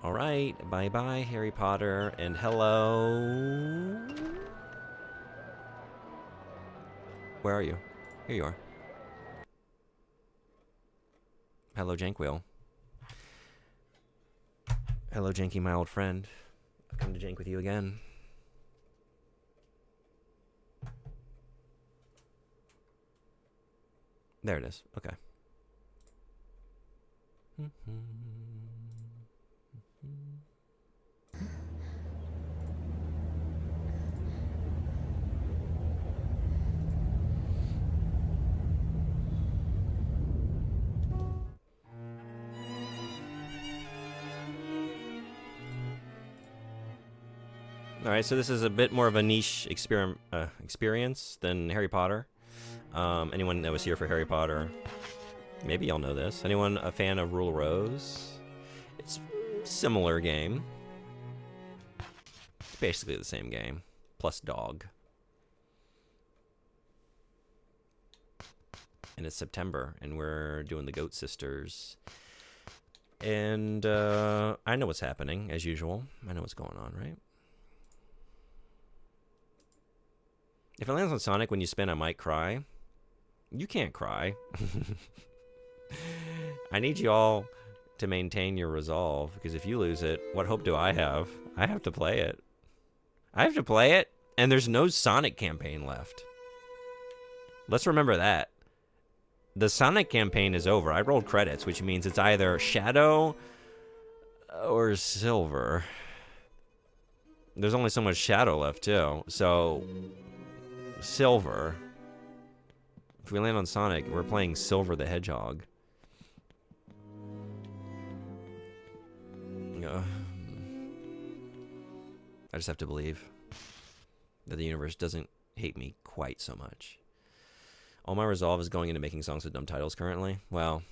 All right, bye-bye, Harry Potter, and hello... Where are you? Here you are. Hello, Jankwheel. Hello, Janky, my old friend. I've come to Jank with you again. There it is. Okay. All right, so this is a bit more of a niche experience than Harry Potter. Anyone that was here for Harry Potter, maybe y'all know this. Anyone a fan of Rule Rose? It's a similar game. It's basically the same game, plus dog. And it's September, and we're doing the Goat Sisters. And I know what's happening, as usual. I know what's going on, right? If it lands on Sonic when you spin, I might cry. You can't cry. I need you all to maintain your resolve, because if you lose it, what hope do I have? I have to play it. I have to play it, and there's no Sonic campaign left. Let's remember that. The Sonic campaign is over. I rolled credits, which means it's either Shadow or Silver. There's only so much Shadow left, too. So, Silver. If we land on Sonic, we're playing Silver the Hedgehog. I just have to believe that the universe doesn't hate me quite so much. All my resolve is going into making songs with dumb titles currently. Well,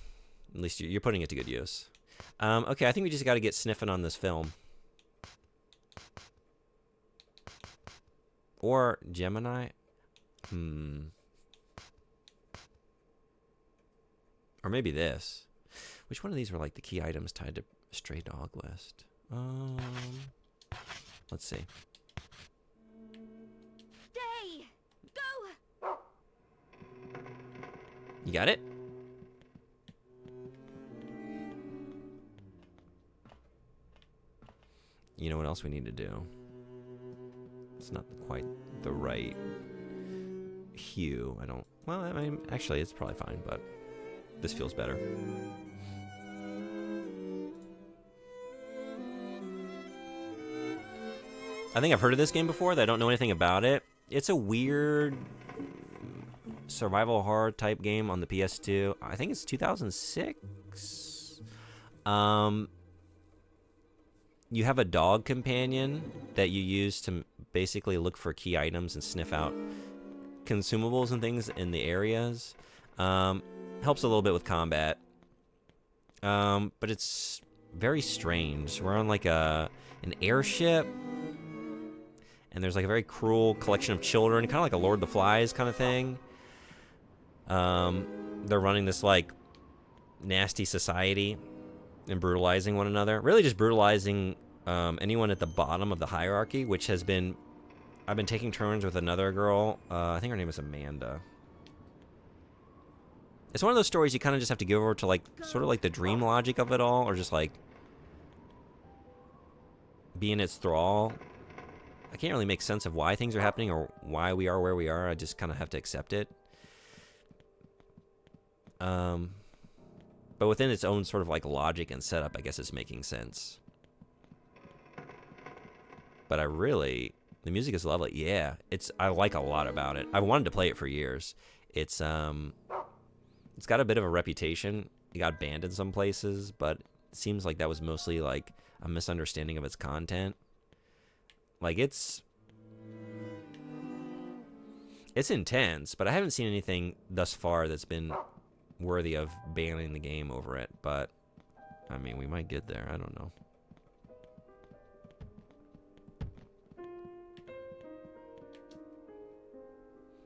at least you're putting it to good use. Okay, I think we just got to get sniffing on this film. Or Gemini? Or maybe this. Which one of these were like the key items tied to Stray Dog List? Let's see. Day, go. You got it? You know what else we need to do? It's not quite the right hue. Well, I mean, actually, it's probably fine, but this feels better. I think I've heard of this game before, that I don't know anything about it. It's a weird survival horror type game on the PS2. I think it's 2006. You have a dog companion that you use to basically look for key items and sniff out consumables and things in the areas. Helps a little bit with combat. But it's very strange. We're on like an airship, and there's like a very cruel collection of children, kind of like a Lord of the Flies kind of thing. They're running this like nasty society and brutalizing one another. Really just brutalizing anyone at the bottom of the hierarchy, which has been... I've been taking turns with another girl. I think her name is Amanda. It's one of those stories you kind of just have to give over to, like, sort of like the dream logic of it all, or just, like, be in its thrall. I can't really make sense of why things are happening or why we are where we are. I just kind of have to accept it. But within its own sort of, like, logic and setup, I guess it's making sense. But the music is lovely. Yeah, I like a lot about it. I wanted to play it for years. It's got a bit of a reputation. It got banned in some places, but it seems like that was mostly like a misunderstanding of its content. Like it's intense, but I haven't seen anything thus far that's been worthy of banning the game over it. But I mean, we might get there. I don't know.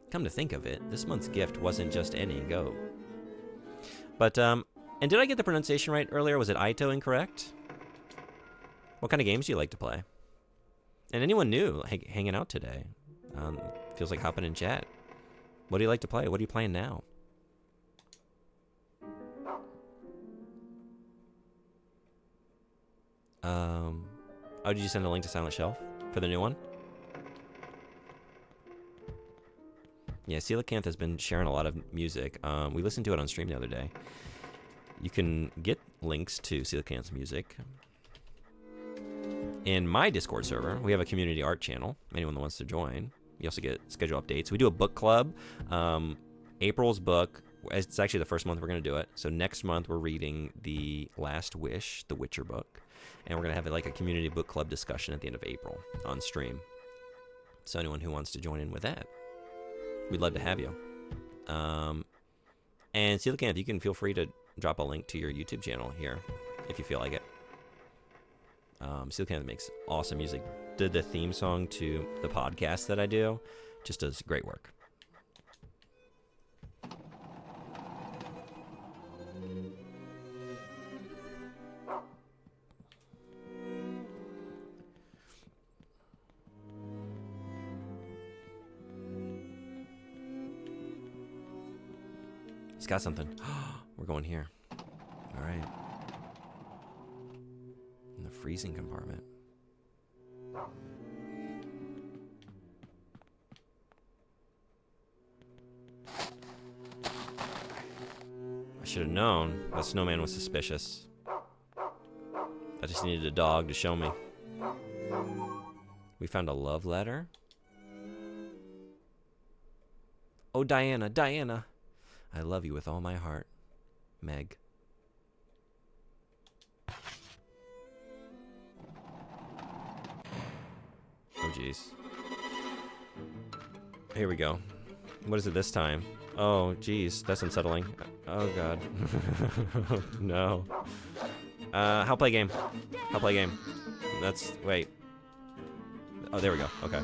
Come to think of it, this month's gift wasn't just any goat. But, and did I get the pronunciation right earlier? Was it Aito incorrect? What kind of games do you like to play? And anyone new hanging out today, feels like hopping in chat. What do you like to play? What are you playing now? Oh, did you send a link to Silent Shelf for the new one? Yeah, Coelacanth has been sharing a lot of music. We listened to it on stream the other day. You can get links to Coelacanth's music in my Discord server. We have a community art channel. Anyone that wants to join. You also get schedule updates. We do a book club. April's book, it's actually the first month we're going to do it. So next month we're reading The Last Wish, the Witcher book. And we're going to have like a community book club discussion at the end of April on stream. So anyone who wants to join in with that, we'd love to have you. And Coelacanth, you can feel free to drop a link to your YouTube channel here if you feel like it. Coelacanth makes awesome music. Did the theme song to the podcast that I do. Just does great work. He's got something. We're going here. All right. In the freezing compartment. I should have known that snowman was suspicious. I just needed a dog to show me. We found a love letter. Oh, Diana, Diana. I love you with all my heart. Meg. Oh, jeez. Here we go. What is it this time? Oh, jeez. That's unsettling. Oh, God. No. How play game? How play game? That's... Wait. Oh, there we go. Okay.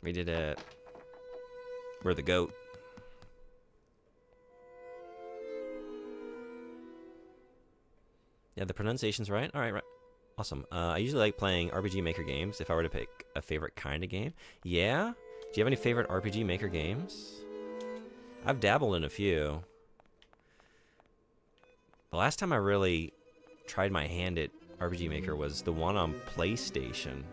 We did it. We're the GOAT. Yeah, the pronunciation's right. All right, right. Awesome. I usually like playing RPG Maker games if I were to pick a favorite kind of game. Yeah? Do you have any favorite RPG Maker games? I've dabbled in a few. The last time I really tried my hand at RPG Maker was the one on PlayStation.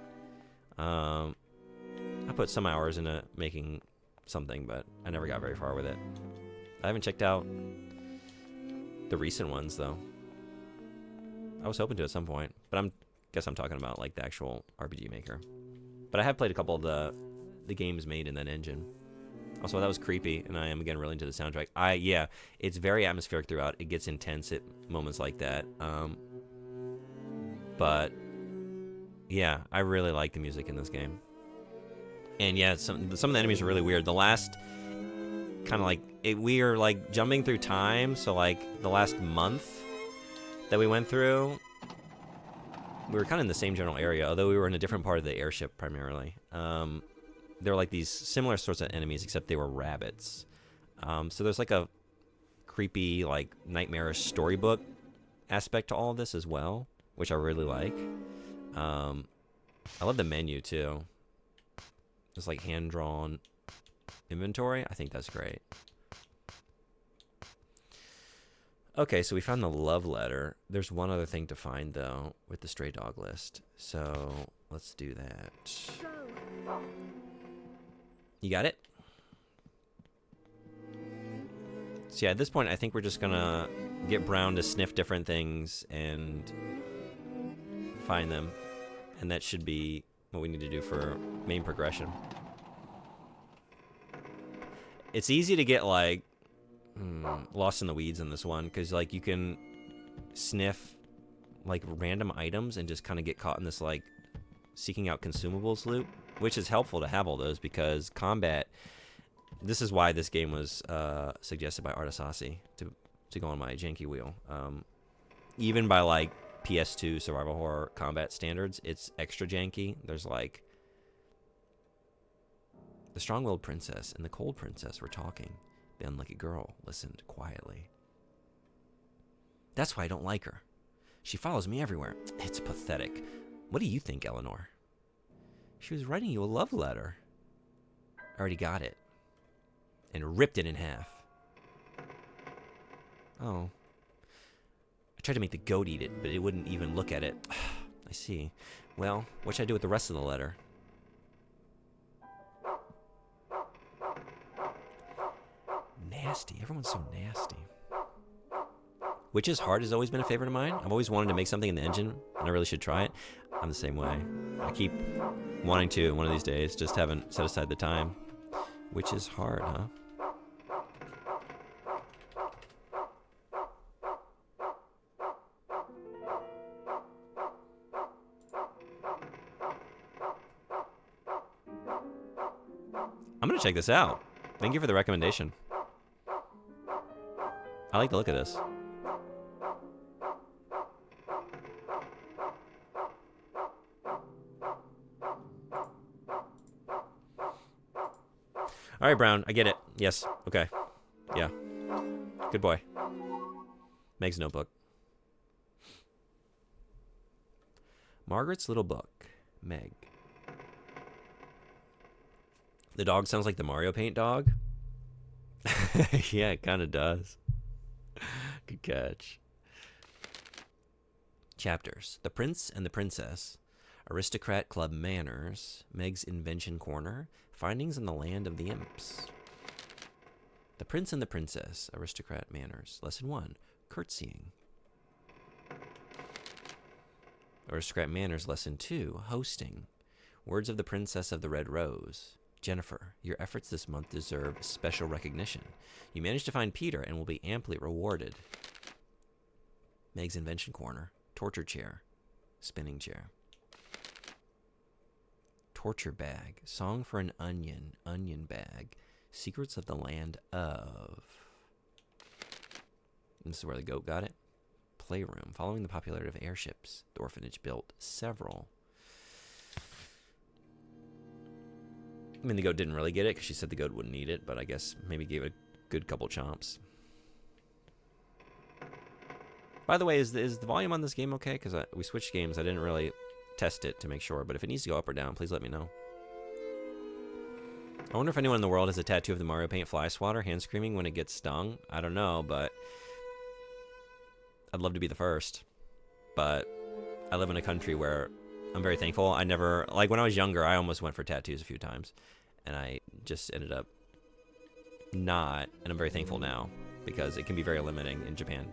I put some hours into making something, but I never got very far with it. I haven't checked out the recent ones, though. I was hoping to at some point, but guess I'm talking about like the actual RPG Maker. But I have played a couple of the games made in that engine. Also, that was creepy, and I am again really into the soundtrack. Yeah, it's very atmospheric throughout. It gets intense at moments like that. But yeah, I really like the music in this game. And yeah, some of the enemies are really weird. The last kind of like we are like jumping through time, so like the last month that we went through, we were kind of in the same general area, although we were in a different part of the airship primarily. There were like these similar sorts of enemies, except they were rabbits. So there's like a creepy, like nightmarish storybook aspect to all of this as well, which I really like. I love the menu too. It's like hand-drawn inventory. I think that's great. Okay, so we found the love letter. There's one other thing to find, though, with the stray dog list. So let's do that. You got it? So yeah, at this point, I think we're just going to get Brown to sniff different things and find them. And that should be what we need to do for main progression. It's easy to get like lost in the weeds in this one because like you can sniff like random items and just kind of get caught in this like seeking out consumables loop, which is helpful to have all those because combat. This is why this game was suggested by Artisasi to go on my janky wheel. Even by like PS2 survival horror combat standards, it's extra janky. There's like the strong-willed princess and the cold princess were talking. The unlucky girl listened quietly. That's why I don't like her. She follows me everywhere. It's pathetic. What do you think, Eleanor? She was writing you a love letter. I already got it. And ripped it in half. Oh. I tried to make the goat eat it, but it wouldn't even look at it. I see. Well, what should I do with the rest of the letter? Nasty. Everyone's so nasty. Witch's Heart has always been a favorite of mine. I've always wanted to make something in the engine, and I really should try it. I'm the same way. I keep wanting to one of these days, just haven't set aside the time. Witch's Heart, huh? I'm gonna check this out. Thank you for the recommendation. I like the look of this. All right, Brown, I get it. Yes, okay. Yeah. Good boy. Meg's notebook. Margaret's little book. Meg. The dog sounds like the Mario Paint dog. Yeah, it kind of does. Good catch. Chapters. The Prince and the Princess. Aristocrat Club Manners. Meg's Invention Corner. Findings in the Land of the Imps. The Prince and the Princess. Aristocrat Manners. Lesson 1. Curtsying. Aristocrat Manners. Lesson 2. Hosting. Words of the Princess of the Red Rose. Jennifer, your efforts this month deserve special recognition. You managed to find Peter and will be amply rewarded. Meg's Invention Corner. Torture chair. Spinning chair. Torture bag. Song for an onion. Onion bag. Secrets of the Land of. And this is where the goat got it. Playroom. Following the popularity of airships, the orphanage built several. I mean, the goat didn't really get it because she said the goat wouldn't eat it, but I guess maybe gave it a good couple chomps. By the way, is the volume on this game okay? Because we switched games. I didn't really test it to make sure, but if it needs to go up or down, please let me know. I wonder if anyone in the world has a tattoo of the Mario Paint fly swatter hand screaming when it gets stung. I don't know, but I'd love to be the first. But I live in a country where I'm very thankful. I never, like when I was younger, I almost went for tattoos a few times. And I just ended up not. And I'm very thankful now because it can be very limiting in Japan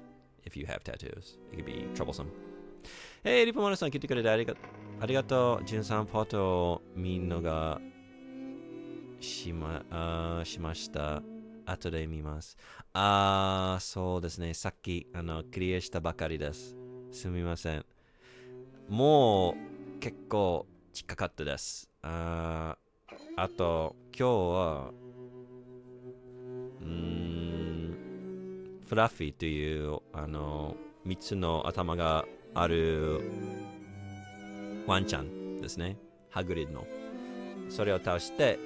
if you have tattoos. It can be troublesome. Hey, リポマルさん来てくれてありがとう。13フォト見るのがしました。後で見ます。そうですね。さっきクリアしたばかりです。すみません。もう結構近かったです。あと今日はフラッフィーという3つの頭があるワンちゃんですね。ハグリッドの。それを倒して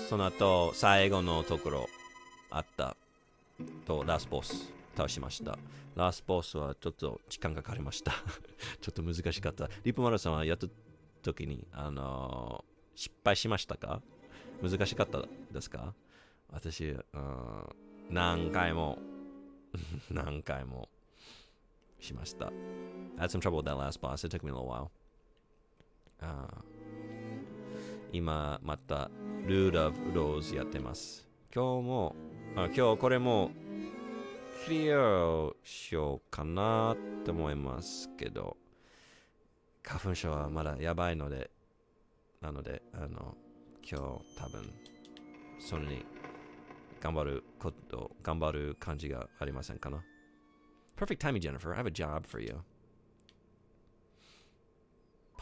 その後最後のところあったとラスボス倒しました。ラスボスはちょっと時間かかりました。ちょっと難しかった。リップマルさんはやった時に失敗しましたか？難しかったですか？私、何回もしました。I had some trouble with that last boss. It took me a little while. 今またルール・オブ・ローズやってます。今日これもクリアしようかなって思いますけど、花粉症はまだやばいので、なので今日多分それに頑張る感じがありませんかな。Perfect timing, Jennifer. I have a job for you.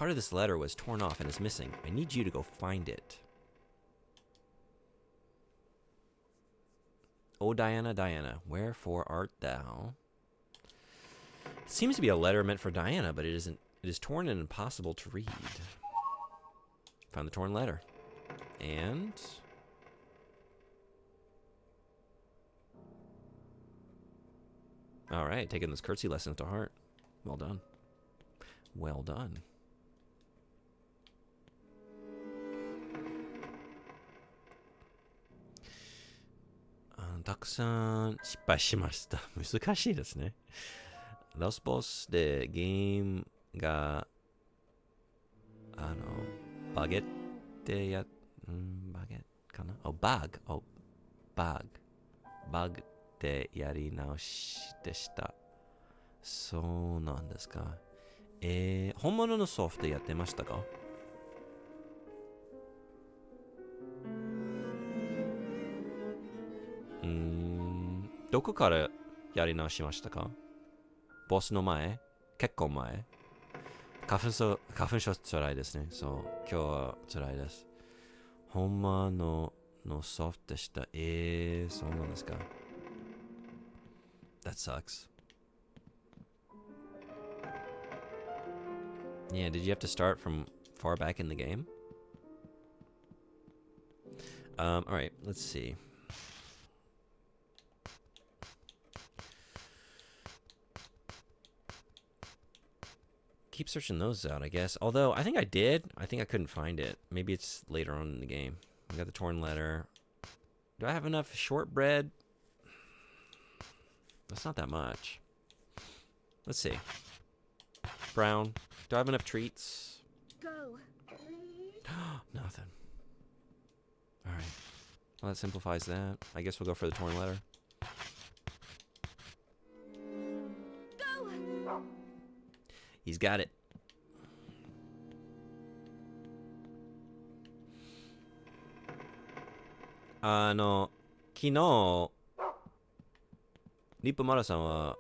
Part of this letter was torn off and is missing. I need you to go find it. Oh, Diana, Diana, wherefore art thou? It seems to be a letter meant for Diana, but it isn't. It is torn and impossible to read. Found the torn letter. And... all right, taking those curtsy lessons to heart. Well done. Well done. たくさん失敗しました。難しいですね。ラスボスでゲームがバゲってや、バゲかな？バグでやり直しでした。そうなんですか。本物のソフトやってましたか？どこからやり直しましたか？ボスの前？結構前？花粉症つらいですね。そう、今日はつらいです。本物のソフトでした。そうなんですか。That sucks. Yeah, did you have to start from far back in the game? Alright, let's see. Keep searching those out, I guess. Although, I think I did. I think I couldn't find it. Maybe it's later on in the game. I got the torn letter. Do I have enough shortbread? That's not that much. Let's see. Brown. Do I have enough treats? Go. Nothing. Alright. Well, that simplifies that. I guess we'll go for the torn letter. Go. He's got it.昨日リップマラさんは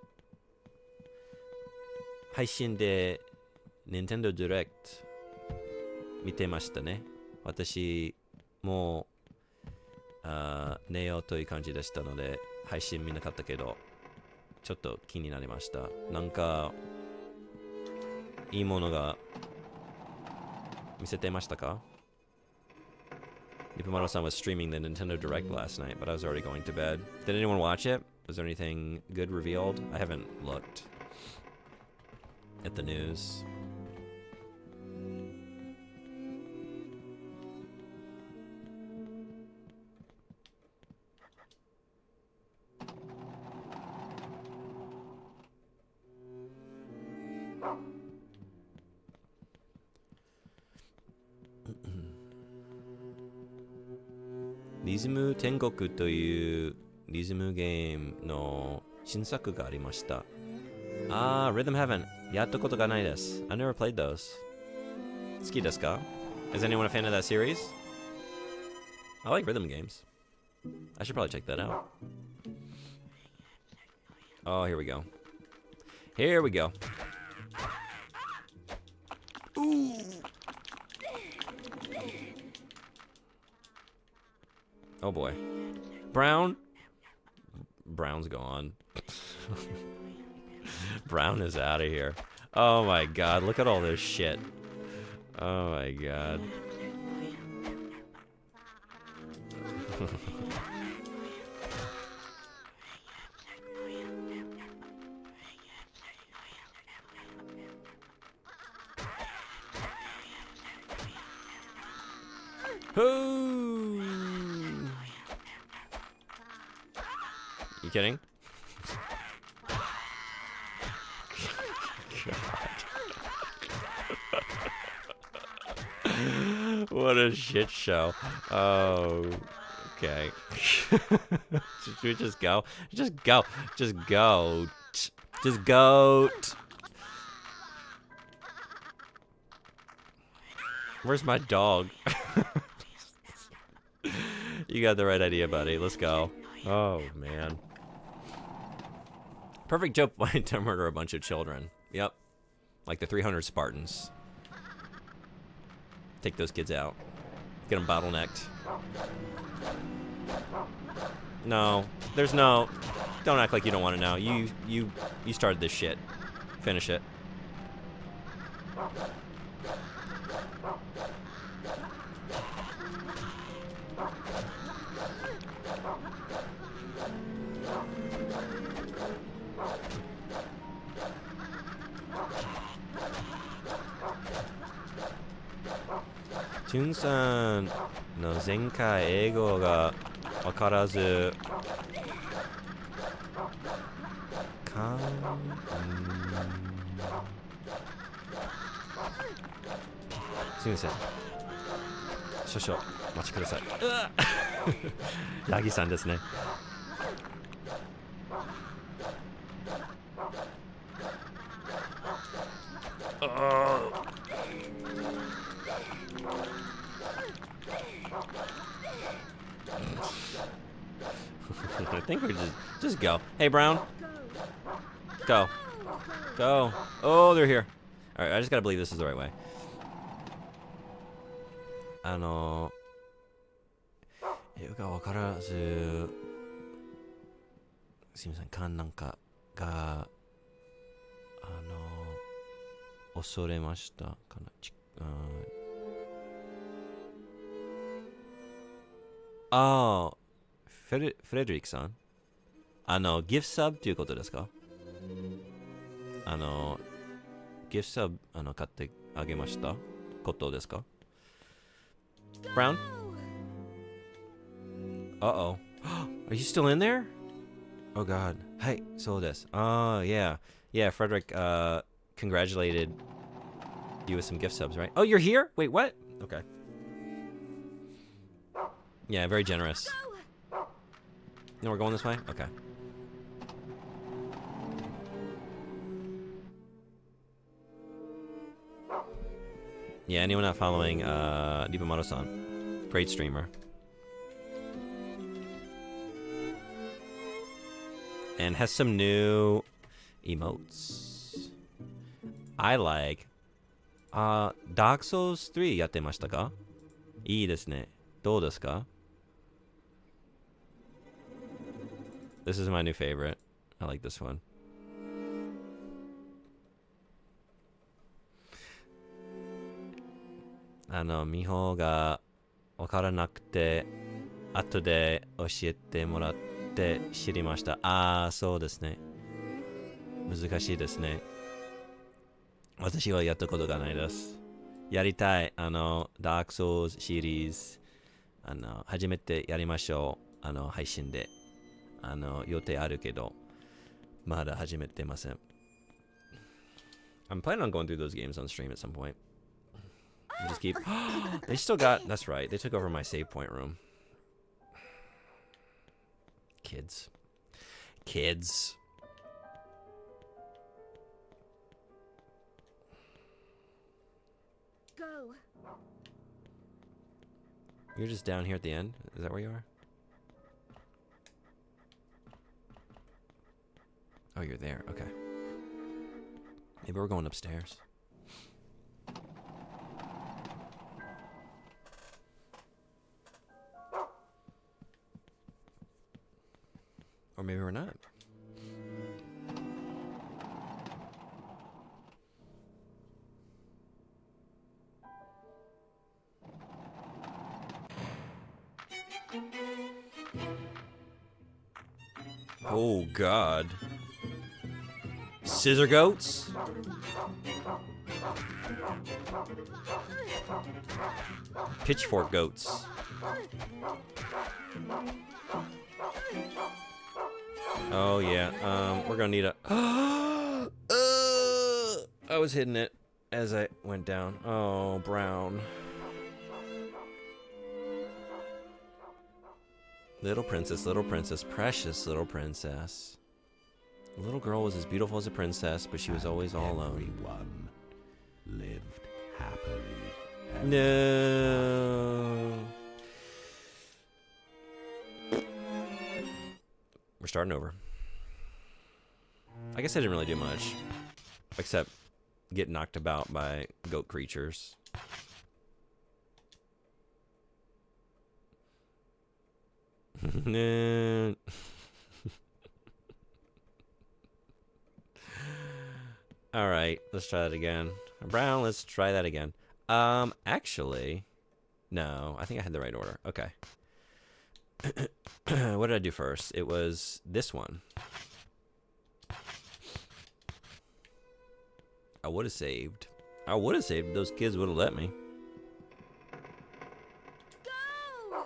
配信で Nintendo Direct 見てましたね。私も寝ようという感じでしたので配信見なかったけどちょっと気になりました。なんかいいものが見せてましたか？ Ipamaro-san was streaming the Nintendo Direct last night, but I was already going to bed. Did anyone watch it? Was there anything good revealed? I haven't looked at the news. Rhythm 天国というリズムゲームの新作がありました。Rhythm Heaven やったことがないです。I never played those. 好きですか? Is anyone a fan of that series? I like rhythm games. I should probably check that out. Oh, here we go. Here we go. Ooh. Oh boy. Brown? Brown's gone. Brown is out of here. Oh my god, look at all this shit. Oh my god. Whoo! You kidding? What a shit show. Oh, okay. Should we just go? Just go. Just go. Just go. Where's my dog? You got the right idea, buddy. Let's go. Oh, man. Perfect joke way to murder a bunch of children. Yep. Like the 300 Spartans. Take those kids out. Get them bottlenecked. No, there's no. Don't act like you don't want to know. You started this shit. Finish it. Junさんの前回英語がわからずすみません。少々お待ちください。ヤギさんですね。I think we're just go. Hey, Brown. Go. Go. Oh, they're here. All right, I just gotta believe this is the right way. 英語がわからず、すみません、勘なんかが、恐れましたかな。ああ、フレデリックさんギフトサブということですか？ギフトサブ、買ってあげましたことですか？ Brown? Uh-oh. Are you still in there? Oh, God. Hi, so this. Oh, yeah. Yeah, Frederick, congratulated you with some gift subs, right? Oh, you're here? Wait, what? Okay. Yeah, very generous. No, we're going this way? Okay. Yeah, anyone not following Dipamato-san? Great streamer. And has some new emotes. I like Dark Souls 3やってましたか？いいですね。どうですか？ This is my new favorite. I like this one. Miho がわからなくて後で教えてもらって知りました。ああ、そうですね。難しいですね。私はやったことがないです。やりたい。Dark Souls シリーズ。初めてやりましょう。配信で。予定あるけど、まだ始めてません。I'm planning on going through those games on stream at some point. Just keep. They still got. That's right. They took over my save point room. Kids. Kids. Go. You're just down here at the end? Is that where you are? Oh, you're there. Okay. Maybe we're going upstairs. Or maybe we're not. Oh, God. Scissor goats? Pitchfork goats. Oh, yeah. We're gonna need a... I was hitting it as I went down. Oh, Brown. Little princess, precious little princess. The little girl was as beautiful as a princess, but she was always all alone. Everyone lived happily. No. We're starting over. I guess I didn't really do much, except get knocked about by goat creatures. All right, let's try that again. Brown, let's try that again. Actually, no, I think I had the right order. Okay. What did I do first? It was this one. I would have saved. I would have saved. Those kids would have let me. Go!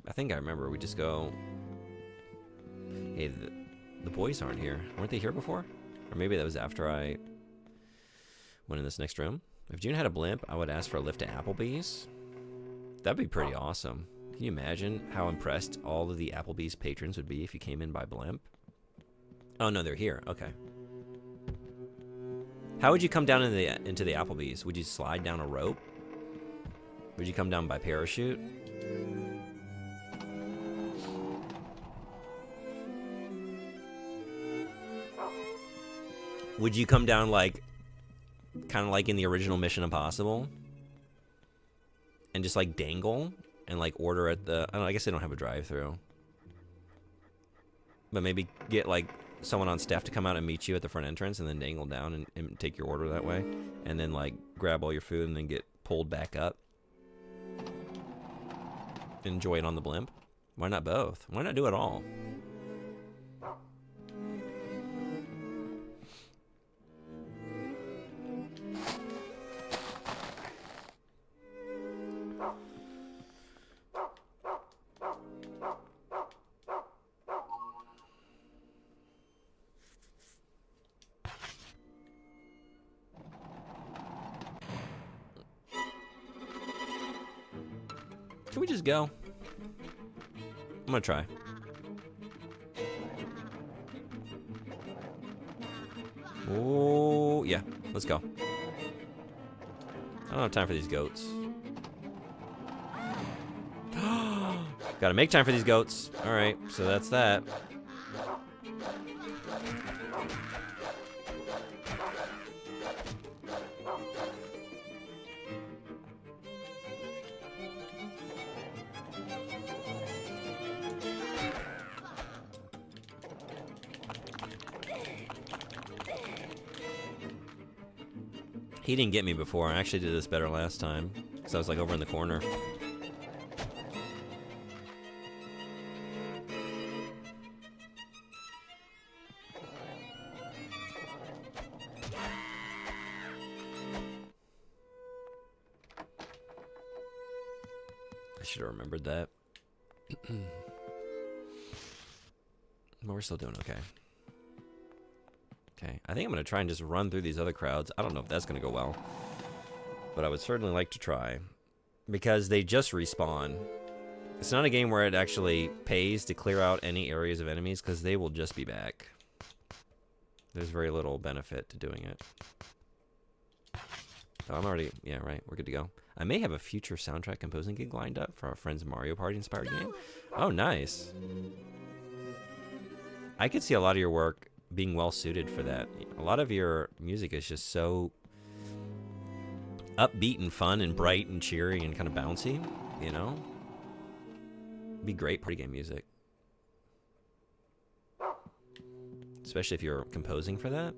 I think I remember. We just go. Hey, the boys aren't here. Weren't they here before? Or maybe that was after I went in this next room. If June had a blimp, I would ask for a lift to Applebee's. That'd be pretty awesome. Can you imagine how impressed all of the Applebee's patrons would be if you came in by blimp? Oh, no, they're here. Okay. How would you come down into the Applebee's? Would you slide down a rope? Would you come down by parachute? Would you come down like, kind of like in the original Mission Impossible? And just like dangle and like order at the, I don't know, I guess they don't have a drive-thru. But maybe get like someone on staff to come out and meet you at the front entrance and then dangle down and take your order that way. And then like grab all your food and then get pulled back up. Enjoy it on the blimp. Why not both? Why not do it all? Can we just go? I'm gonna try. Oh, yeah. Let's go. I don't have time for these goats. Gotta make time for these goats. Alright, so that's that. He didn't get me before. I actually did this better last time. Because I was like over in the corner. I should have remembered that. But we're still doing okay. Okay, I think I'm going to try and just run through these other crowds. I don't know if that's going to go well. But I would certainly like to try. Because they just respawn. It's not a game where it actually pays to clear out any areas of enemies, because they will just be back. There's very little benefit to doing it. So I'm already, yeah, right, we're good to go. I may have a future soundtrack composing gig lined up for our friend's Mario Party inspired game. Oh, nice. I could see a lot of your work being well suited for that. A lot of your music is just so upbeat and fun and bright and cheery and kind of bouncy, you know? Be great party game music. Especially if you're composing for that.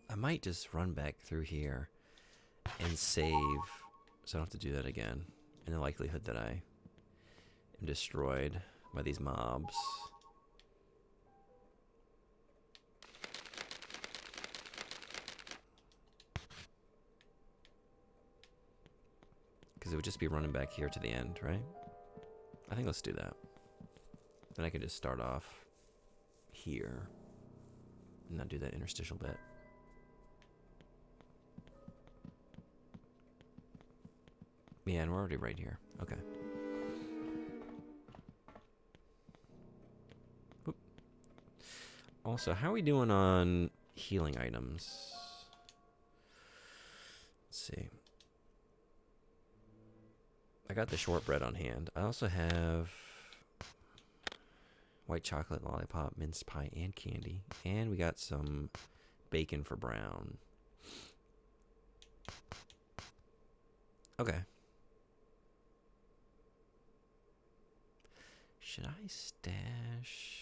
I might just run back through here and save so I don't have to do that again. In the likelihood that I am destroyed by these mobs. Because it would just be running back here to the end, right? I think let's do that. Then I can just start off here and not do that interstitial bit. Yeah, and we're already right here. Okay. Whoop. Also, how are we doing on healing items? Let's see. I got the shortbread on hand. I also have white chocolate lollipop, mince pie, and candy. And we got some bacon for Brown. Okay. Should I stash?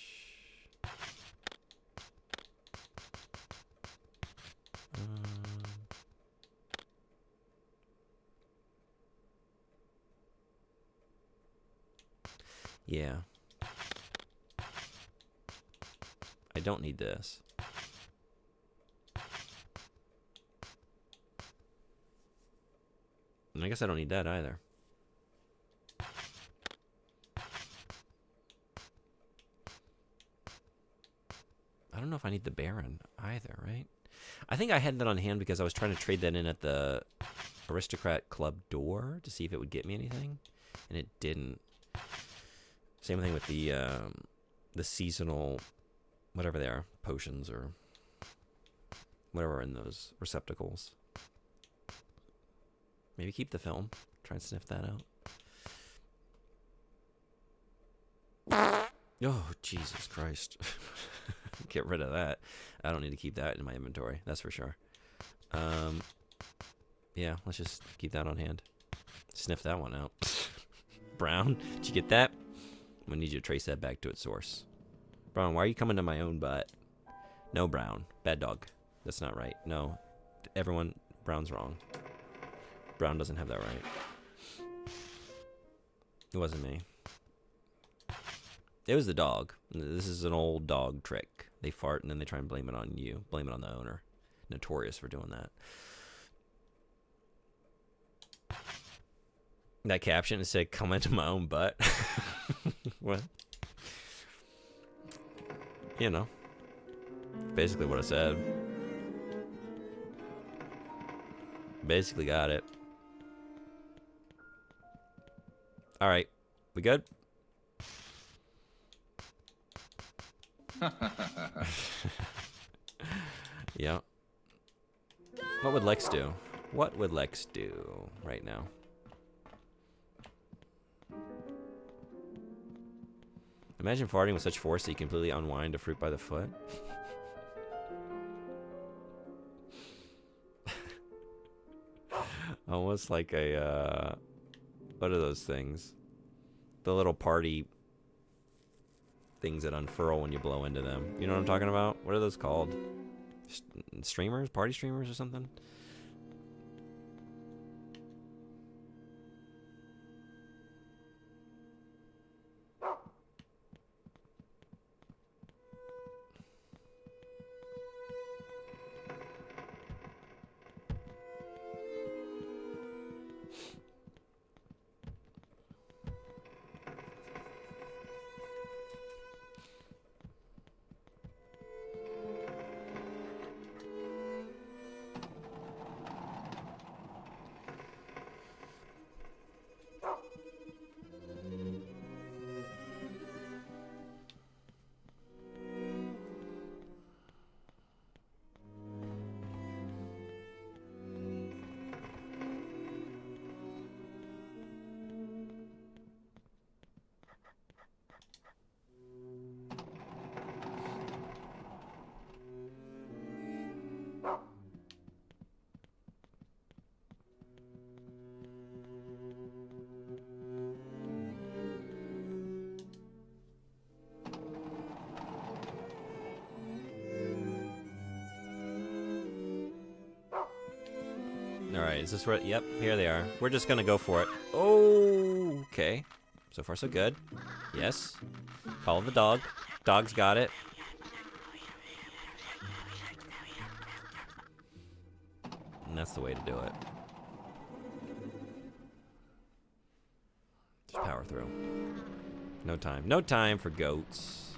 Yeah. I don't need this. And I guess I don't need that either. I don't know if I need the Baron either, right? I think I had that on hand because I was trying to trade that in at the Aristocrat Club door to see if it would get me anything, and it didn't. Same thing with the seasonal, whatever they are, potions or whatever in those receptacles. Maybe keep the film. Try and sniff that out. Oh, Jesus Christ. Get rid of that. I don't need to keep that in my inventory. That's for sure. Yeah, let's just keep that on hand. Sniff that one out. Brown, did you get that? I'm going to need you to trace that back to its source. Brown, why are you coming to my own butt? No, Brown. Bad dog. That's not right. No. Everyone, Brown's wrong. Brown doesn't have that right. It wasn't me. It was the dog. This is an old dog trick. They fart and then they try and blame it on you. Blame it on the owner. Notorious for doing that. That caption it said, "Come into my own butt." What? You know. Basically what I said. Basically got it. Alright. We good? Yeah. What would Lex do? What would Lex do right now? Imagine farting with such force that you completely unwind a fruit by the foot. Almost like a, what are those things? The little party things that unfurl when you blow into them. You know what I'm talking about? What are those called? Streamers? Party streamers or something? Alright, is this right? Yep, here they are. We're just gonna go for it. Oh, okay. So far, so good. Yes. Follow the dog. Dog's got it. And that's the way to do it. Just power through. No time. No time for goats.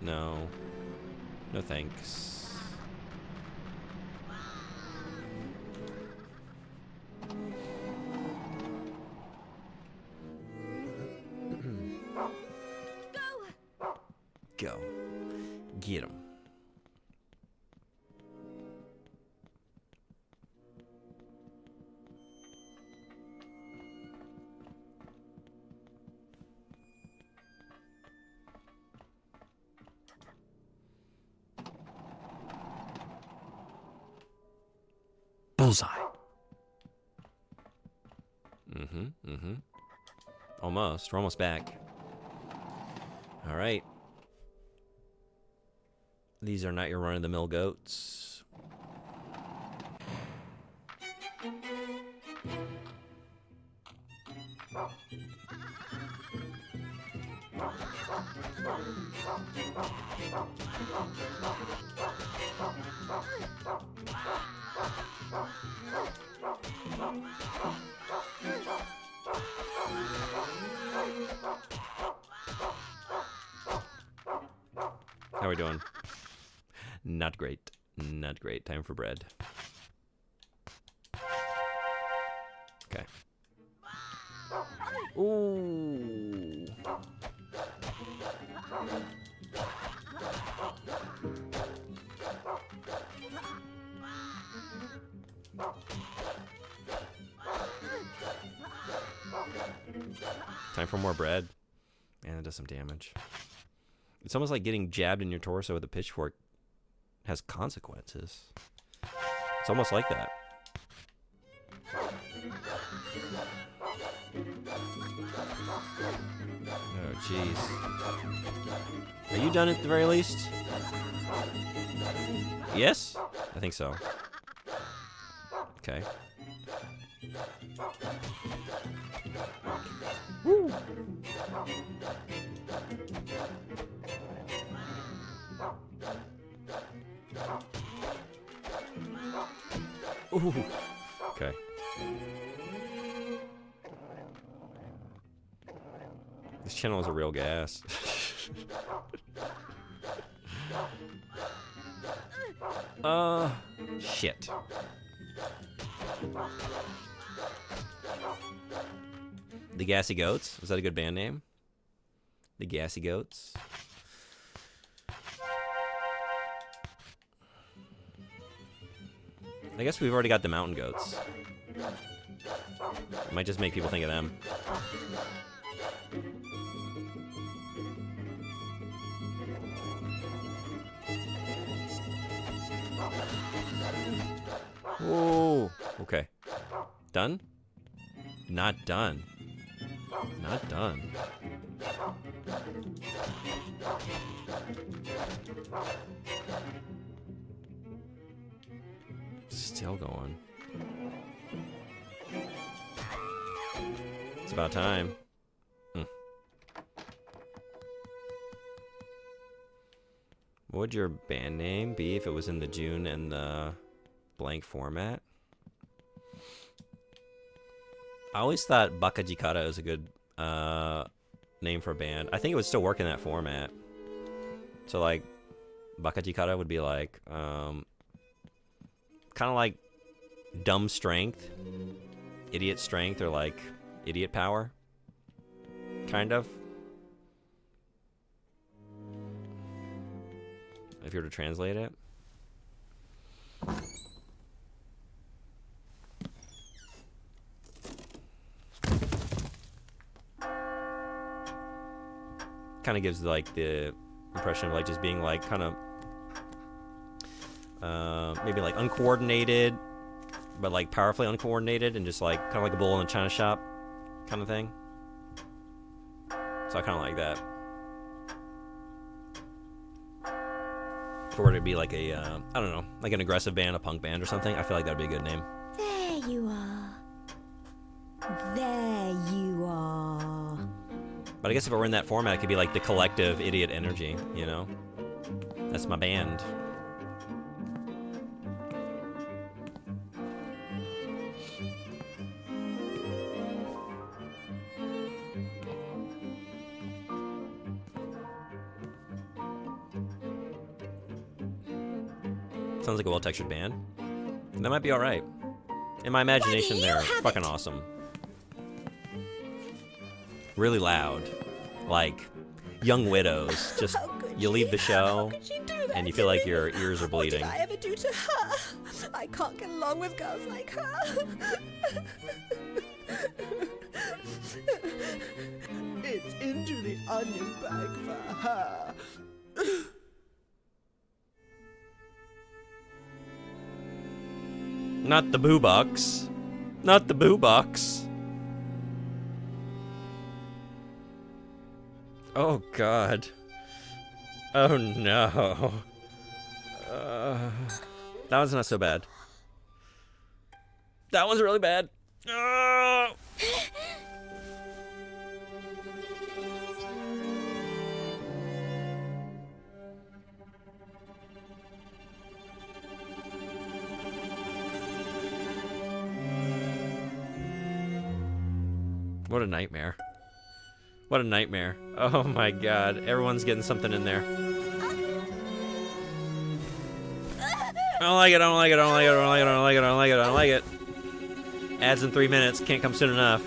No. No thanks. Go. Get him. Bullseye. Almost. We're almost back. All right. These are not your run-of-the-mill goats. How are we doing? Not great. Not great. Time for bread. Okay. Ooh. Time for more bread. Man, that does some damage. It's almost like getting jabbed in your torso with a pitchfork has consequences. It's almost like that. Oh, jeez. Are you done at the very least? Yes? I think so. Okay. Woo! Ooh. Okay. This channel is a real gas. Shit. The Gassy Goats? Was that a good band name? The Gassy Goats? I guess we've already got the Mountain Goats. Might just make people think of them. Oh, okay. Done? Not done. Not done. Still going. It's about time. What would your band name be if it was in the June and the blank format? I always thought Baka Jikara was a good name for a band. I think it would still work in that format. So like Baka Jikara would be like kind of like dumb strength, idiot strength, or like idiot power, kind of. If you were to translate it. Kind of gives like the impression of like just being like kind of maybe like uncoordinated, but like powerfully uncoordinated, and just like kind of like a bull in a china shop kind of thing. So I kind of like that. If it were to be like a I don't know, like an aggressive band, a punk band or something, I feel like that'd be a good name. There. There you are. There you are. But I guess if it were in that format, it could be like the collective idiot energy, you know? That's my band. Sounds like a well-textured band. That might be alright. In my imagination, they're fucking awesome. Really loud. Like, young widows. Just, you leave the show, and you feel like your ears are bleeding. What did I ever do to her? I can't get along with girls like her. It's into the onion bag for her. Not the boo box. Not the boo box. Oh god. Oh no. That one's not so bad. That one's really bad. What a nightmare. What a nightmare. Oh my god. Everyone's getting something in there. I don't like it, I don't like it, I don't like it, I don't like it, I don't like it, I don't like it, I don't like it. Ads in 3 minutes, can't come soon enough.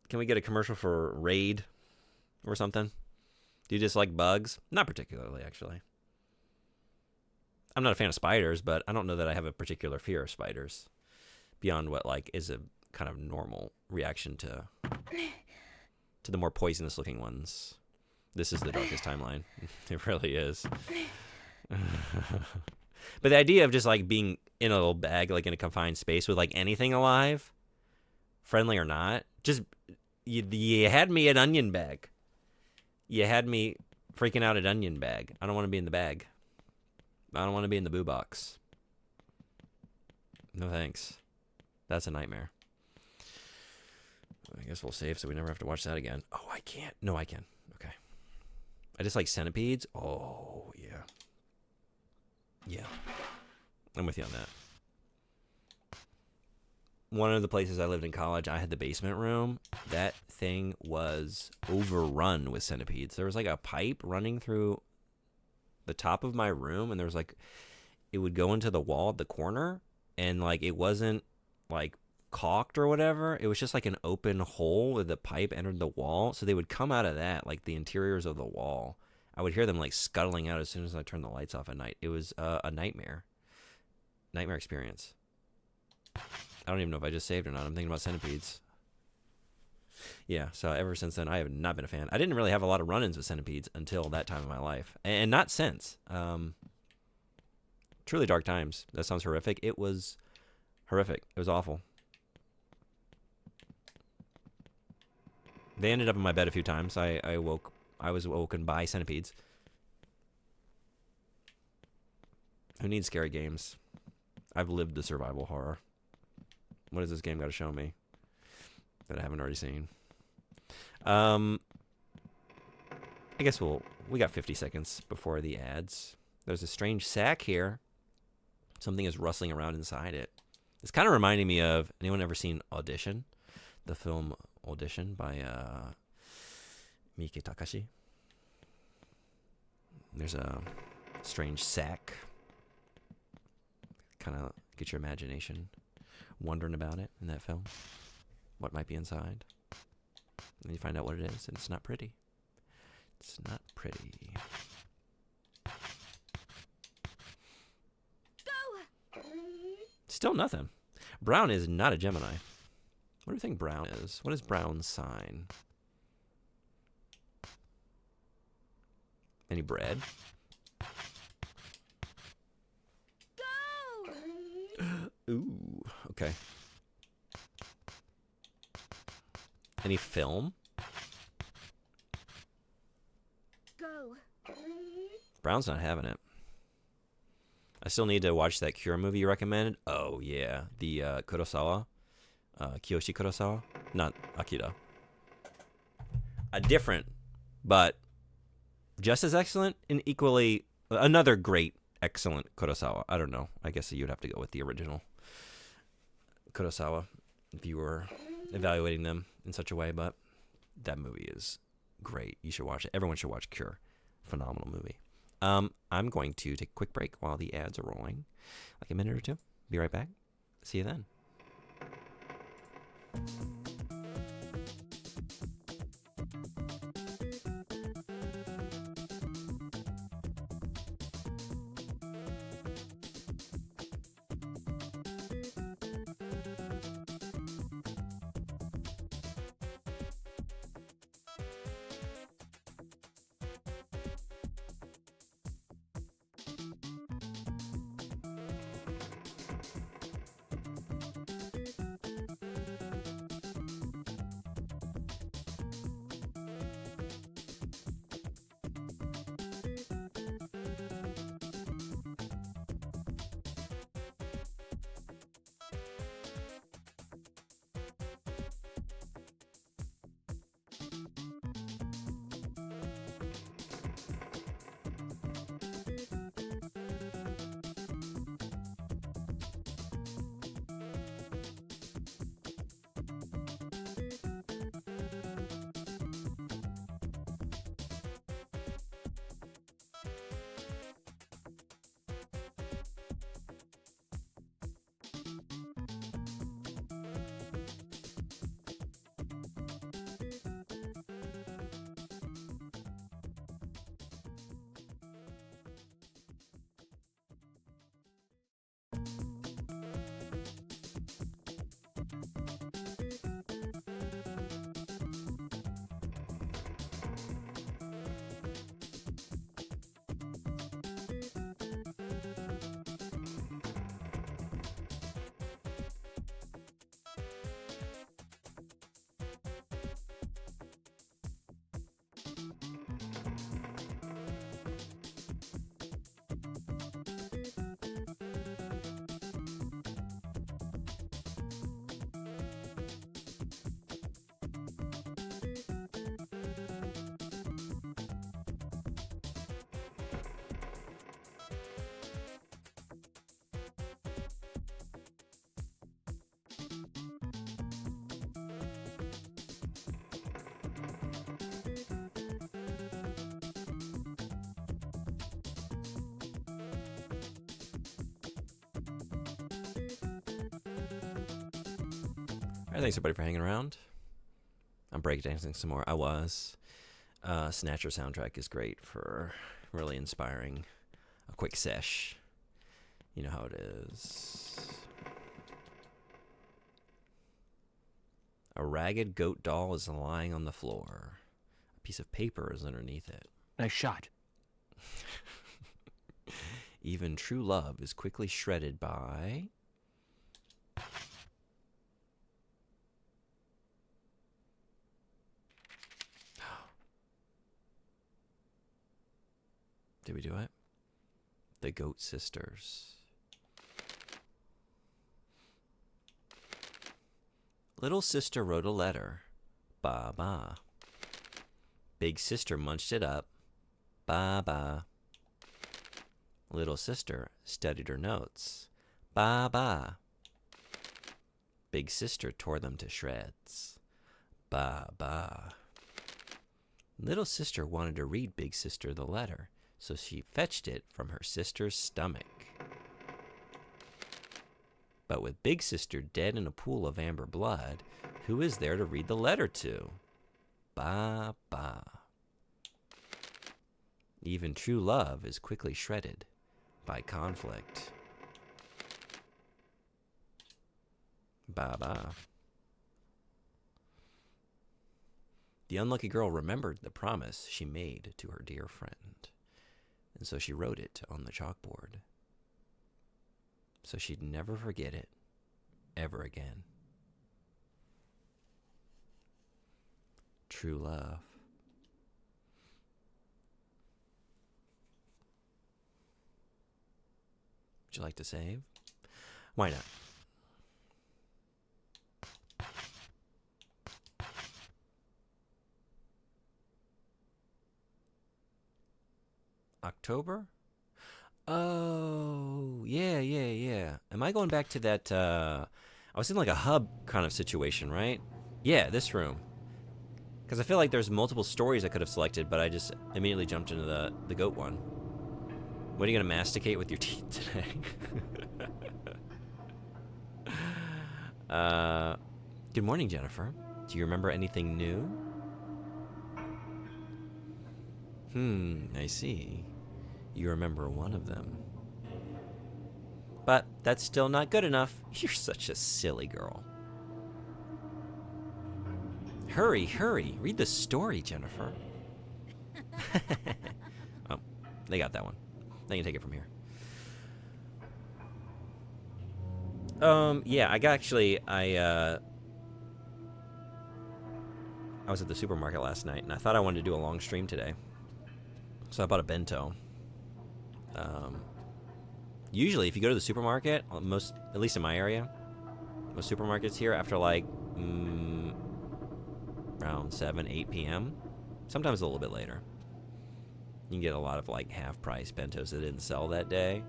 Can we get a commercial for Raid or something? Do you just like bugs? Not particularly, actually. I'm not a fan of spiders, but I don't know that I have a particular fear of spiders. Beyond what, like, is a kind of normal reaction to the more poisonous looking ones. This is the darkest timeline. It really is. But the idea of just like being in a little bag, like in a confined space with like anything alive, friendly or not, just you had me at onion bag. You had me freaking out at onion bag. I don't want to be in the bag. I don't want to be in the boo box. No thanks. That's a nightmare. I guess we'll save so we never have to watch that again. Oh, I can't. No, I can. Okay. I just like centipedes. Oh, yeah. Yeah. I'm with you on that. One of the places I lived in college, I had the basement room. That thing was overrun with centipedes. There was like a pipe running through the top of my room, and there was like, it would go into the wall at the corner, and like it wasn't like caulked or whatever. It was just like an open hole where the pipe entered the wall. So they would come out of that, like the interiors of the wall. I would hear them like scuttling out as soon as I turned the lights off at night. It was a nightmare. Nightmare experience. I don't even know if I just saved or not. I'm thinking about centipedes. Yeah, so ever since then, I have not been a fan. I didn't really have a lot of run-ins with centipedes until that time of my life. And not since. Truly dark times. That sounds horrific. It was horrific. It was awful. They ended up in my bed a few times. I was awoken by centipedes. Who needs scary games? I've lived the survival horror. What has this game got to show me that I haven't already seen? I guess we got 50 seconds before the ads. There's a strange sack here. Something is rustling around inside it. It's kind of reminding me of, anyone ever seen Audition? The film Audition by Miike Takashi. There's a strange sack. Kind of get your imagination wondering about it in that film. What might be inside. And you find out what it is, and it's not pretty. It's not pretty. Go! Still nothing. Brown is not a Gemini. What do you think Brown is? What is Brown's sign? Any bread? Go! Ooh, okay. Any film? Go! Brown's not having it. I still need to watch that Cure movie you recommended. Oh, yeah. The Kurosawa. Kiyoshi Kurosawa. Not Akira. A different, but just as excellent and equally another great, excellent Kurosawa. I don't know. I guess you'd have to go with the original Kurosawa if you were evaluating them in such a way, but that movie is great. You should watch it. Everyone should watch Cure. Phenomenal movie. I'm going to take a quick break while the ads are rolling, like a minute or two. Be right back. See you then. All right, thanks everybody for hanging around. I'm breakdancing some more. I was. Snatcher soundtrack is great for really inspiring a quick sesh. You know how it is. A ragged goat doll is lying on the floor. A piece of paper is underneath it. Nice shot. Even true love is quickly shredded by... Did we do it? The Goat Sisters. Little sister wrote a letter. Ba ba. Big sister munched it up. Ba ba. Little sister studied her notes. Ba ba. Big sister tore them to shreds. Ba ba. Little sister wanted to read Big sister the letter, so she fetched it from her sister's stomach. But with Big Sister dead in a pool of amber blood, who is there to read the letter to? Ba ba. Even true love is quickly shredded by conflict. Ba ba. The unlucky girl remembered the promise she made to her dear friend, and so she wrote it on the chalkboard, so she'd never forget it ever again. True love. Would you like to save? Why not? October? Oh, yeah. Am I going back to that, I was in like a hub kind of situation, right? Yeah, this room. Because I feel like there's multiple stories I could have selected, but I just immediately jumped into the goat one. What are you going to masticate with your teeth today? Good morning, Jennifer. Do you remember anything new? I see. You remember one of them. But that's still not good enough. You're such a silly girl. Hurry. Read the story, Jennifer. Oh, they got that one. They can take it from here. Yeah, I was at the supermarket last night, and I thought I wanted to do a long stream today. So I bought a bento. Usually, if you go to the supermarket, at least in my area, most supermarkets here, after like around 7, 8 p.m., sometimes a little bit later, you can get a lot of like half-price bentos that didn't sell that day.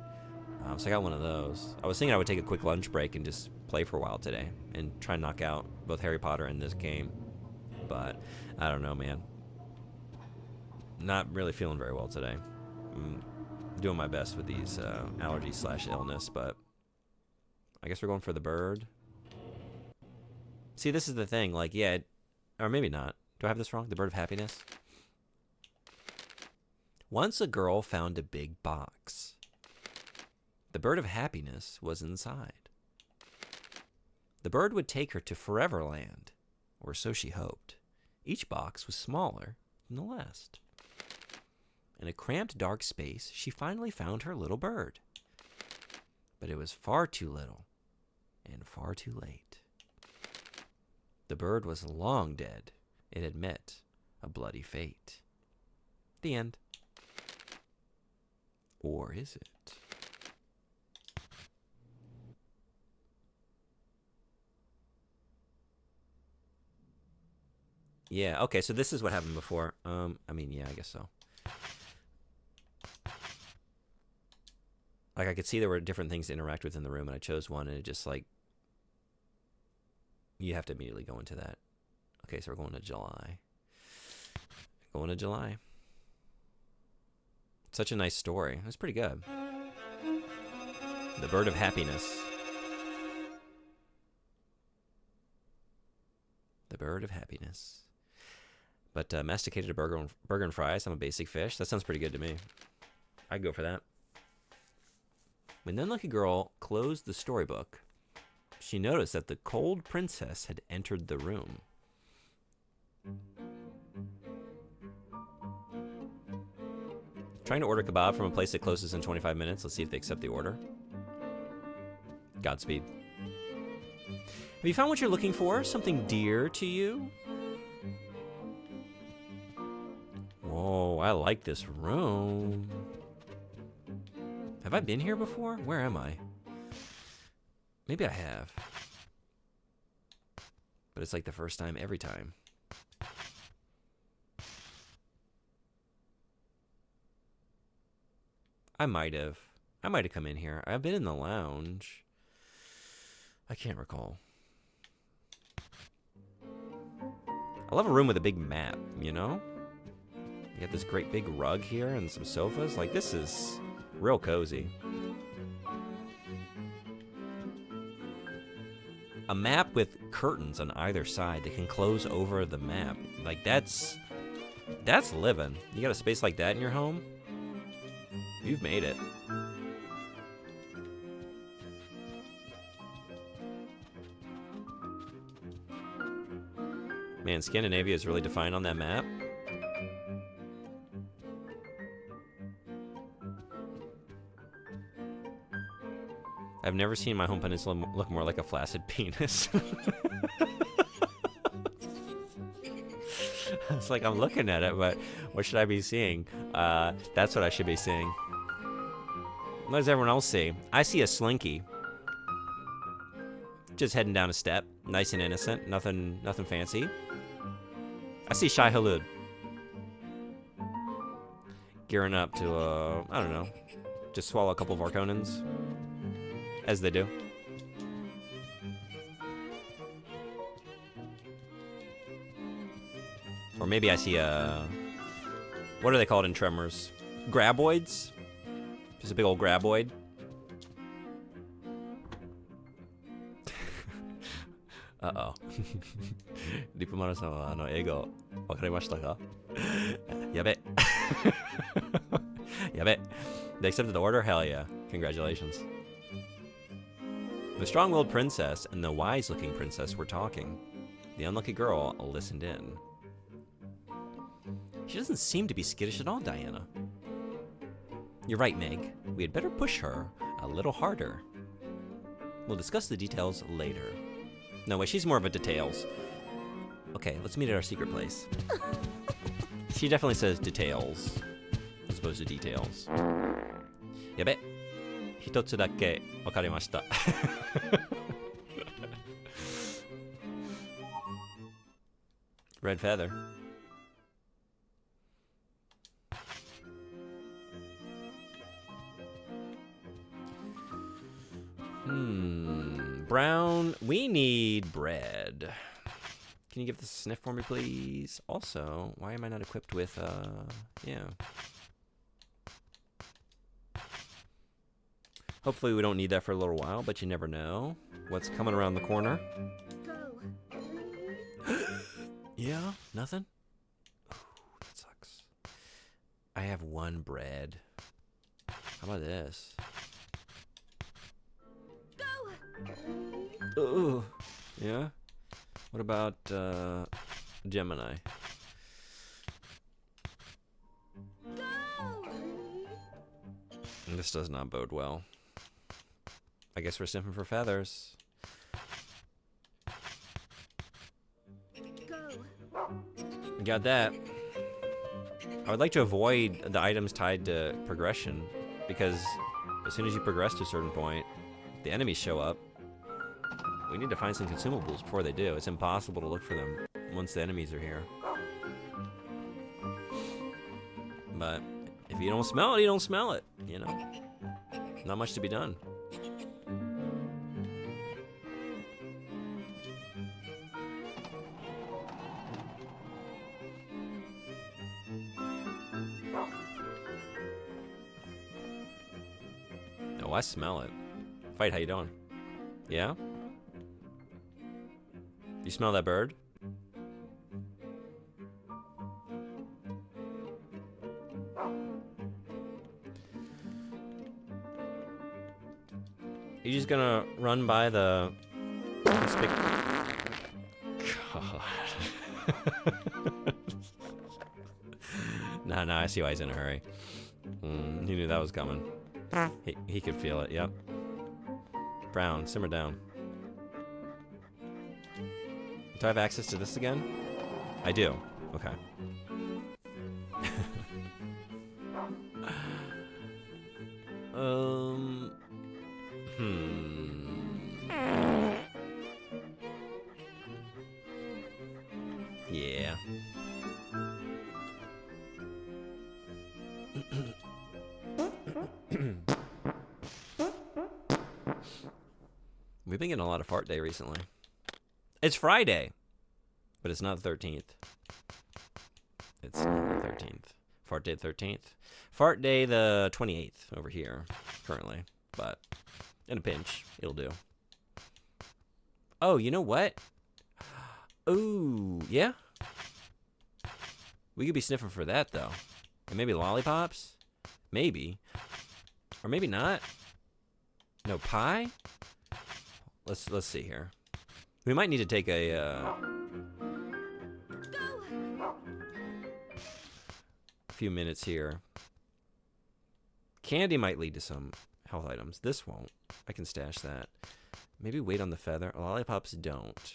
So I got one of those. I was thinking I would take a quick lunch break and just play for a while today and try and knock out both Harry Potter and this game. But I don't know, man. Not really feeling very well today. I'm doing my best with these allergies/illness, but I guess we're going for the bird. See, this is the thing. Like, yeah, or maybe not. Do I have this wrong? The bird of happiness? Once a girl found a big box. The bird of happiness was inside. The bird would take her to Foreverland, or so she hoped. Each box was smaller than the last. In a cramped, dark space, she finally found her little bird. But it was far too little, and far too late. The bird was long dead. It had met a bloody fate. The end. Or is it? Yeah, okay, so this is what happened before. I mean, yeah, I guess so. Like, I could see there were different things to interact with in the room, and I chose one, and it just, like, you have to immediately go into that. Okay, so we're going to July. Going to July. Such a nice story. It was pretty good. The Bird of Happiness. The Bird of Happiness. But masticated a burger and fries. I'm a basic fish. That sounds pretty good to me. I'd go for that. When the unlucky girl closed the storybook, she noticed that the cold princess had entered the room. Trying to order kebab from a place that closes in 25 minutes. Let's see if they accept the order. Godspeed. Have you found what you're looking for? Something dear to you? Whoa, I like this room. Have I been here before? Where am I? Maybe I have. But it's like the first time every time. I might have come in here. I've been in the lounge. I can't recall. I love a room with a big map, you know? You got this great big rug here and some sofas. Like, this is real cozy. A map with curtains on either side that can close over the map. Like, that's living. You got a space like that in your home? You've made it. Man, Scandinavia is really defined on that map. I've never seen my home peninsula look more like a flaccid penis. It's like I'm looking at it, but what should I be seeing? That's what I should be seeing. What does everyone else see? I see a Slinky. Just heading down a step. Nice and innocent. Nothing fancy. I see Shai Hulud. Gearing up to, I don't know. Just swallow a couple of Arconins. As they do. Or maybe I see what are they called in Tremors? Graboids? Just a big old graboid. Uh-oh. Diplomato-sama no eigo wakarimashita ka? Yabe. Yabe. They accepted the order? Hell yeah. Congratulations. The strong-willed princess and the wise-looking princess were talking. The unlucky girl listened in. She doesn't seem to be skittish at all, Diana. You're right, Meg. We had better push her a little harder. We'll discuss the details later. No, wait, she's more of a details. Okay, let's meet at our secret place. She definitely says details as opposed to details. Yabe. Hitotsu dake wakarimashita. Red feather. Brown, we need bread. Can you give this a sniff for me, please? Also, why am I not equipped with, yeah. Hopefully we don't need that for a little while, but you never know what's coming around the corner. Yeah, nothing? Ooh, that sucks. I have one bread. How about this? Ooh, yeah? What about, Gemini? This does not bode well. I guess we're sniffing for feathers. Got that. I would like to avoid the items tied to progression, because as soon as you progress to a certain point, the enemies show up. We need to find some consumables before they do. It's impossible to look for them once the enemies are here. But if you don't smell it, you don't smell it, you know? Not much to be done. Oh, I smell it. Fight, how you doing? Yeah? You smell that bird? You just gonna run by the God. Nah, I see why he's in a hurry. He knew that was coming. He could feel it, yep. Brown, simmer down. Do I have access to this again? I do. Okay. Yeah. We've been getting a lot of fart day recently. It's Friday, but it's not the 13th. It's not the 13th. Fart day the 13th. Fart day the 28th over here, currently. But in a pinch, it'll do. Oh, you know what? Ooh, yeah? We could be sniffing for that, though. And maybe lollipops? Maybe. Or maybe not. No, pie? Let's see here. We might need to take a few minutes here. Candy might lead to some health items. This won't. I can stash that. Maybe wait on the feather. Lollipops don't.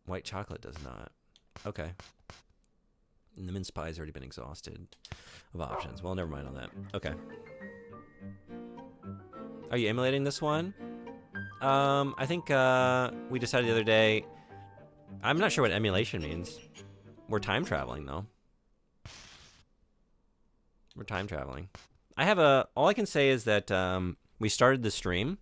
White chocolate does not. Okay. And the mince pie's already been exhausted of options. Well, never mind on that. Okay. Are you emulating this one? I think we decided the other day. I'm not sure what emulation means. We're time traveling though. We're time traveling. I have all I can say is that we started the stream.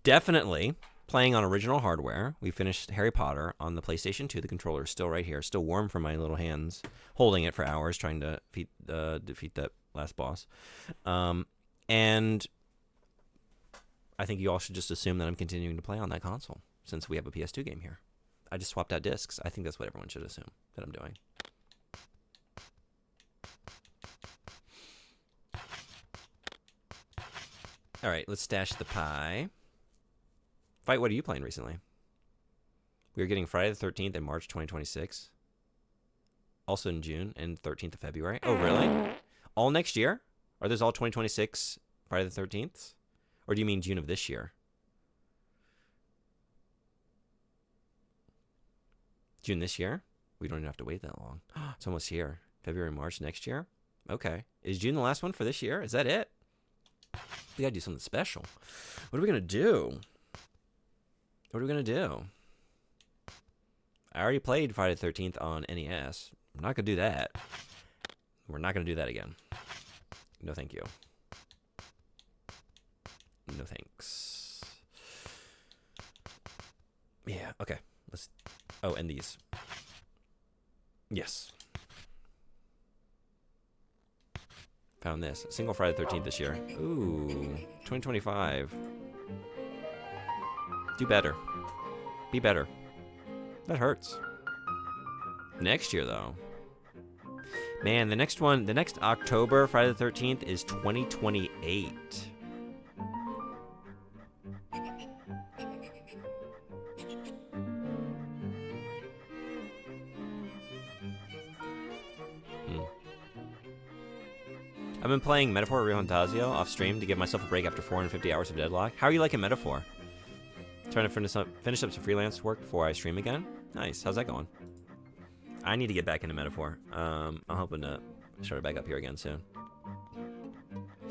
Definitely playing on original hardware. We finished Harry Potter on the PlayStation 2. The controller is still right here, still warm from my little hands, holding it for hours trying to defeat that last boss. And I think you all should just assume that I'm continuing to play on that console since we have a PS2 game here. I just swapped out discs. I think that's what everyone should assume that I'm doing. All right, let's stash the pie. Fight, what are you playing recently? We are getting Friday the 13th in March 2026. Also in June and 13th of February. Oh, really? All next year? Are those all 2026 Friday the 13th? Or do you mean June of this year? June this year? We don't even have to wait that long. It's almost here. February, March next year? Okay. Is June the last one for this year? Is that it? We gotta do something special. What are we gonna do? What are we gonna do? I already played Friday the 13th on NES. I'm not gonna do that. We're not gonna do that again. No thank you. No thanks. Yeah, okay. Let's... Oh, and these. Yes. Found this. Single Friday the 13th this year. Ooh. 2025. Do better. Be better. That hurts. Next year, though. Man, the next October, Friday the 13th, is 2028. I've been playing Metaphor Refantasio off stream to give myself a break after 450 hours of Deadlock. How are you liking Metaphor? Trying to finish up some freelance work before I stream again? Nice. How's that going? I need to get back into Metaphor. I'm hoping to start it back up here again soon.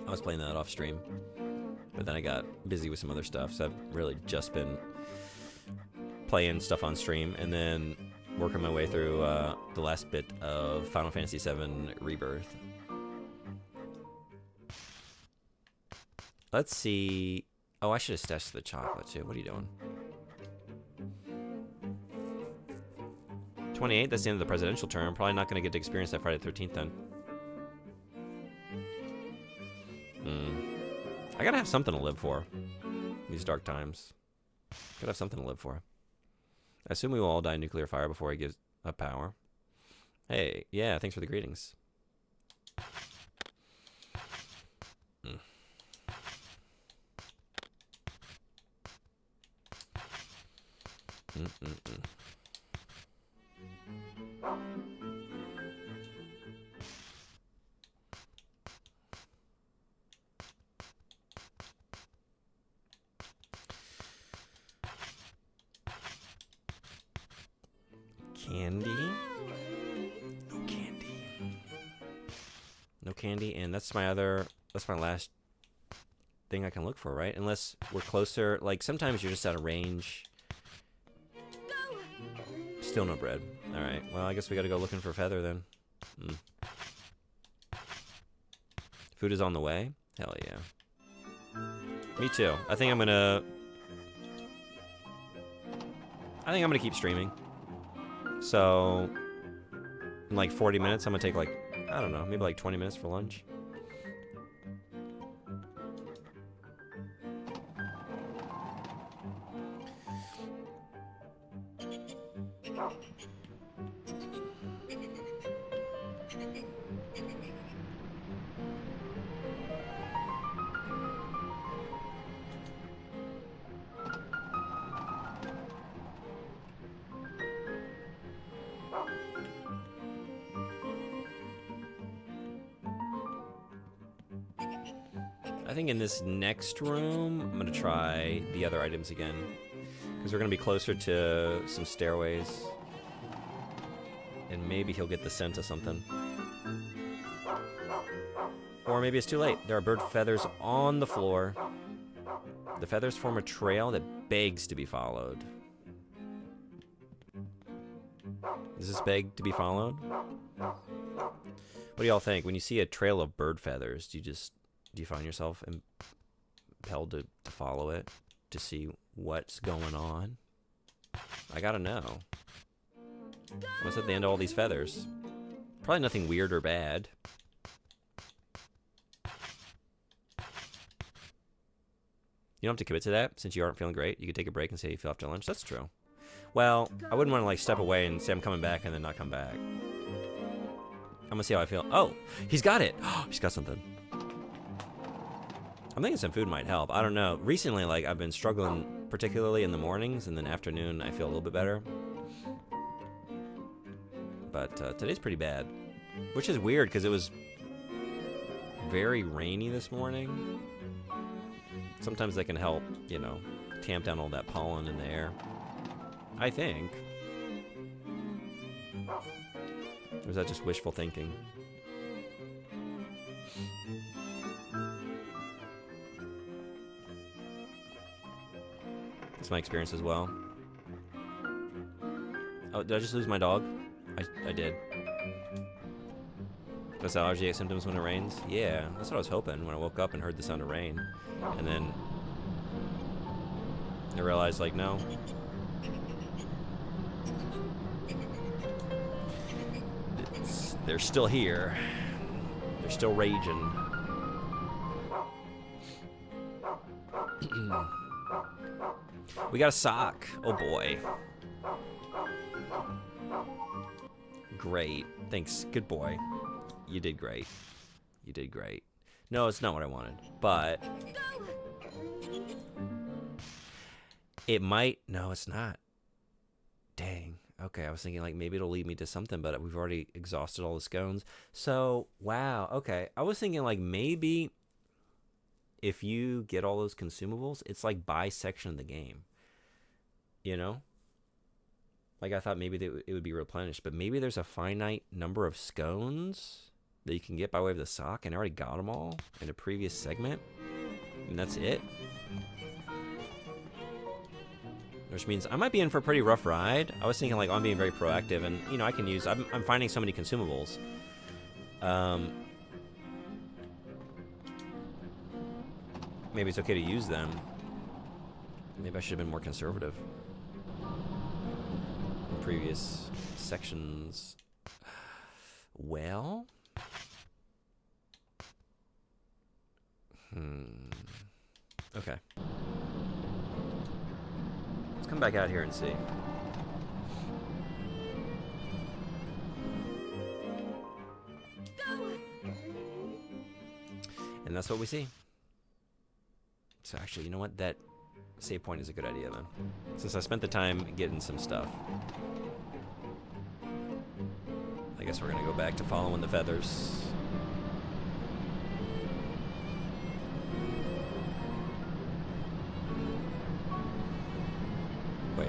I was playing that off stream, but then I got busy with some other stuff, so I've really just been playing stuff on stream and then working my way through the last bit of Final Fantasy VII Rebirth. Let's see. Oh, I should have stashed the chocolate too. What are you doing? 28, that's the end of the presidential term. Probably not going to get to experience that Friday the 13th then. I gotta have something to live for. These dark times. Gotta have something to live for. I assume we will all die in nuclear fire before he gives up power. Hey, yeah, thanks for the greetings. Candy? No candy. No candy, and that's my last thing I can look for, right? Unless we're closer. Like, sometimes you're just out of range. Still no bread. Alright, well, I guess we gotta go looking for Feather then. Food is on the way? Hell yeah. Me too. I think I'm gonna keep streaming. So, in like 40 minutes, I'm gonna take like, I don't know, maybe like 20 minutes for lunch. I think in this next room, I'm going to try the other items again. Because we're going to be closer to some stairways. And maybe he'll get the scent of something. Or maybe it's too late. There are bird feathers on the floor. The feathers form a trail that begs to be followed. Does this beg to be followed? What do y'all think? When you see a trail of bird feathers, do you find yourself impelled to follow it? To see what's going on? I gotta know. What's at the end of all these feathers? Probably nothing weird or bad. You don't have to commit to that since you aren't feeling great. You could take a break and say you feel after lunch. That's true. Well, I wouldn't want to like step away and say I'm coming back and then not come back. I'm gonna see how I feel. Oh, he's got it. Oh, he's got something. I'm thinking some food might help. I don't know. Recently, like I've been struggling, particularly in the mornings, and then afternoon I feel a little bit better. But today's pretty bad, which is weird because it was very rainy this morning. Sometimes they can help, you know, tamp down all that pollen in the air. I think. Or is that just wishful thinking? That's my experience as well. Oh, did I just lose my dog? I did. Does allergy symptoms when it rains? Yeah, that's what I was hoping when I woke up and heard the sound of rain. And then I realized, like, no. They're still here. They're still raging. We got a sock. Oh boy. Great. Thanks. Good boy. You did great. You did great. No, it's not what I wanted. But it might. No, it's not. Dang. Okay, I was thinking like maybe it'll lead me to something, but we've already exhausted all the scones. So, wow. Okay. I was thinking like maybe if you get all those consumables, it's like buy section of the game. You know? Like I thought maybe it would be replenished, but maybe there's a finite number of scones that you can get by way of the sock, and I already got them all in a previous segment, and that's it. Which means I might be in for a pretty rough ride. I was thinking like I'm being very proactive, and you know I can use. I'm finding so many consumables. Maybe it's okay to use them. Maybe I should have been more conservative in previous sections. Well. Okay. Let's come back out here and see. And that's what we see. So actually, you know what? That save point is a good idea then. Since I spent the time getting some stuff. I guess we're gonna go back to following the feathers. Wait.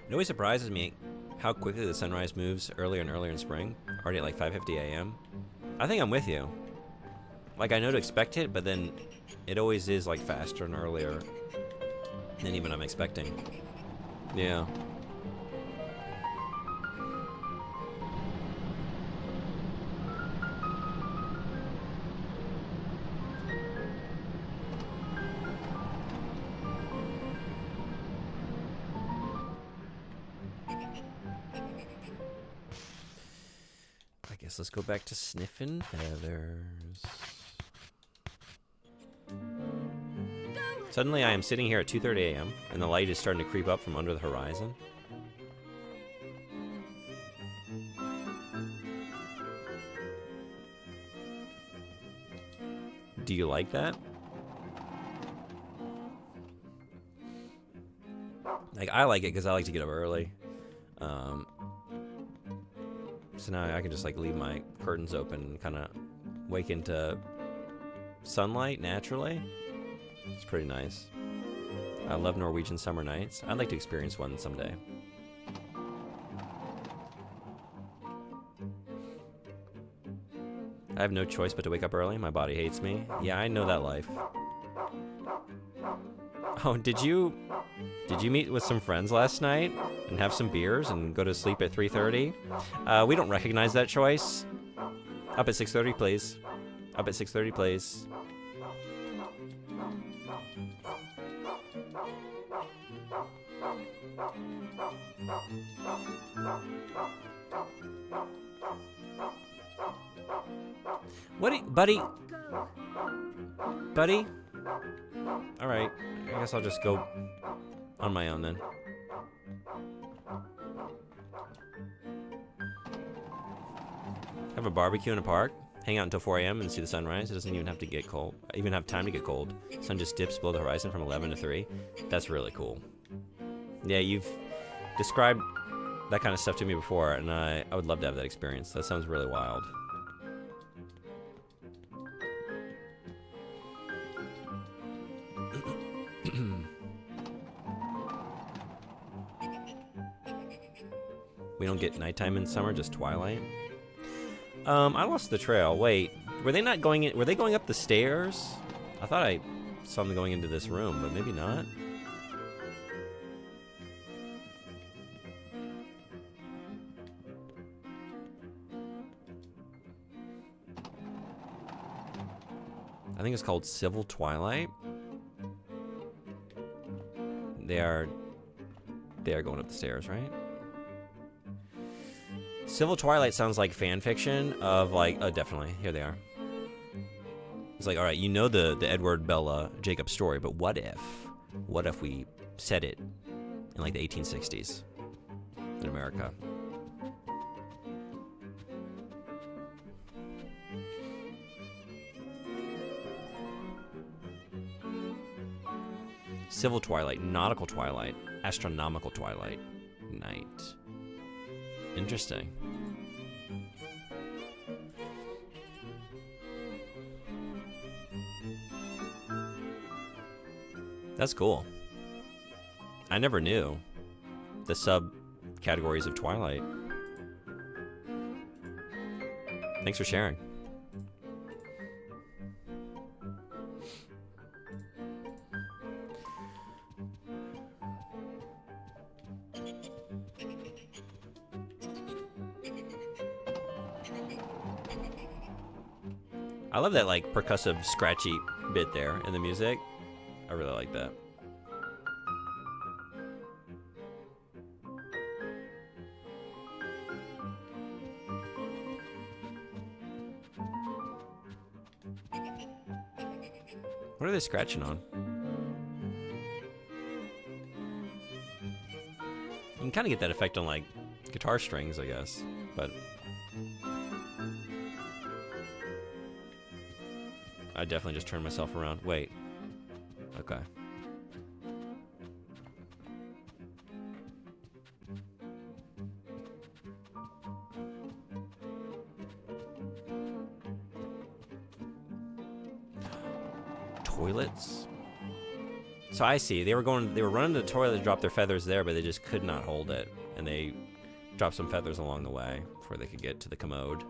It always surprises me how quickly the sunrise moves earlier and earlier in spring, already at like 5:50 a.m. I think I'm with you. Like I know to expect it, but then it always is like faster and earlier than even I'm expecting. Yeah. Let's go back to sniffing feathers. Suddenly I am sitting here at 2:30 a.m. and the light is starting to creep up from under the horizon. Do you like that? Like, I like it because I like to get up early. So now I can just like leave my curtains open and kind of wake into sunlight naturally. It's pretty nice. I love Norwegian summer nights. I'd like to experience one someday. I have no choice but to wake up early. My body hates me. Yeah, I know that life. Oh, did you meet with some friends last night and have some beers and go to sleep at 3:30? We don't recognize that choice. Up at 6:30, please. Up at 6:30, please. Buddy? Buddy? Alright, I guess I'll just go on my own then. Have a barbecue in a park, hang out until 4 a.m. and see the sunrise. It doesn't even have to get cold, even have time to get cold. Sun just dips below the horizon from 11 to 3. That's really cool. Yeah, you've described that kind of stuff to me before, and I would love to have that experience. That sounds really wild. We don't get nighttime in summer, just twilight. I lost the trail. Wait, were they not going in? Were they going up the stairs? I thought I saw them going into this room, but maybe not. I think it's called Civil Twilight. They are going up the stairs, right? Civil Twilight sounds like fan fiction of like, oh, definitely. Here they are. It's like, all right, you know the Edward Bella Jacob story, but what if we set it in like the 1860s in America? Civil Twilight, Nautical Twilight, Astronomical Twilight, Night. Interesting. That's cool. I never knew the subcategories of Twilight. Thanks for sharing. I love that like percussive, scratchy bit there in the music. I really like that. What are they scratching on? You can kind of get that effect on like guitar strings, I guess, but I definitely just turned myself around. Wait. Okay. Toilets? So I see. They were running to the toilet to drop their feathers there, but they just could not hold it. And they dropped some feathers along the way before they could get to the commode.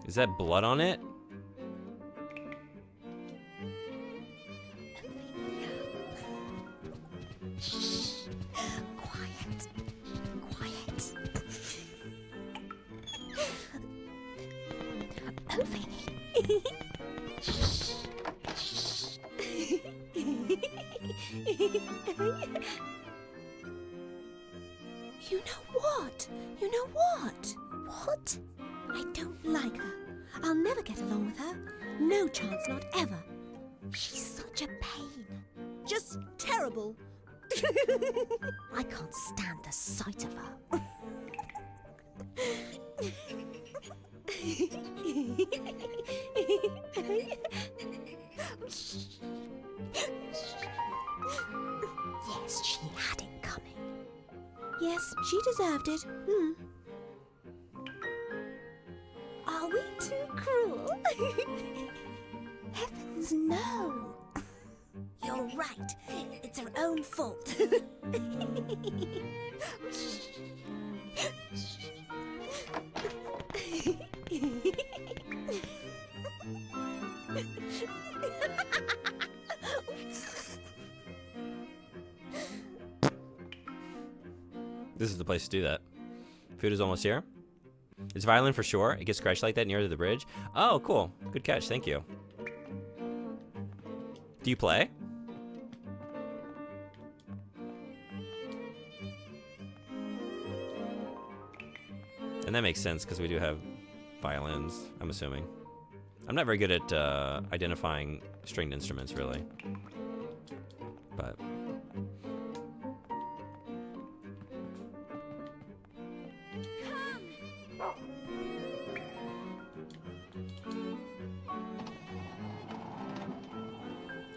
Is that blood on it? Shh. Quiet. Quiet. Ovi. You know what? You know what? What? I don't like her. I'll never get along with her. No chance, not ever. She's such a pain. Just terrible. I can't stand the sight of her. Yes, she had it coming. Yes, she deserved it. Are we too cruel? Heavens, no. You're right. It's her own fault. This is the place to do that. Food is almost here. It's violin for sure. It gets scratched like that near the bridge. Oh, cool. Good catch. Thank you. Do you play? And that makes sense because we do have violins, I'm assuming. I'm not very good at identifying stringed instruments, really. But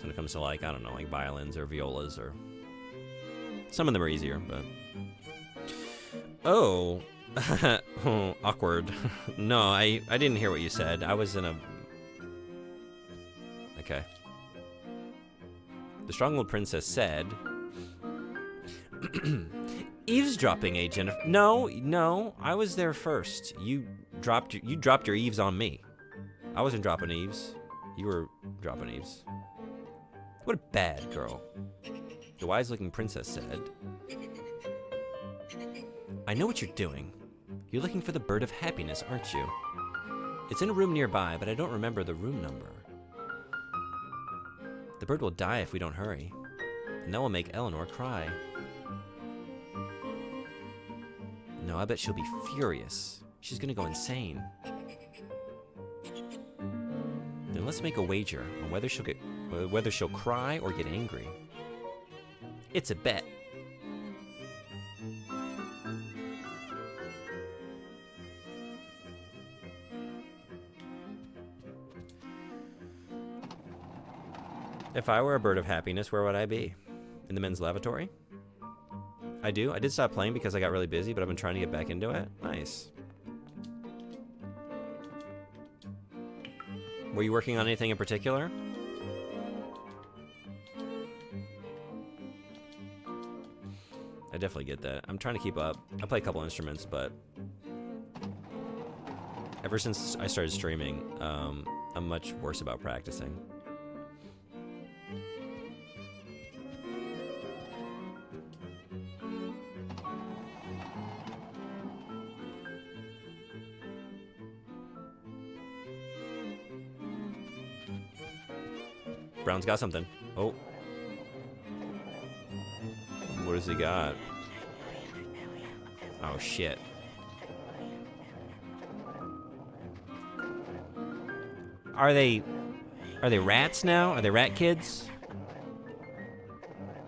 when it comes to, like, I don't know, like violins or violas, or some of them are easier, but oh. Oh, awkward. No, I didn't hear what you said. I was in a... Okay. The Stronghold Princess said... Eavesdropping, agent. No, I was there first. You dropped your eaves on me. I wasn't dropping eaves. You were dropping eaves. What a bad girl. The wise-looking princess said... I know what you're doing. You're looking for the Bird of Happiness, aren't you? It's in a room nearby, but I don't remember the room number. The bird will die if we don't hurry, and that will make Eleanor cry. No, I bet she'll be furious. She's gonna go insane. Then let's make a wager on whether she'll cry or get angry. It's a bet. If I were a bird of happiness, where would I be? In the men's lavatory? I did stop playing because I got really busy, but I've been trying to get back into it. Nice. Were you working on anything in particular? I definitely get that. I'm trying to keep up. I play a couple instruments, but ever since I started streaming, I'm much worse about practicing. Brown's got something. Oh. What has he got? Oh, shit. Are they rats now? Are they rat kids?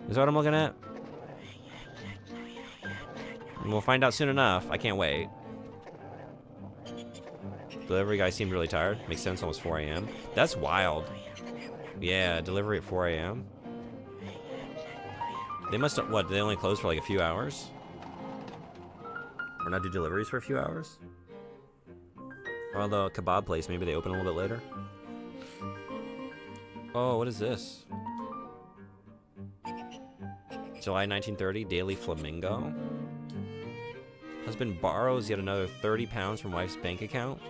Is that what I'm looking at? We'll find out soon enough. I can't wait. Delivery guy seemed really tired. Makes sense, almost 4 a.m. That's wild. Yeah, delivery at 4 a.m. They must have, what, they only close for like a few hours? Or not do deliveries for a few hours? Or the kebab place, maybe they open a little bit later? Oh, what is this? July 1930, Daily Flamingo. Husband borrows yet another 30 pounds from wife's bank account.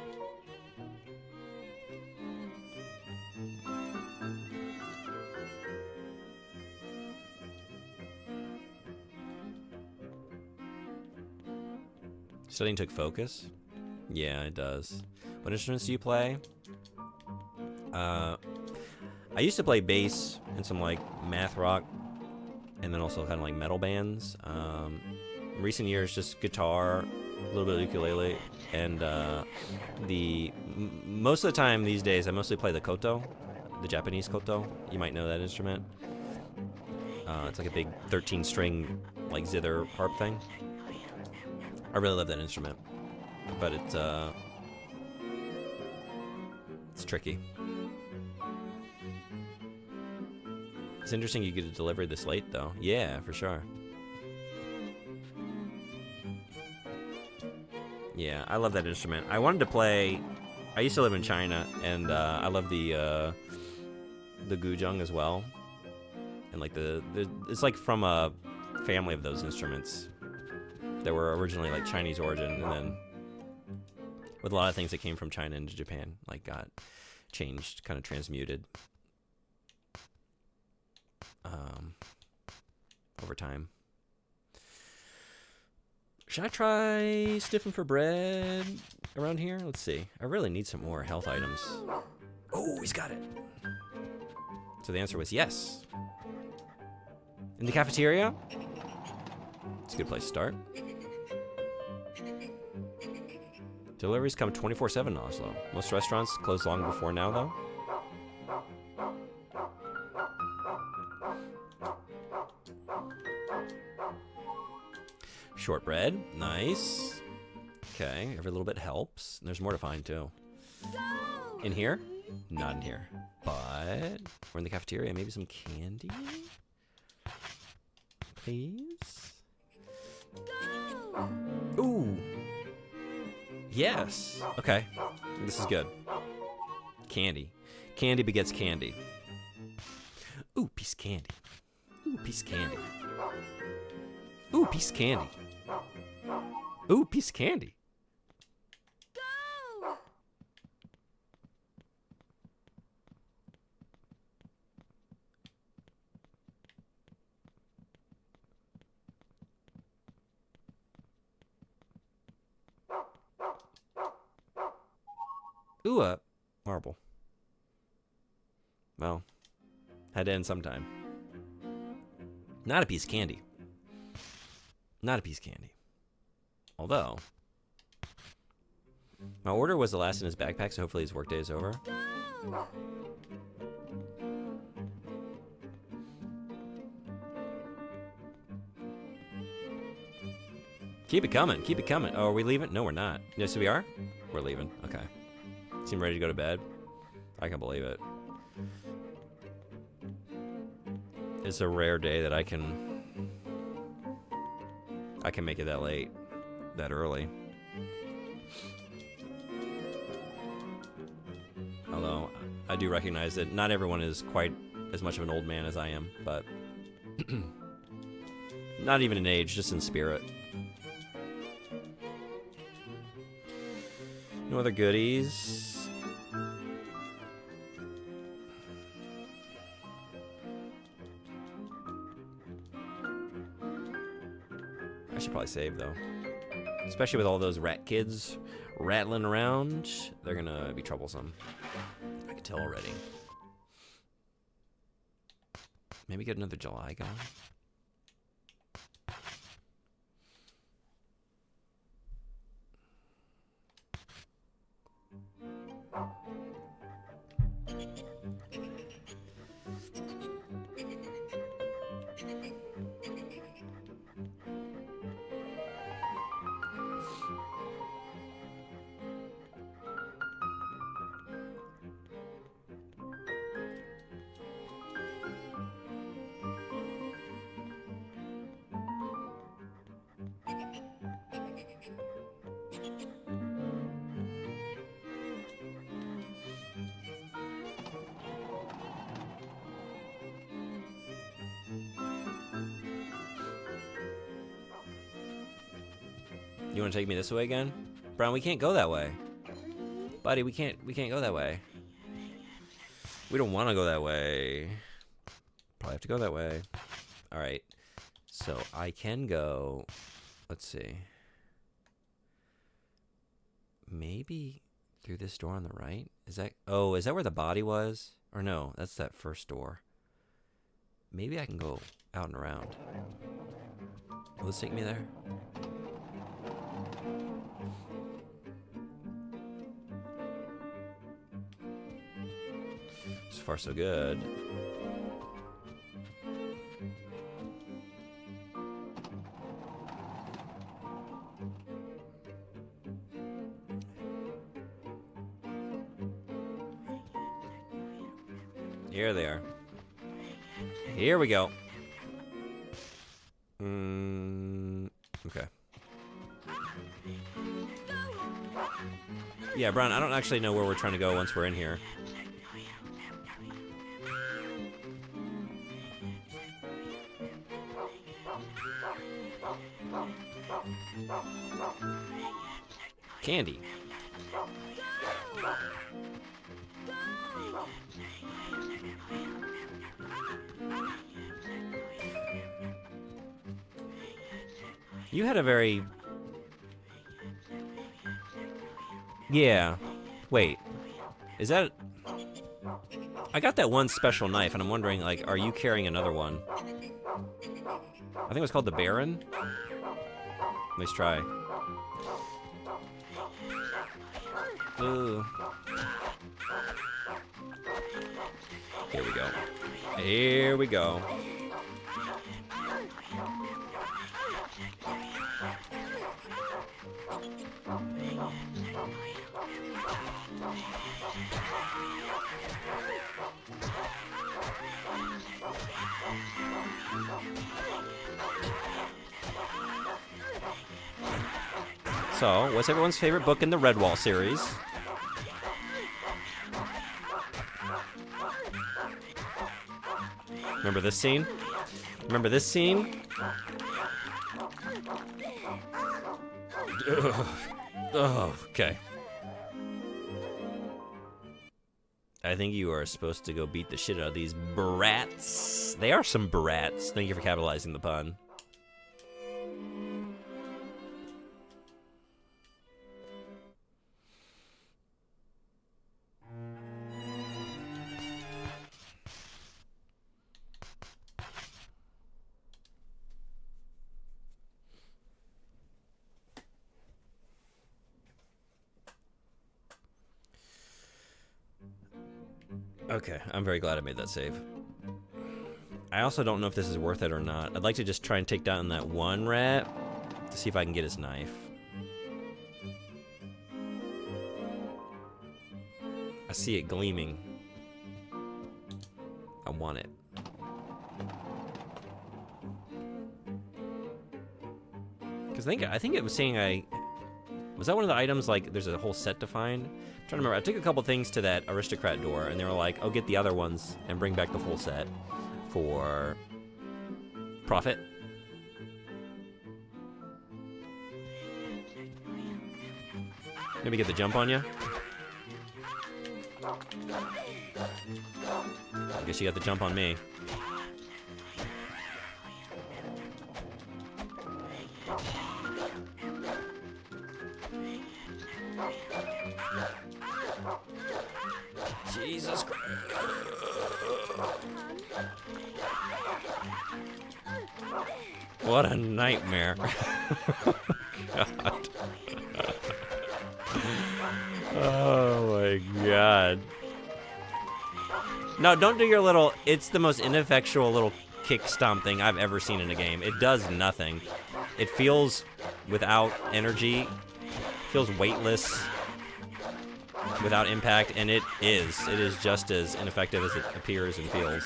Studying took focus? Yeah, it does. What instruments do you play? I used to play bass in some like math rock and then also kind of like metal bands. In recent years, just guitar a little bit of ukulele, and most of the time these days I mostly play the koto, the Japanese koto. You might know that instrument. It's like a big 13-string like zither harp thing. I really love that instrument, but it's tricky. It's interesting you get a delivery this late, though. Yeah, for sure. Yeah, I love that instrument. I wanted to play. I used to live in China, and I love the guzheng as well. And like it's like from a family of those instruments that were originally like Chinese origin, and then with a lot of things that came from China into Japan, like got changed, kind of transmuted over time. Should I try sniffing for bread around here? Let's see. I really need some more health items. Oh, he's got it. So the answer was yes. In the cafeteria? It's a good place to start. Deliveries come 24/7 in Oslo. Most restaurants close long before now, though. Shortbread, nice. Okay, every little bit helps. There's more to find, too. In here? Not in here. But we're in the cafeteria. Maybe some candy? Please? Ooh. Yes. Okay. This is good. Candy. Candy begets candy. Ooh, piece of candy. Ooh, piece of candy. Ooh, piece of candy. Ooh, piece of candy. Ooh, a marble. Well, had to end sometime. Not a piece of candy. Not a piece of candy. Although, my order was the last in his backpack, so hopefully his workday is over. Keep it coming. Keep it coming. Oh, are we leaving? No, we're not. Yes, we are? We're leaving. Okay. Seem ready to go to bed? I can believe it. It's a rare day that I can make it that late, that early. Although I do recognize that not everyone is quite as much of an old man as I am, but not even in age, just in spirit. No other goodies. I should probably save, though. Especially with all those rat kids rattling around. They're gonna be troublesome. I can tell already. Maybe get another July going. You want to take me this way again? Brown, we can't go that way. Buddy, we can't go that way. We don't want to go that way. Probably have to go that way. All right. So I can go, let's see. Maybe through this door on the right? Is that where the body was? Or no, that's that first door. Maybe I can go out and around. Will this take me there? far so good. Here they are. Here we go. Okay. Yeah, Brian, I don't actually know where we're trying to go once we're in here. Candy. You had a very... Yeah. Wait. Is that... I got that one special knife, and I'm wondering, like, are you carrying another one? I think it was called the Baron? Let's try. Ooh. Here we go. Here we go. So, what's everyone's favorite book in the Redwall series? Remember this scene? Remember this scene? Ugh. Oh, okay. I think you are supposed to go beat the shit out of these brats. They are some brats. Thank you for capitalizing the pun. Okay, I'm very glad I made that save. I also don't know if this is worth it or not. I'd like to just try and take down that one rat to see if I can get his knife. I see it gleaming. I want it. Because I think it was saying was that one of the items, like, there's a whole set to find? I'm trying to remember. I took a couple things to that aristocrat door, and they were like, oh, get the other ones and bring back the full set for profit. Maybe get the jump on you. I guess you got the jump on me. Jesus Christ. What a nightmare. God. Oh my God. No, don't do your little, it's the most ineffectual little kick stomp thing I've ever seen in a game. It does nothing. It feels without energy, feels weightless, without impact, and it is just as ineffective as it appears and feels.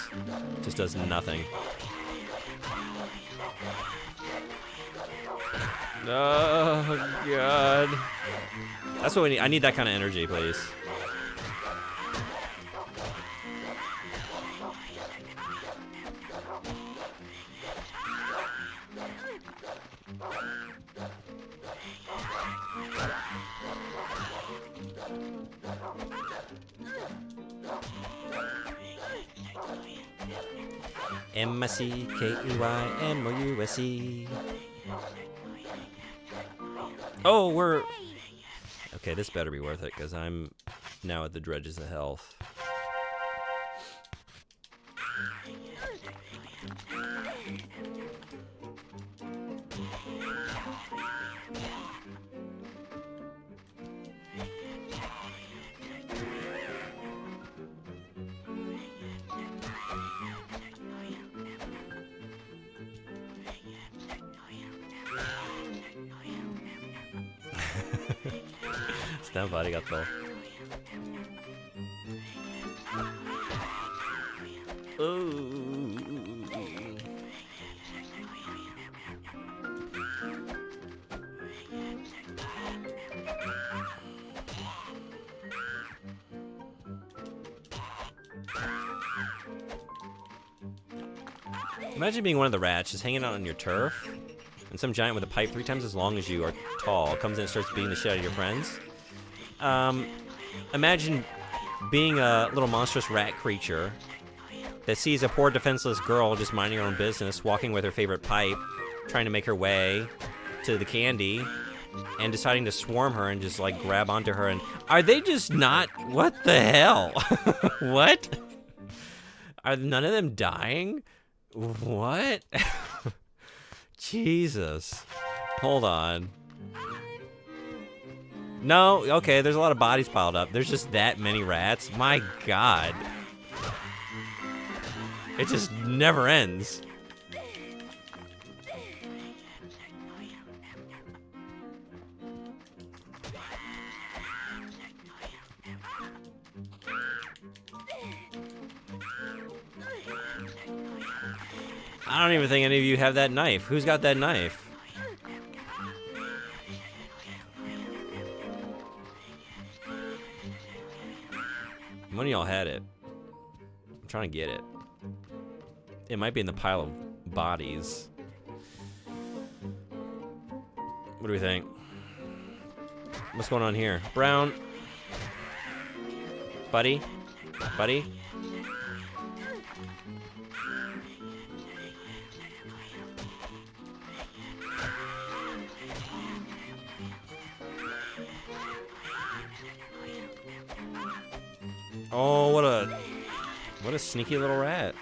It just does nothing. Oh God. That's what we need. I need that kind of energy, please. M-I-C-K-E-Y-M-O-U-S-E. Oh, we're... Okay, this better be worth it, because I'm now at the dredges of health. Stand by, got the. Ooh. Imagine being one of the rats just hanging out on your turf, and some giant with a pipe 3 times as long as you are tall comes in and starts beating the shit out of your friends. Imagine being a little monstrous rat creature that sees a poor defenseless girl just minding her own business, walking with her favorite pipe, trying to make her way to the candy, and deciding to swarm her and just like grab onto her. And are they just not? What the hell? What? Are none of them dying? What? Jesus. Hold on. No, okay, there's a lot of bodies piled up. There's just that many rats. My God. It just never ends. I don't even think any of you have that knife. Who's got that knife? One of y'all had it. I'm trying to get it. It might be in the pile of bodies. What do we think? What's going on here? Brown. Buddy? Buddy? Oh, what a sneaky little rat.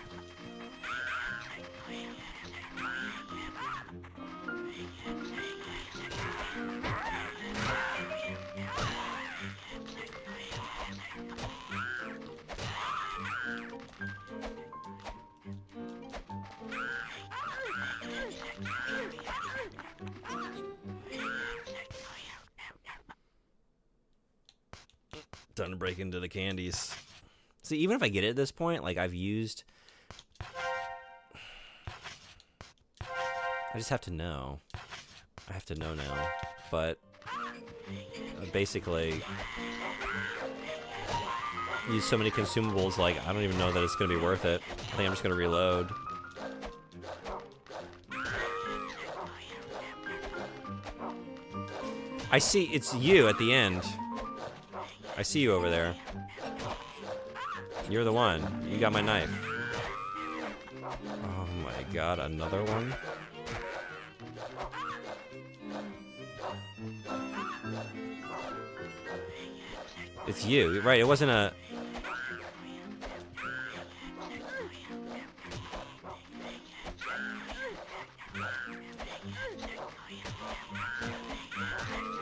Time to break into the candies. See, even if I get it at this point, like I've used... I just have to know. I have to know now. But basically use so many consumables, like I don't even know that it's going to be worth it. I think I'm just going to reload. I see, it's you at the end. I see you over there. You're the one. You got my knife. Oh my God, another one? It's you, right? It wasn't a...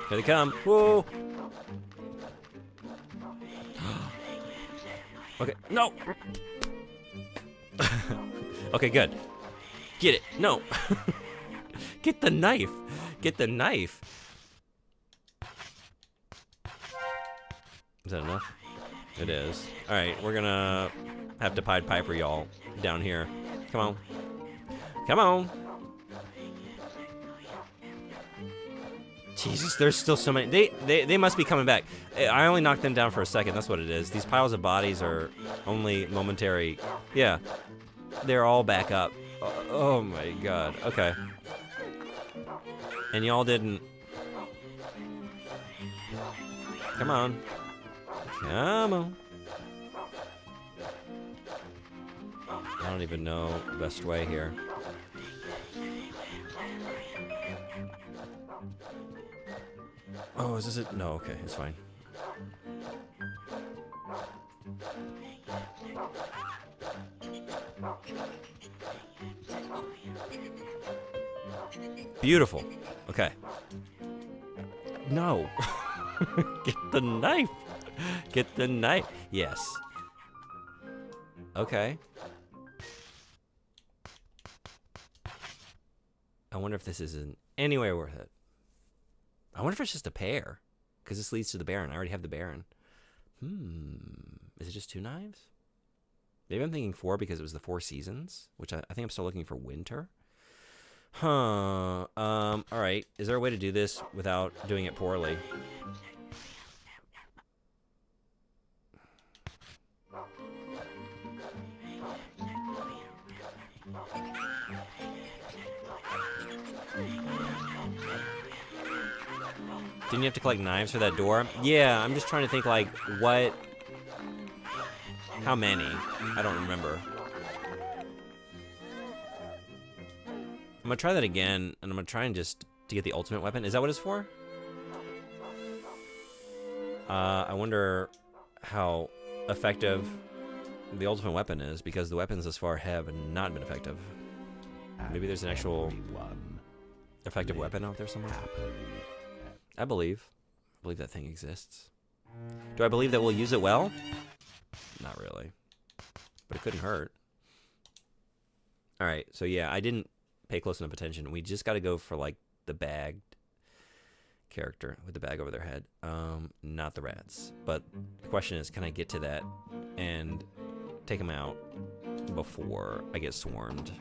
Here they come. Whoa! Okay, no! Okay, good. Get it. No! Get the knife! Get the knife! Is that enough? It is. Alright, we're gonna have to Pied Piper y'all down here. Come on. Come on! Jesus, there's still so many. They must be coming back. I only knocked them down for a second. That's what it is. These piles of bodies are only momentary. Yeah. They're all back up. Oh my God. Okay. And y'all didn't. Come on. Come on. I don't even know the best way here. Oh, is this it? No, okay, it's fine. Beautiful. Okay. No. Get the knife. Get the knife. Yes. Okay. I wonder if this is in any way worth it. I wonder if it's just a pair. Because this leads to the Baron. I already have the Baron. Is it just 2 knives? Maybe I'm thinking 4 because it was the 4 seasons, which I think I'm still looking for winter. Huh. All right. Is there a way to do this without doing it poorly? Didn't you have to collect knives for that door? Yeah, I'm just trying to think, like, what... How many? I don't remember. I'm gonna try that again, and I'm gonna try and just to get the ultimate weapon. Is that what it's for? I wonder how effective the ultimate weapon is, because the weapons thus far have not been effective. Maybe there's an actual effective weapon out there somewhere. I believe that thing exists. Do I believe that we'll use it well? Not really, but it couldn't hurt. All right, so yeah, I didn't pay close enough attention. We just got to go for like the bagged character with the bag over their head, not the rats. But the question is, can I get to that and take them out before I get swarmed?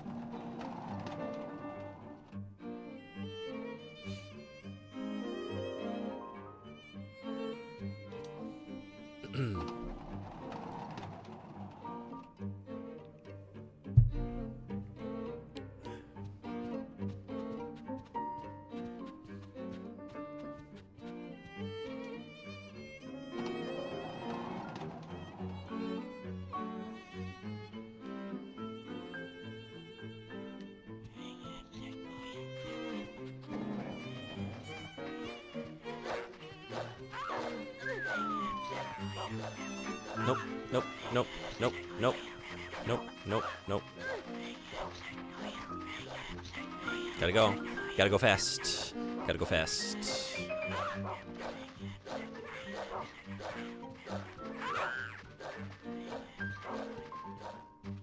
Nope, nope, nope, nope, nope, nope, nope, nope. Gotta go. Gotta go fast. Gotta go fast.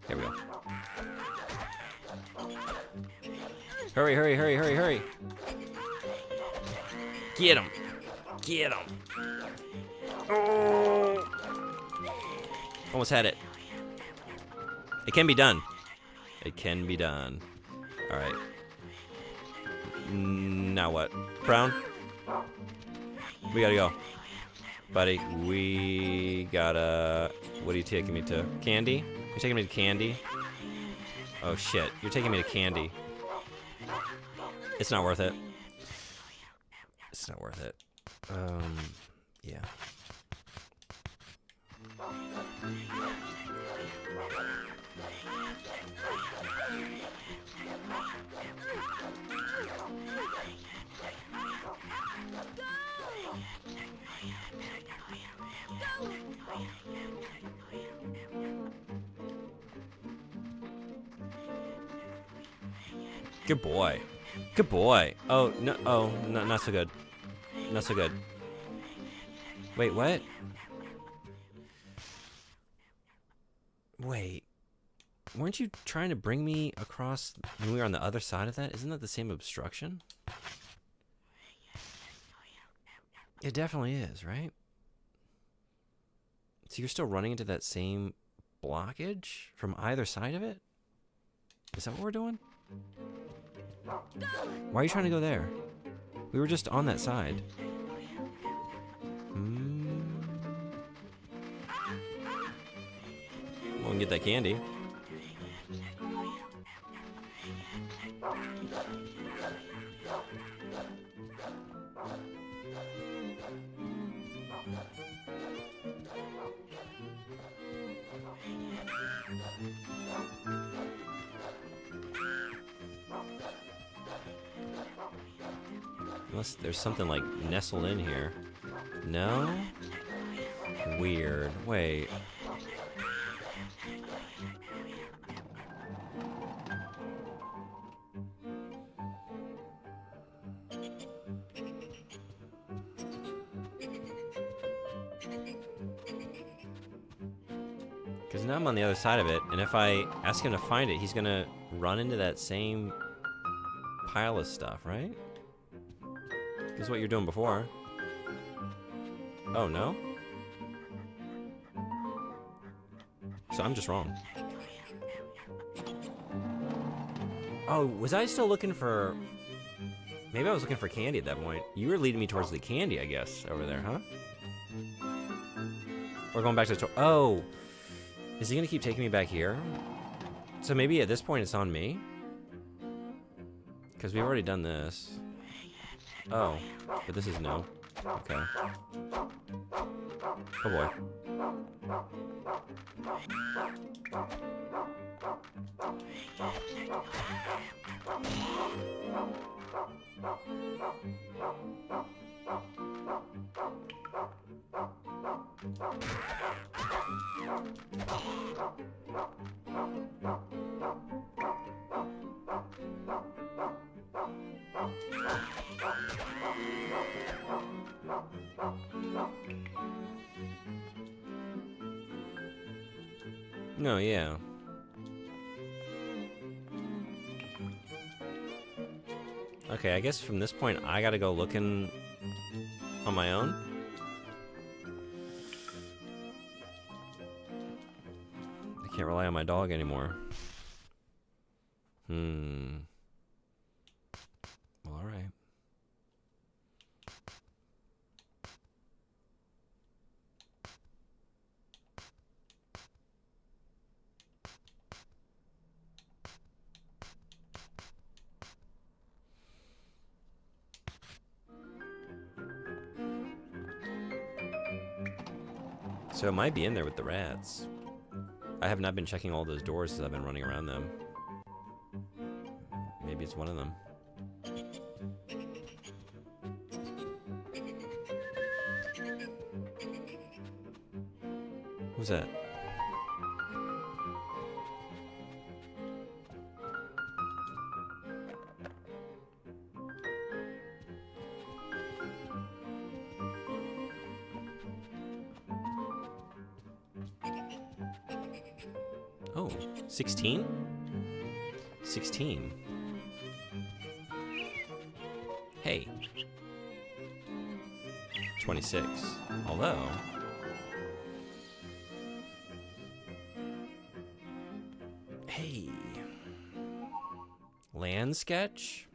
Here we go. Hurry, hurry, hurry, hurry, hurry. Get him. Get him. Oh. Almost had it. It can be done. It can be done. All right. Now what? Brown? We gotta go. Buddy, we gotta... What are you taking me to? Candy? You're taking me to Candy? Oh shit, you're taking me to Candy. It's not worth it. It's not worth it. Yeah. Good boy. Good boy. Oh, no. Oh, no, not so good. Not so good. Wait, what? Wait. Weren't you trying to bring me across when we were on the other side of that? Isn't that the same obstruction? It definitely is, right? So you're still running into that same blockage from either side of it? Is that what we're doing? Why are you trying to go there? We were just on that side. Well, we can get that candy. Unless there's something like nestled in here. No? Weird. Wait. Because now I'm on the other side of it, and if I ask him to find it, he's gonna run into that same pile of stuff, right? This is what you're doing before. Oh, no? So I'm just wrong. Oh, was I still looking for... Maybe I was looking for candy at that point. You were leading me towards the candy, I guess, over there, huh? We're going back to the... Oh! Is he gonna keep taking me back here? So maybe at this point it's on me? Because we've already done this. Oh, but this is no. Okay. Oh boy. No, yeah. Okay, I guess from this point I gotta go looking on my own. I can't rely on my dog anymore. Well, alright. So it might be in there with the rats. I have not been checking all those doors as I've been running around them. Maybe it's one of them. Who's that? Oh, 16? 16. Hey. 26. Although... Hey. Land sketch?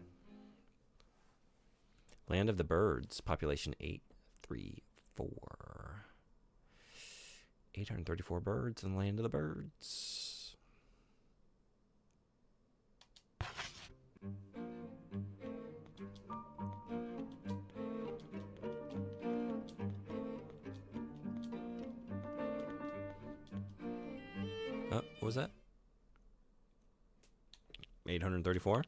Land of the Birds, population 834. 834 birds in Land of the Birds. What was that? 834?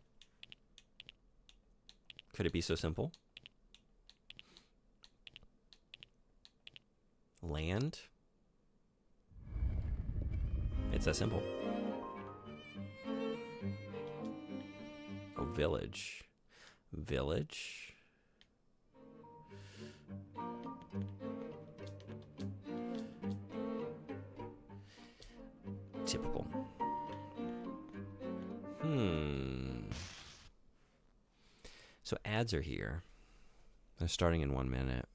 Could it be so simple? Land? It's that simple. Oh, village. Village. Typical. So ads are here. They're starting in 1 minute.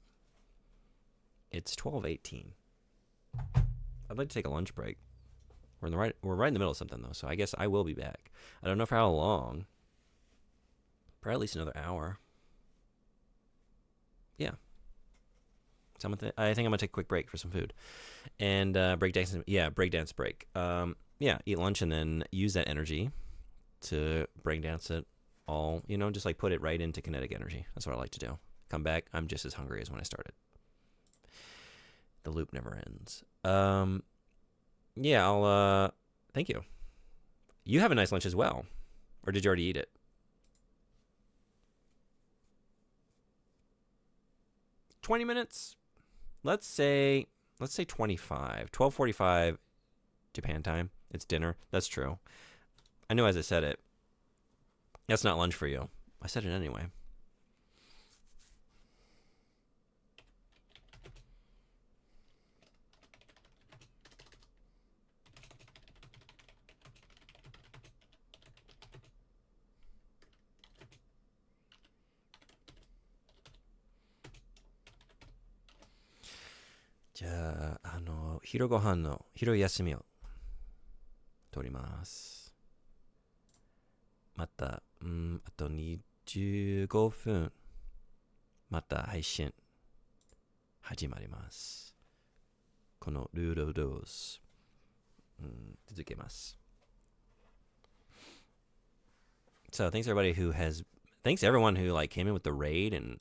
It's 12:18. I'd like to take a lunch break. We're right in the middle of something though, so I guess I will be back. I don't know for how long. Probably at least another hour. Yeah. So I think I'm gonna take a quick break for some food, and breakdance. Yeah, breakdance break. Yeah, eat lunch and then use that energy to breakdance it all. You know, just like put it right into kinetic energy. That's what I like to do. Come back, I'm just as hungry as when I started. The loop never ends. Yeah, I'll, thank you. You have a nice lunch as well. Or did you already eat it? $20 minutes? Let's say 25. 12:45 Japan time. It's dinner. That's true. I knew as I said it. That's not lunch for you. I said it anyway. じゃあ、昼ご飯の昼休みを取ります。また、あと25分、また配信始まります。このルードドーズ、続けます。So thanks everyone who like came in with the raid and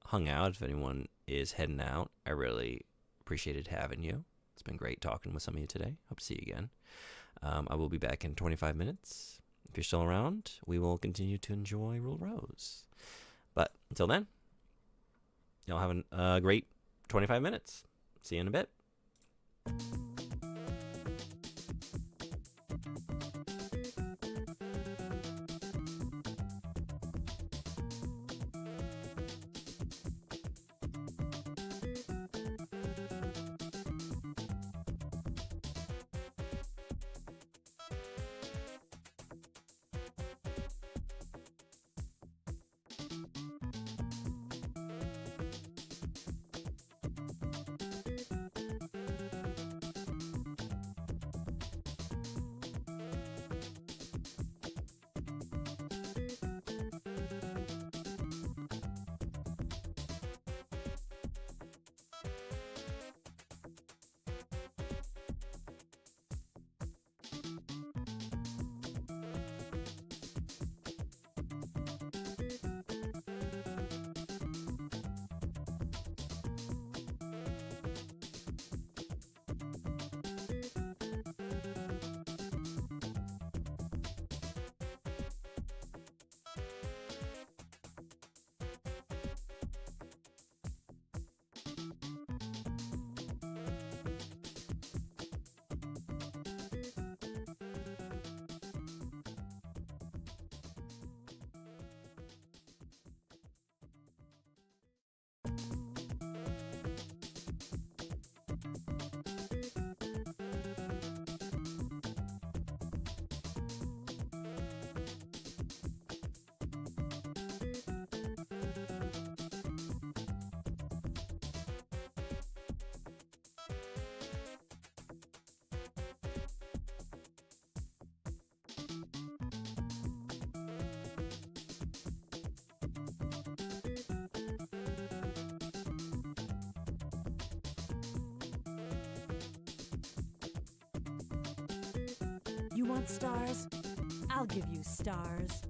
hung out. If anyone is heading out, I really appreciated having you. It's been great talking with some of you today. Hope to see you again. I will be back in 25 minutes. If you're still around, we will continue to enjoy Rule Rose. But until then, y'all have a great 25 minutes. See you in a bit. You want stars? I'll give you stars.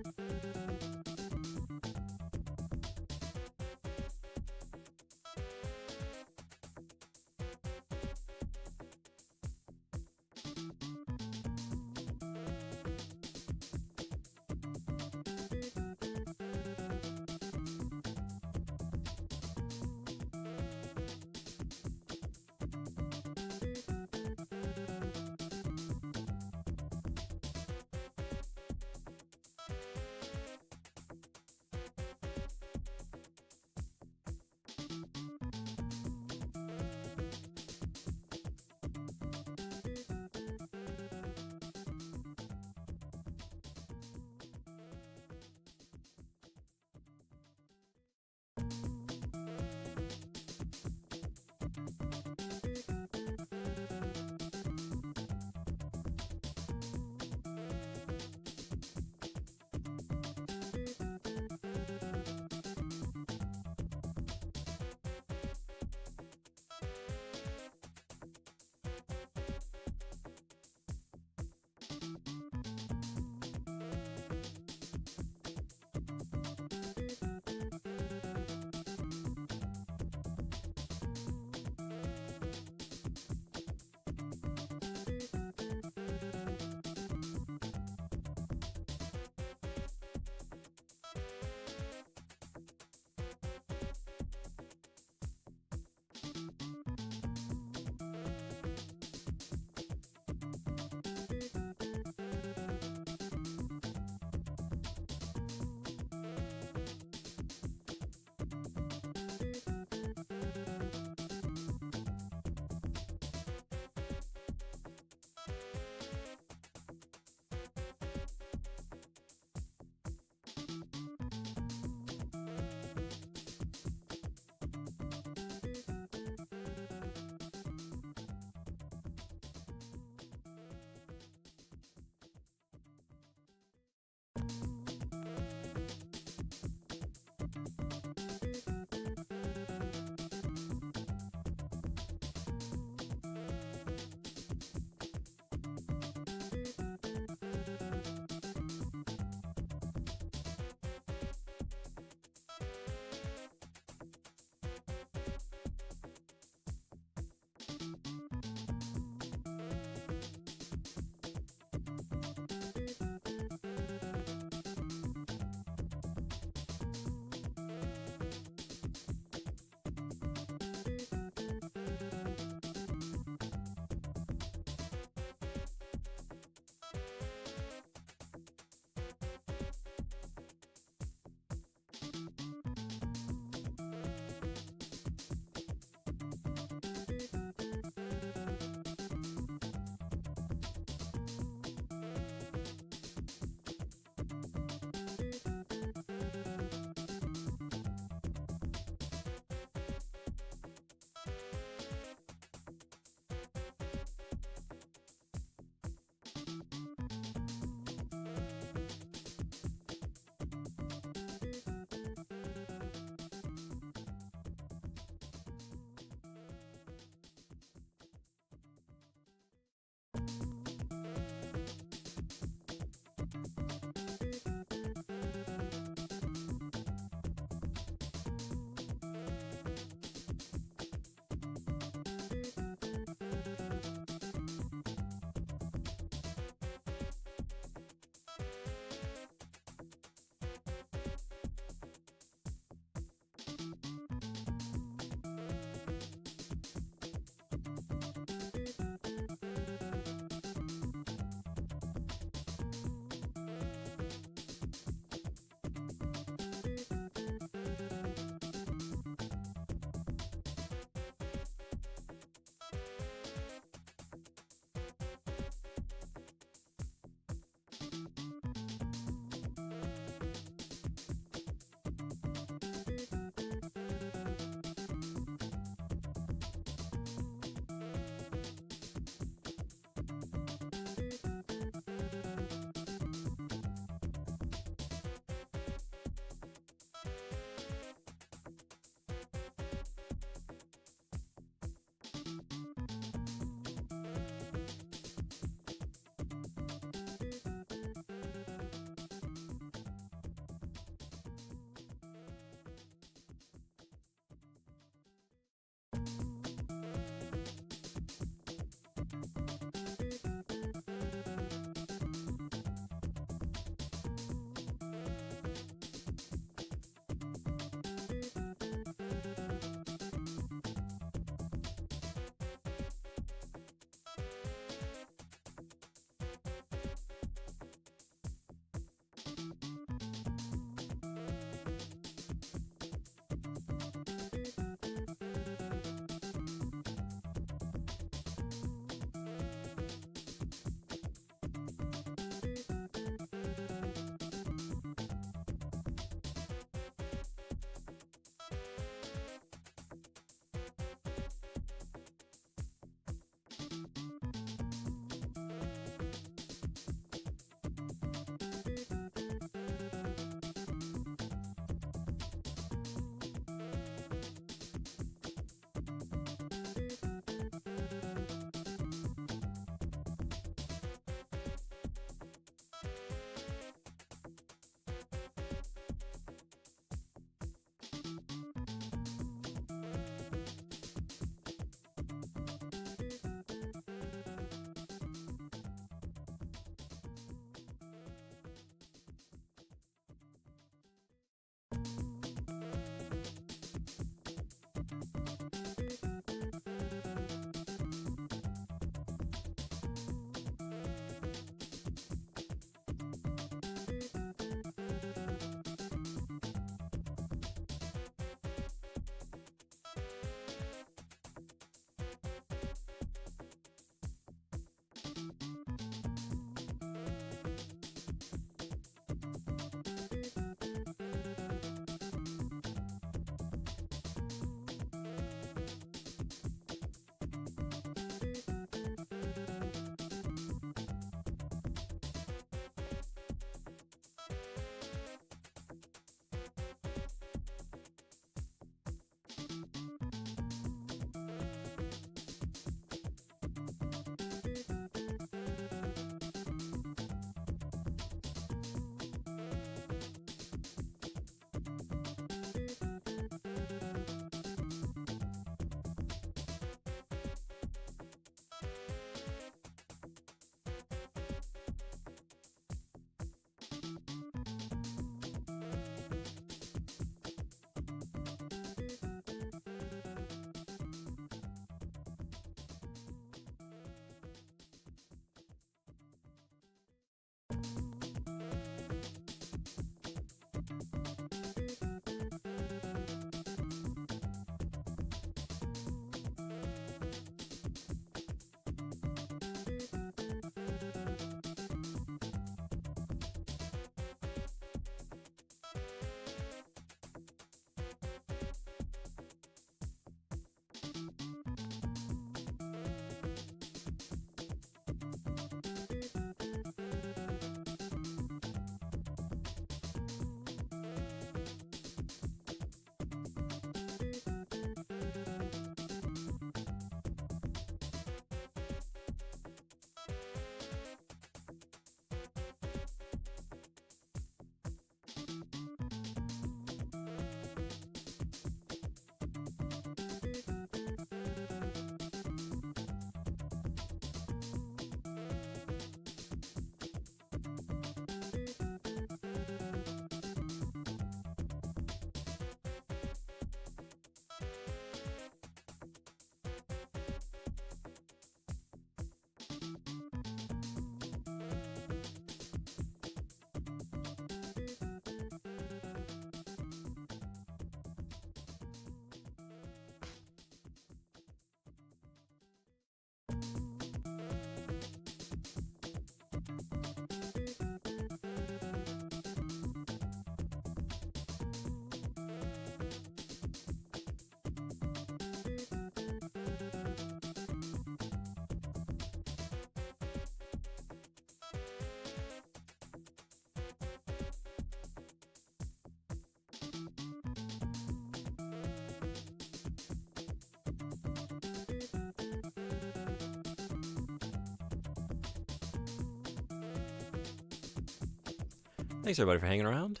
Thanks everybody for hanging around.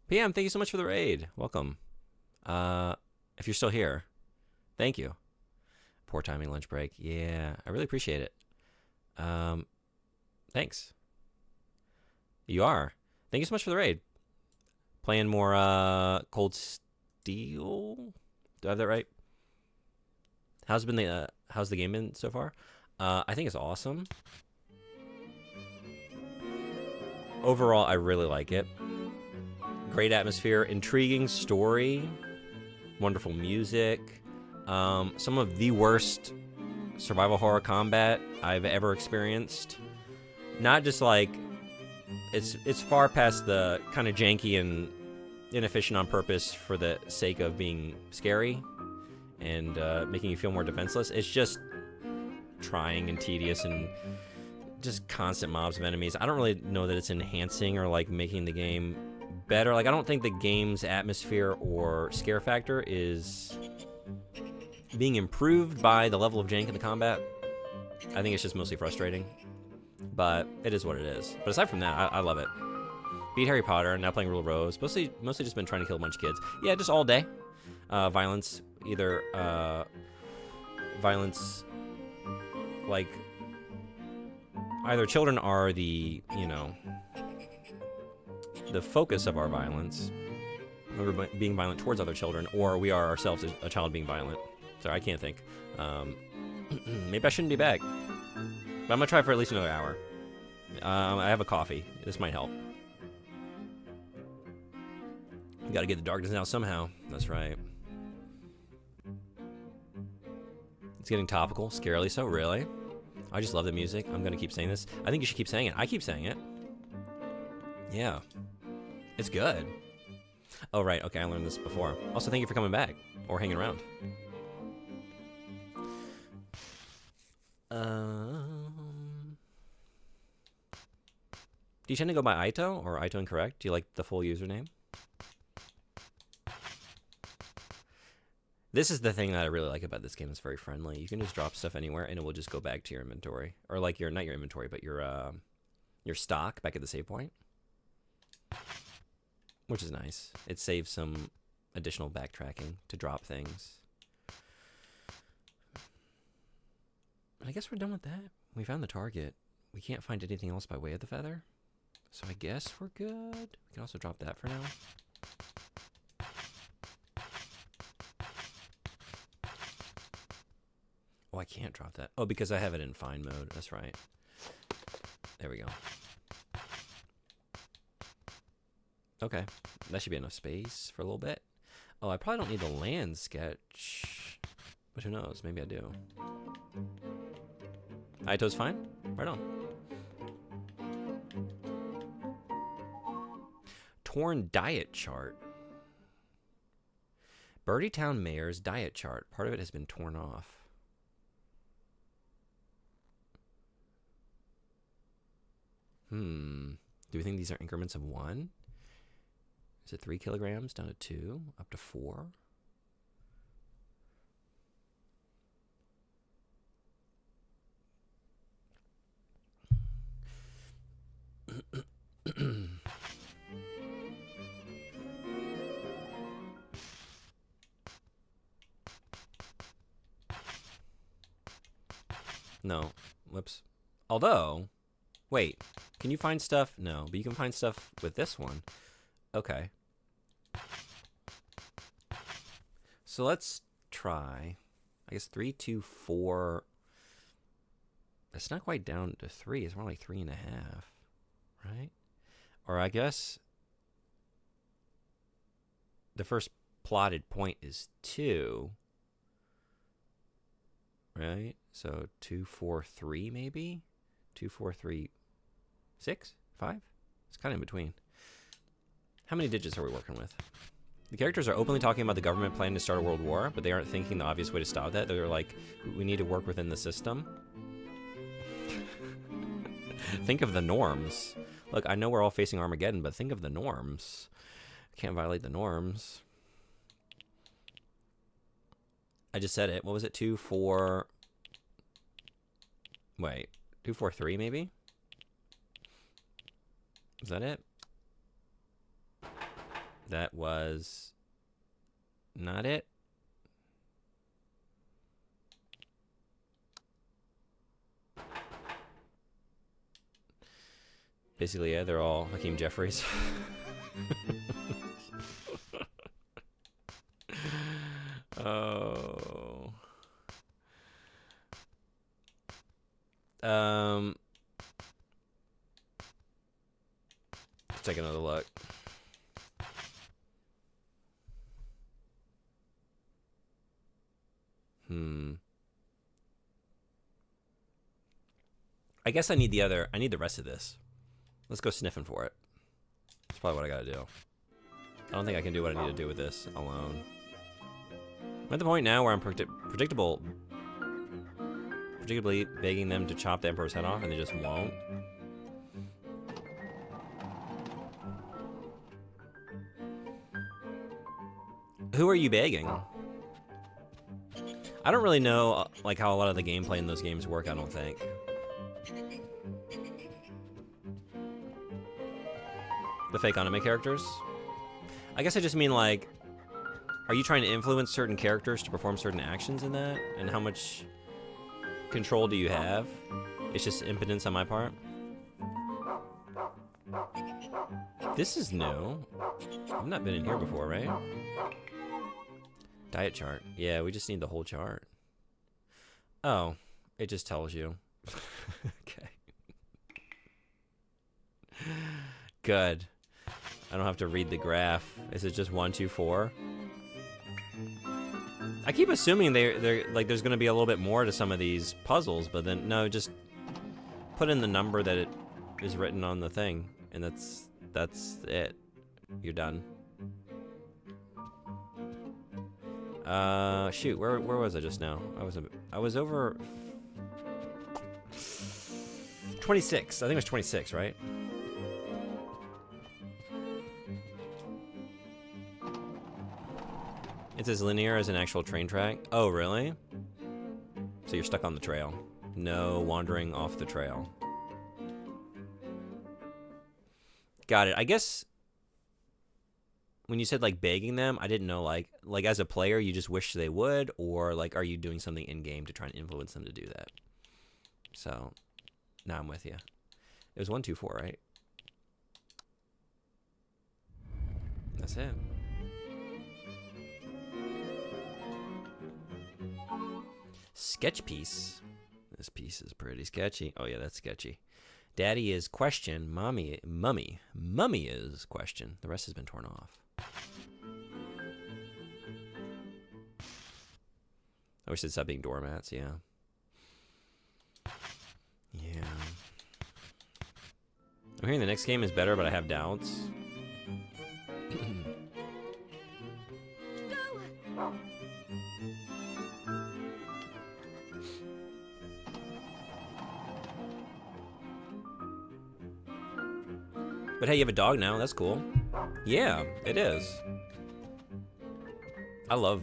PM, thank you so much for the raid. Welcome. If you're still here, thank you. Poor timing lunch break. Yeah, I really appreciate it. Thanks. You are. Thank you so much for the raid. Playing more Cold Steel. Do I have that right? How's the game been so far? I think it's awesome. Overall, I really like it. Great atmosphere, intriguing story, wonderful music. Some of the worst survival horror combat I've ever experienced. Not just like it's far past the kind of janky and inefficient on purpose for the sake of being scary and making you feel more defenseless. It's just trying and tedious and just constant mobs of enemies. I don't really know that it's enhancing or like making the game better. Like I don't think the game's atmosphere or scare factor is being improved by the level of jank in the combat. I think it's just mostly frustrating, but it is what it is. But aside from that, I love it. Beat Harry Potter, now playing Rule of Rose. Mostly just been trying to kill a bunch of kids. Yeah, just all day. Violence, either violence, like either children are the, you know, the focus of our violence, we're being violent towards other children, or we are ourselves a child being violent. Sorry, I can't think. Maybe I shouldn't be back, but I'm gonna try for at least another hour. I have a coffee. This might help. You gotta get the darkness out somehow. That's right. It's getting topical, scarily so, really. I just love the music. I'm gonna keep saying this. I think you should keep saying it. I keep saying it. Yeah. It's good. Oh, right. Okay, I learned this before. Also, thank you for coming back or hanging around. Do you tend to go by Aito or Aito Incorrect? Do you like the full username? This is the thing that I really like about this game. It's very friendly. You can just drop stuff anywhere and it will just go back to your inventory. Or like your, not your inventory, but your stock back at the save point. Which is nice. It saves some additional backtracking to drop things. I guess we're done with that. We found the target. We can't find anything else by way of the feather. So I guess we're good. We can also drop that for now. Oh, I can't drop that. Oh, because I have it in fine mode. That's right. There we go. Okay. That should be enough space for a little bit. Oh, I probably don't need the land sketch. But who knows? Maybe I do. Aito's fine? Right on. Torn diet chart. Birdie Town Mayor's diet chart. Part of it has been torn off. Do we think these are increments of 1? Is it 3 kilograms down to 2, up to 4? No. Whoops. Although, wait. Can you find stuff? No, but you can find stuff with this one. Okay. So let's try. I guess 3, 2, 4. It's not quite down to 3. It's more like 3.5. Right? Or I guess the first plotted point is 2. Right? So 2, 4, 3 maybe? 2, 4, 3, 6? 5? It's kind of in between. How many digits are we working with? The characters are openly talking about the government planning to start a world war, but they aren't thinking the obvious way to stop that. They're like, we need to work within the system. Think of the norms. Look, I know we're all facing Armageddon, but think of the norms. Can't violate the norms. I just said it. What was it? 2, 4... Wait. 2, 4, 3 maybe? Is that it? That was not it. Basically, yeah, they're all Hakeem Jeffries. Oh. Let's take another look. I guess I need the rest of this. Let's go sniffing for it. That's probably what I gotta do. I don't think I can do what I need to do with this alone. I'm at the point now where I'm predictably begging them to chop the Emperor's head off, and they just won't. Who are you begging? I don't really know like how a lot of the gameplay in those games work, I don't think. The fake anime characters? I guess I just mean like, are you trying to influence certain characters to perform certain actions in that? And how much control do you have? It's just impotence on my part. This is new. I've not been in here before, right? Diet chart. Yeah, we just need the whole chart. Oh, it just tells you. Okay. Good. I don't have to read the graph. Is it just 1, 2, 4? I keep assuming they're like there's gonna be a little bit more to some of these puzzles, but then no, just put in the number that it is written on the thing, and that's it. You're done. Shoot, where was I just now? I was over 26. I think it was 26, right? It's as linear as an actual train track. Oh, really? So you're stuck on the trail. No wandering off the trail. Got it. I guess when you said like begging them, I didn't know like as a player you just wish they would, or like are you doing something in game to try and influence them to do that? So now I'm with you. It was 1, 2, 4, right? That's it. Sketch piece. This piece is pretty sketchy. Oh yeah, that's sketchy. Daddy is question. Mummy is question. The rest has been torn off. I wish they'd stop being doormats. Yeah. Yeah. I'm hearing the next game is better, but I have doubts. But hey, you have a dog now. That's cool. Yeah, it is. I love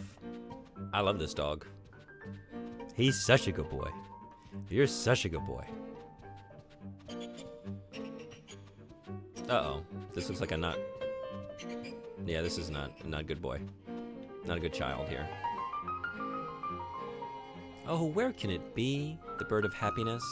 this dog. He's such a good boy. You're such a good boy. Uh-oh. This looks like a nut. Yeah, this is not a good boy. Not a good child here. Oh, where can it be? The bird of happiness.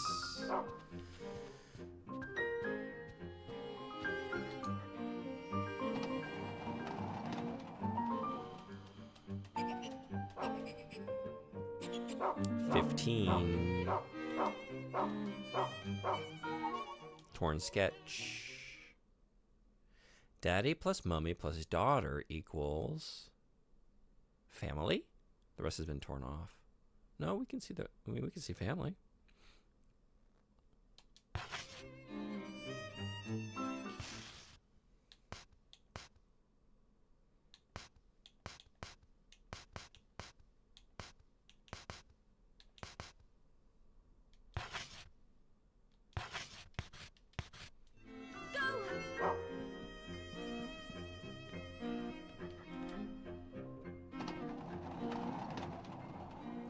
Torn sketch. Daddy plus mummy plus daughter equals family. The rest has been torn off. No, we can see the. I mean, we can see family.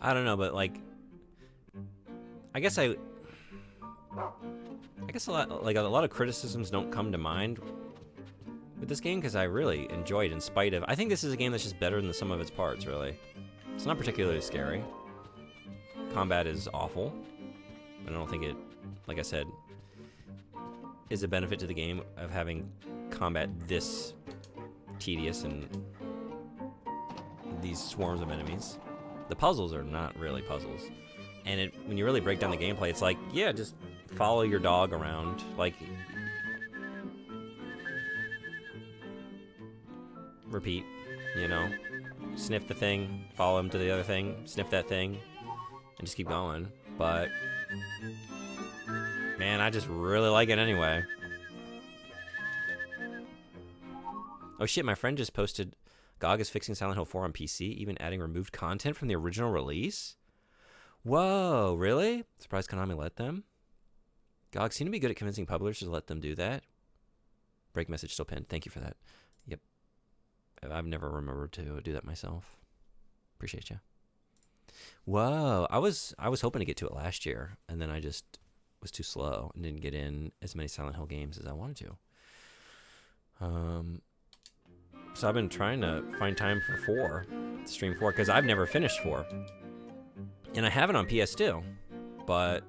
I don't know, but like, I guess a lot of criticisms don't come to mind with this game because I really enjoyed in spite of... I think this is a game that's just better than the sum of its parts, really. It's not particularly scary. Combat is awful. I don't think it, like I said, is a benefit to the game of having combat this tedious and these swarms of enemies. The puzzles are not really puzzles. And when you really break down the gameplay, it's like, yeah, just follow your dog around. Like, repeat, you know? Sniff the thing, follow him to the other thing, sniff that thing, and just keep going. But, man, I just really like it anyway. Oh shit, my friend just posted GOG is fixing Silent Hill 4 on PC, even adding removed content from the original release? Whoa, really? Surprised Konami let them? GOG seem to be good at convincing publishers to let them do that. Break message still pinned. Thank you for that. Yep. I've never remembered to do that myself. Appreciate you. Whoa, I was hoping to get to it last year, and then I just was too slow and didn't get in as many Silent Hill games as I wanted to. So I've been trying to find time for 4, stream 4, because I've never finished 4. And I have it on PS2, but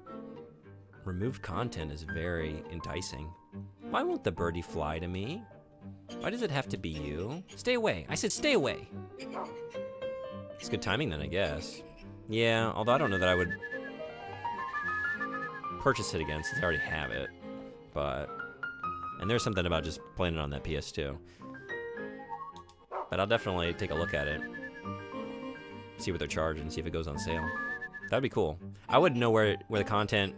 removed content is very enticing. Why won't the birdie fly to me? Why does it have to be you? Stay away. I said stay away. It's good timing then, I guess. Yeah, although I don't know that I would purchase it again since I already have it. But, and there's something about just playing it on that PS2. But I'll definitely take a look at it. See what they're charging, see if it goes on sale. That'd be cool. I wouldn't know where the content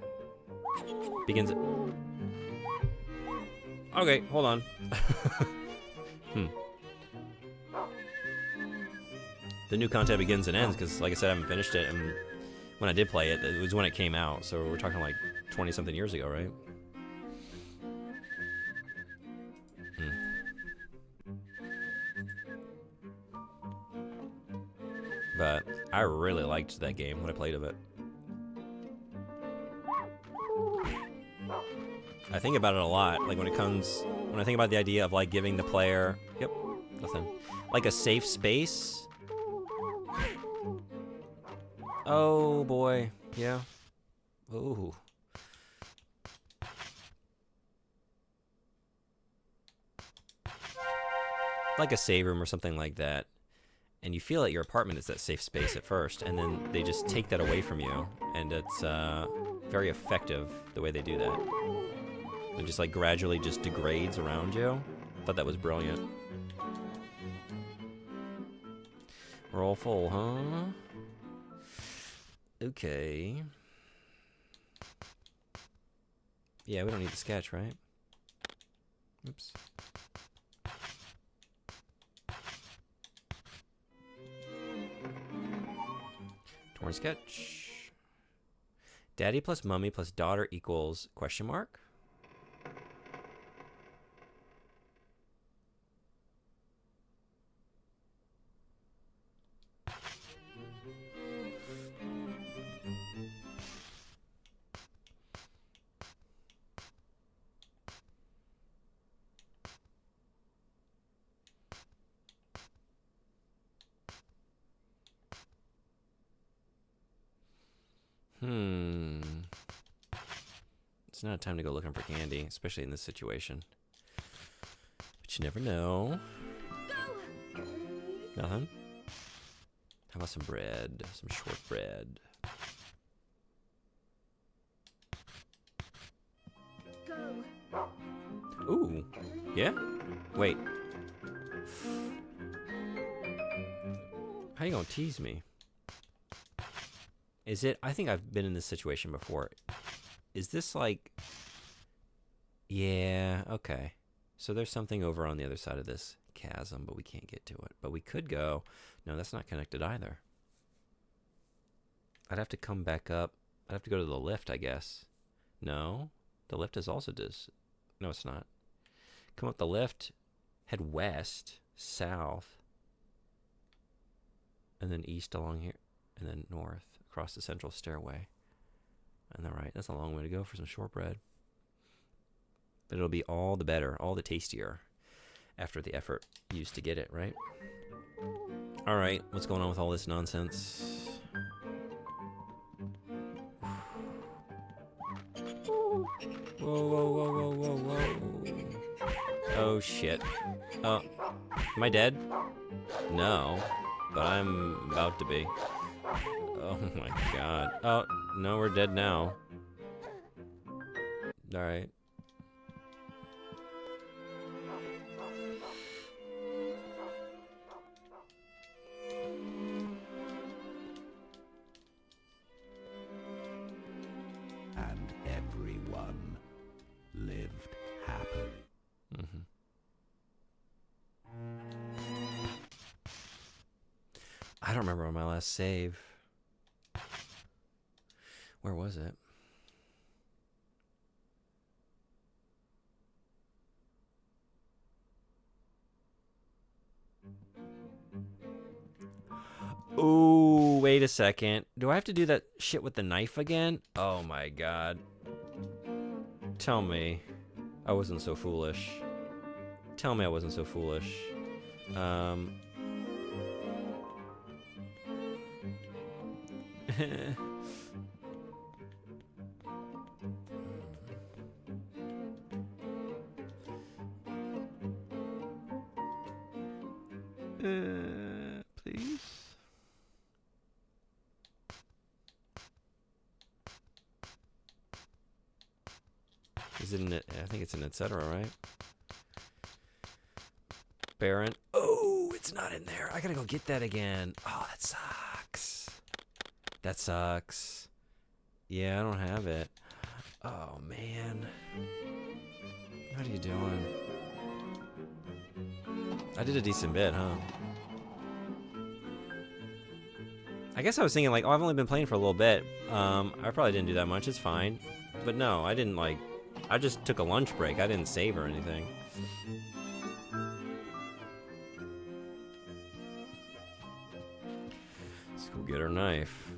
begins. Okay, hold on. The new content begins and ends because, like I said, I haven't finished it. And when I did play it, it was when it came out. So we're talking like 20-something years ago, right? But I really liked that game when I played of it. I think about it a lot, like when I think about the idea of like giving the player, yep, nothing, like a safe space. Oh boy, yeah. Ooh. Like a save room or something like that. And you feel that your apartment is that safe space at first, and then they just take that away from you, and it's very effective the way they do that. It just like gradually just degrades around you. I thought that was brilliant. We're all full, huh? Okay. Yeah, we don't need the sketch, right? Oops. Torn sketch. Daddy plus mummy plus daughter equals question mark? It's not a time to go looking for candy, especially in this situation. But you never know. Nothing? How about some bread? Some shortbread. Ooh. Yeah? Wait. How you gonna tease me? Is it? I think I've been in this situation before. Is this like... Yeah, okay. So there's something over on the other side of this chasm, but we can't get to it. But we could go... No, that's not connected either. I'd have to come back up. I'd have to go to the lift, I guess. No? The lift is also No, it's not. Come up the lift, head west, south, and then east along here, and then north, across the central stairway. And then right, that's a long way to go for some shortbread. But it'll be all the better, all the tastier. after the effort used to get it, right? All right, what's going on with all this nonsense? Whoa, whoa, whoa, whoa, whoa, whoa. Oh, shit. Oh, am I dead? No, but I'm about to be. Oh my god. Oh, no, we're dead now. Alright. And everyone lived happily. Mm-hmm. I don't remember my last save. Where was it? Ooh, wait a second. Do I have to do that shit with the knife again? Oh my god. Tell me I wasn't so foolish. Tell me I wasn't so foolish. Please. Is it an, I think it's an etc., right? Baron. Oh, it's not in there. I gotta go get that again. Oh, that sucks. That sucks. Yeah, I don't have it. Oh, man. What are you doing? I did a decent bit, huh? I guess I was thinking, like, oh, I've only been playing for a little bit. I probably didn't do that much. It's fine. But no, I didn't, like... I just took a lunch break. I didn't save or anything. Let's go get our knife.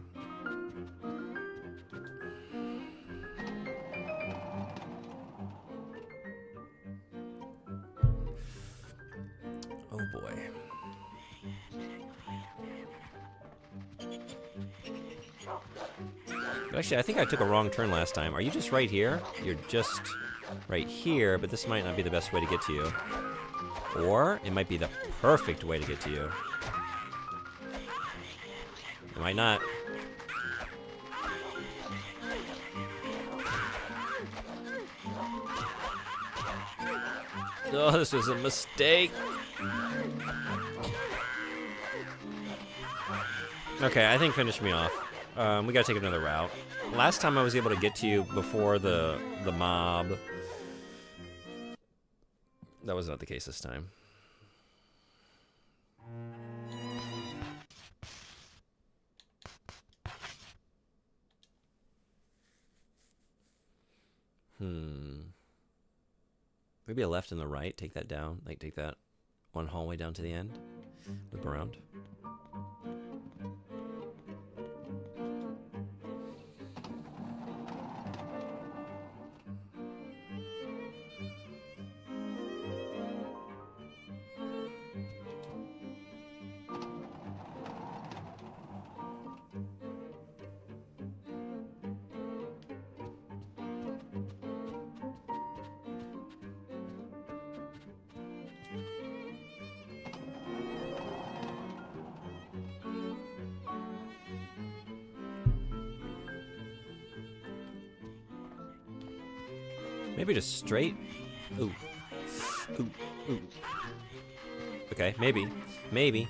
Oh boy. But actually, I think I took a wrong turn last time. Are you just right here? You're just right here, but this might not be the best way to get to you. Or it might be the perfect way to get to you. It might not. Oh, this was a mistake. Okay, I think finish me off. We gotta take another route. Last time I was able to get to you before the mob. That was not the case this time. Maybe a left and the right. Take that down. Like, take that one hallway down to the end. Loop around. Maybe just straight. Ooh. Ooh. Ooh. Okay, maybe. Maybe.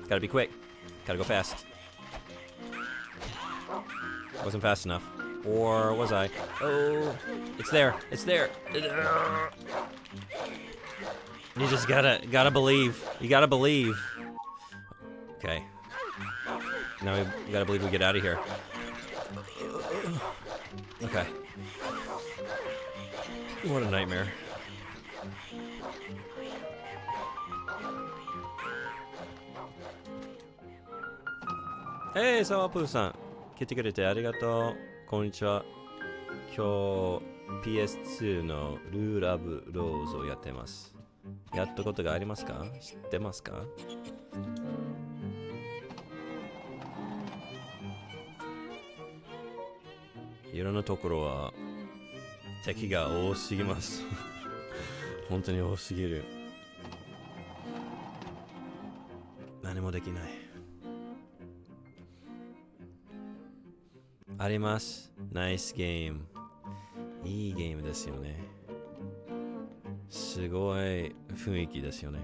Gotta be quick. Gotta go fast. Wasn't fast enough. Or was I? Oh, it's there. It's there. You just gotta believe. You gotta believe. Okay. Now we gotta believe we get out of here. Okay. What a nightmare. Hey, Sawapu-san. 来てくれてありがとう。こんにちは。今日 PS2 のルール・アブ・ローズをやってます。やったことがありますか？知ってますか？いろんなところは敵が多すぎます。本当に多すぎる。何もできない。あります。ナイスゲーム。いいゲームですよね。すごい雰囲気ですよね。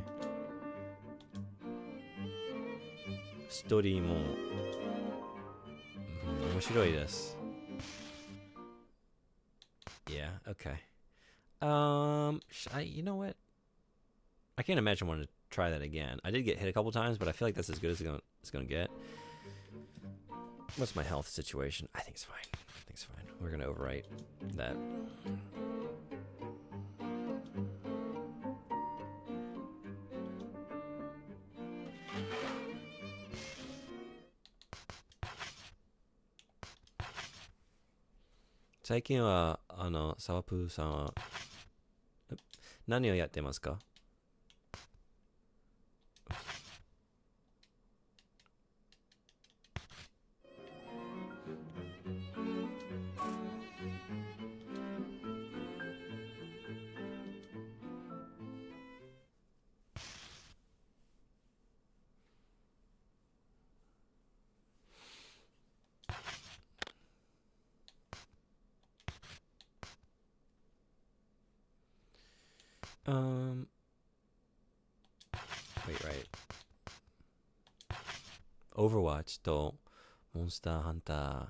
ストーリーも、面白いです。Yeah, okay. you know what? I can't imagine wanting to try that again. I did get hit a couple times, but I feel like that's as good as it's gonna get. What's my health situation? I think it's fine. I think it's fine. We're gonna overwrite that. Saikin wa, Sawapu-san wa, nani o yatte masu ka? Wait, right. Overwatch とモンスターハンター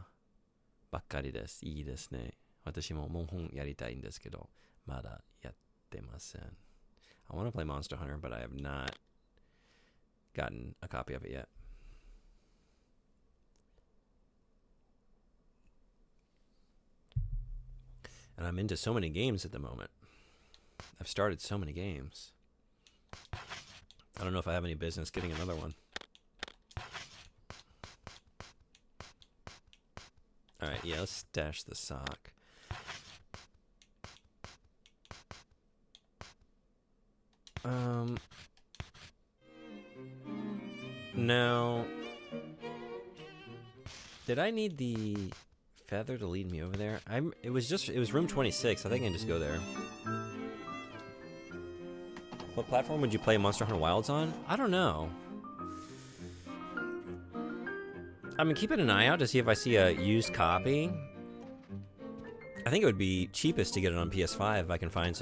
ばっかりです。いいですね。私もモンハンやりたいんですけど、まだやってません。I want to play Monster Hunter, but I have not gotten a copy of it yet. And I'm into so many games at the moment. I've started so many games. I don't know if I have any business getting another one. Alright, yeah, let's stash the sock. No. Did I need the feather to lead me over there? It was room 26. I think I can just go there. What platform would you play Monster Hunter Wilds on? I don't know. I'm keeping an eye out to see if I see a used copy. I think it would be cheapest to get it on PS5 if I can find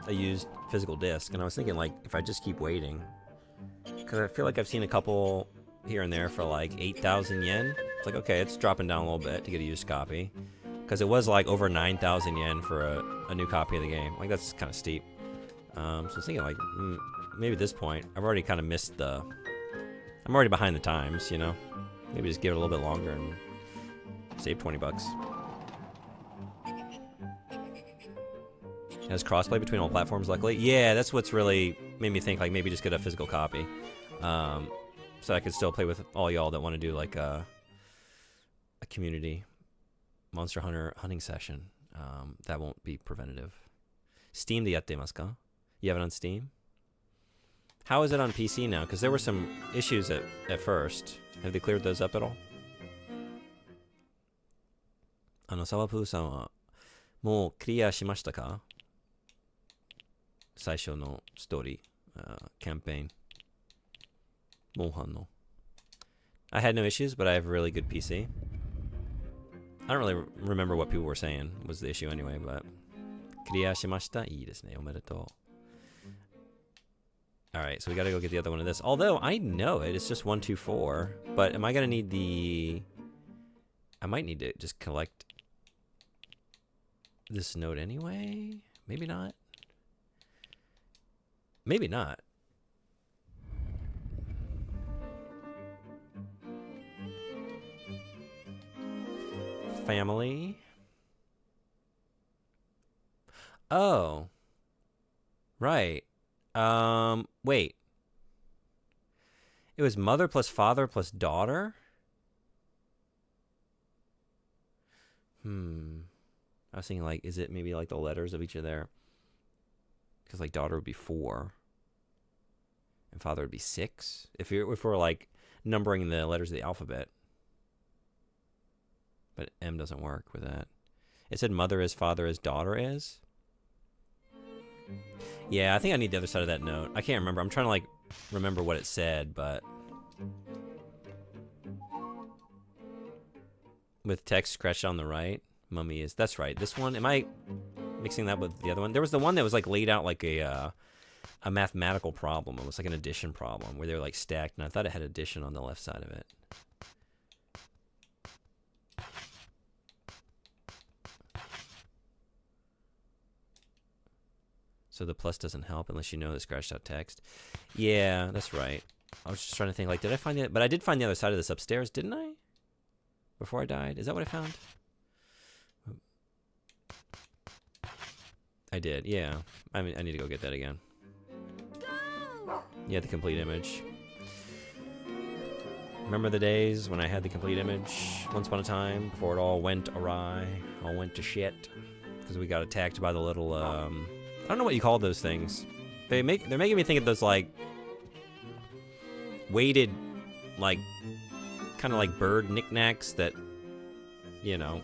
a used physical disc. And I was thinking, like, if I just keep waiting, because I feel like I've seen a couple here and there for like 8,000 yen. It's like, okay, it's dropping down a little bit to get a used copy, because it was like over 9,000 yen for a new copy of the game. Like, that's kind of steep. So I was thinking, like, maybe at this point, I've already kind of missed the... I'm already behind the times, you know? Maybe just give it a little bit longer and save 20 bucks. It has crossplay between all platforms, luckily. Yeah, that's what's really made me think, like, maybe just get a physical copy. So I could still play with all y'all that want to do, like, a community Monster Hunter hunting session. That won't be preventative. Steam de yattemasu ka? You have it on Steam? How is it on PC now? Because there were some issues at first. Have they cleared those up at all? Sawapu-san wa mou clear shimashita ka? 最初のストーリー、campaign. Monhan no. I had no issues, but I have a really good PC. I don't really remember what people were saying was the issue anyway, but クリアしました。いいですね。おめでとう。Alright, so we gotta go get the other one of this. Although, I know it. It's just 124. But am I gonna need the... I might need to just collect this note anyway? Maybe not. Maybe not. Family. Oh. Right. Wait. It was mother plus father plus daughter? I was thinking, like, is it maybe like the letters of each of their? Because like daughter would be 4, and father would be 6. If we're like numbering the letters of the alphabet, but M doesn't work with that. It said mother is, father is, daughter is. Yeah, I think I need the other side of that note. I can't remember. I'm trying to like remember what it said, but with text scratched on the right, mummy is. That's right. This one. Am I mixing that with the other one? There was the one that was like laid out like a mathematical problem. It was like an addition problem where they were like stacked, and I thought it had addition on the left side of it. So the plus doesn't help unless you know the scratched out text. Yeah, that's right. I was just trying to think, like, did I find it? But I did find the other side of this upstairs, didn't I? Before I died? Is that what I found? I did, yeah. I mean, I need to go get that again. Yeah, the complete image. Remember the days when I had the complete image once upon a time before it all went awry, all went to shit? Because we got attacked by the little, I don't know what you call those things. They're making me think of those, like, weighted, like, kind of like bird knickknacks that, you know,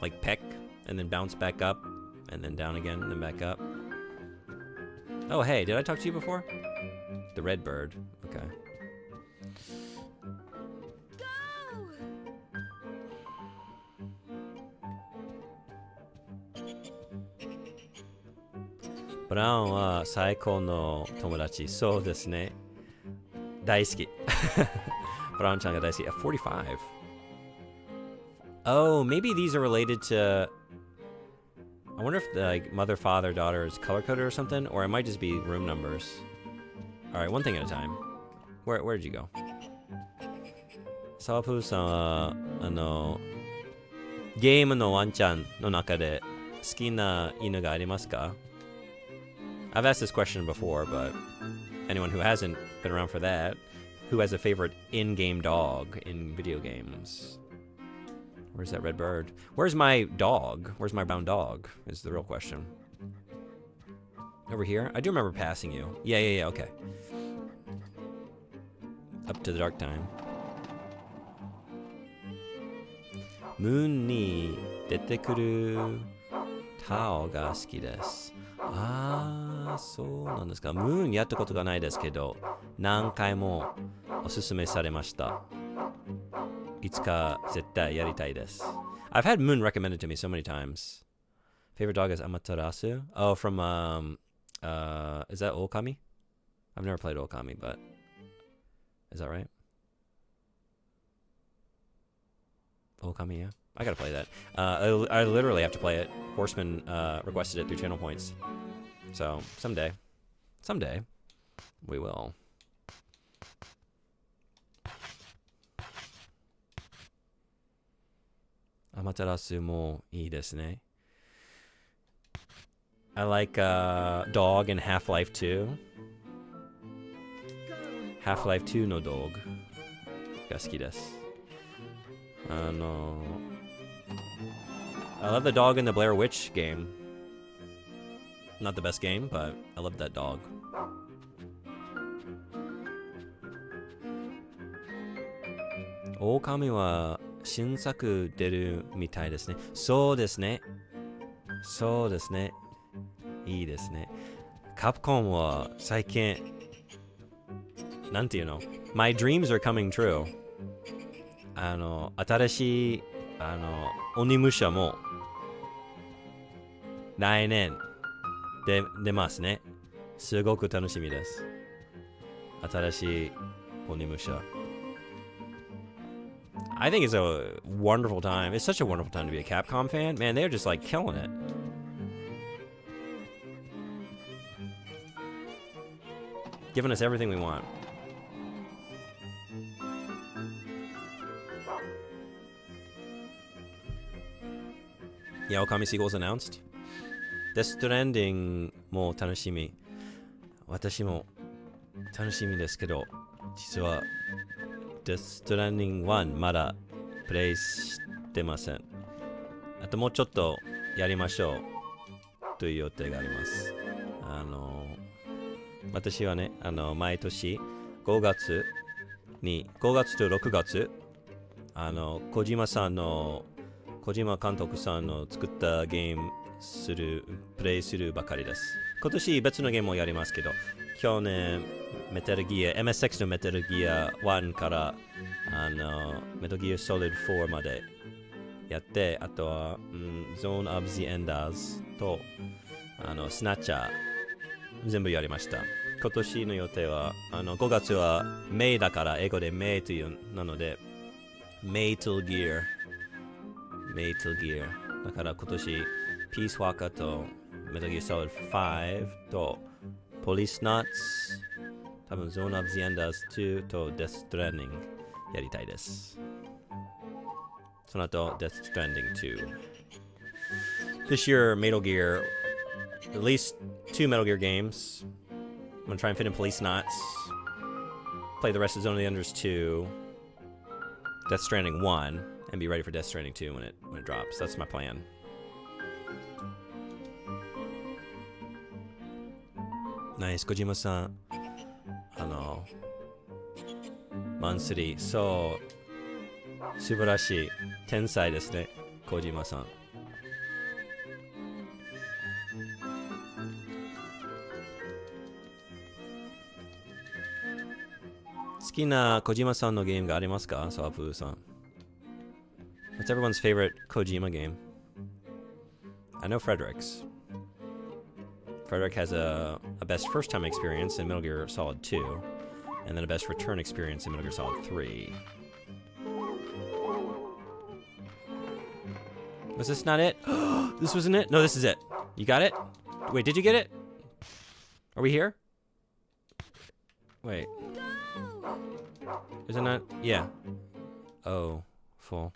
like peck and then bounce back up and then down again and then back up. Oh, hey, did I talk to you before? The red bird. Okay. Brown は最高の友達。そうですね。大好き。Brown ちゃんが大好き。45. Oh, maybe these are related to. I wonder if the like mother, father, daughter is color coded or something, or it might just be room numbers. All right, one thing at a time. Where did you go? サワプーさんはゲームのワンちゃんの中で好きな犬がありますか? I've asked this question before, but anyone who hasn't been around for that, who has a favorite in-game dog in video games? Where's that red bird? Where's my dog? Where's my brown dog? Is the real question. Over here? I do remember passing you. Yeah, okay. Up to the dark time. Moon に出てくるタオが好きです。ああ、そうなんですか。ムーンやったことがないですけど、何回もおすすめされました。いつか絶対やりたいです。I've had Moon recommended to me so many times. Favorite dog is Amaterasu. Oh, from is that Okami? I've never played Okami, but is that right? Okami, yeah. I gotta play that. I literally have to play it. Horseman requested it through channel points. So, someday, we will. Amaterasu mo ii desu ne. I like Dog in Half-Life 2. Half-Life 2 no dog ga suki desu. I love the dog in the Blair Witch game. Not the best game, but I love that dog. Okami wa shinsaku deru mitai desu ne. So desu ne. So desu ne. Ii desu ne. Capcom wa saikin. Nanti you know. My dreams are coming true. 新しい鬼武者も来年出ますね。すごく楽しみです。新しい鬼武者。I think it's a wonderful time. It's such a wonderful time to be a Capcom fan. Man, they're just like killing it. Giving us everything we want. Yeah, Okami sequels announced. Death Stranding も楽しみ。私も楽しみですけど、実は Death Stranding 1まだプレイしてません。あともうちょっとやりましょうという予定があります。私はね、毎年5月と6月、小島監督さんの作ったゲームプレイするばかりです。今年別のゲームをやりますけど、去年、MSX のメタルギア1から、メタルギアソリッド4までやって、あとは、Zone of the Enders と、スナッチャー、全部やりました。今年の予定は、5月はメイだから、英語でメイというなので、Metal Gear。だから今年、ピースワーカーと、メタルギアソリッド5と、Police Nuts、多分 Zone of the Enders 2と Death Stranding やりたいです。その後 Death Stranding 2。This year, Metal Gear, at least 2 Metal Gear games. I'm gonna try and fit in Police Nuts. Play the rest of Zone of the Enders 2. Death Stranding 1. And be ready for Death Stranding 2 when it drops. That's my plan. Nice, 小島さん。マンスリー。そう。素晴らしい。天才ですね。小島さん。好きな小島さんのゲームがありますか？サワプーさん。What's everyone's favorite Kojima game? I know Frederick's. Frederick has a best first-time experience in Metal Gear Solid 2, and then a best return experience in Metal Gear Solid 3. Was this not it? This wasn't it? No, this is it. You got it? Wait, did you get it? Are we here? Wait. Is it not? Yeah. Oh, full.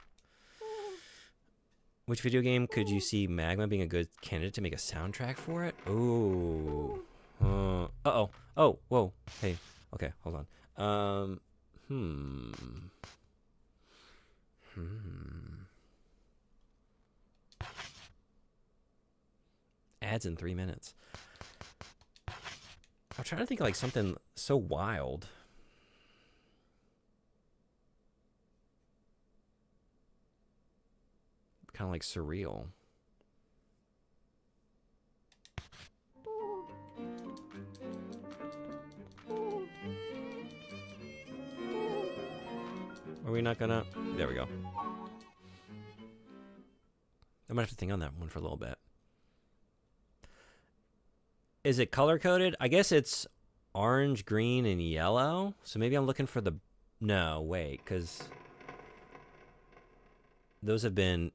Which video game could you see Magma being a good candidate to make a soundtrack for it? Ooh. Uh-oh. Oh, whoa. Hey. Okay, hold on. Ads in 3 minutes. I'm trying to think of like something so wild. Kind of like surreal. Are we not gonna? There we go. I might have to think on that one for a little bit. Is it color coded? I guess it's orange, green, and yellow. So maybe I'm looking for the... No, wait, because those have been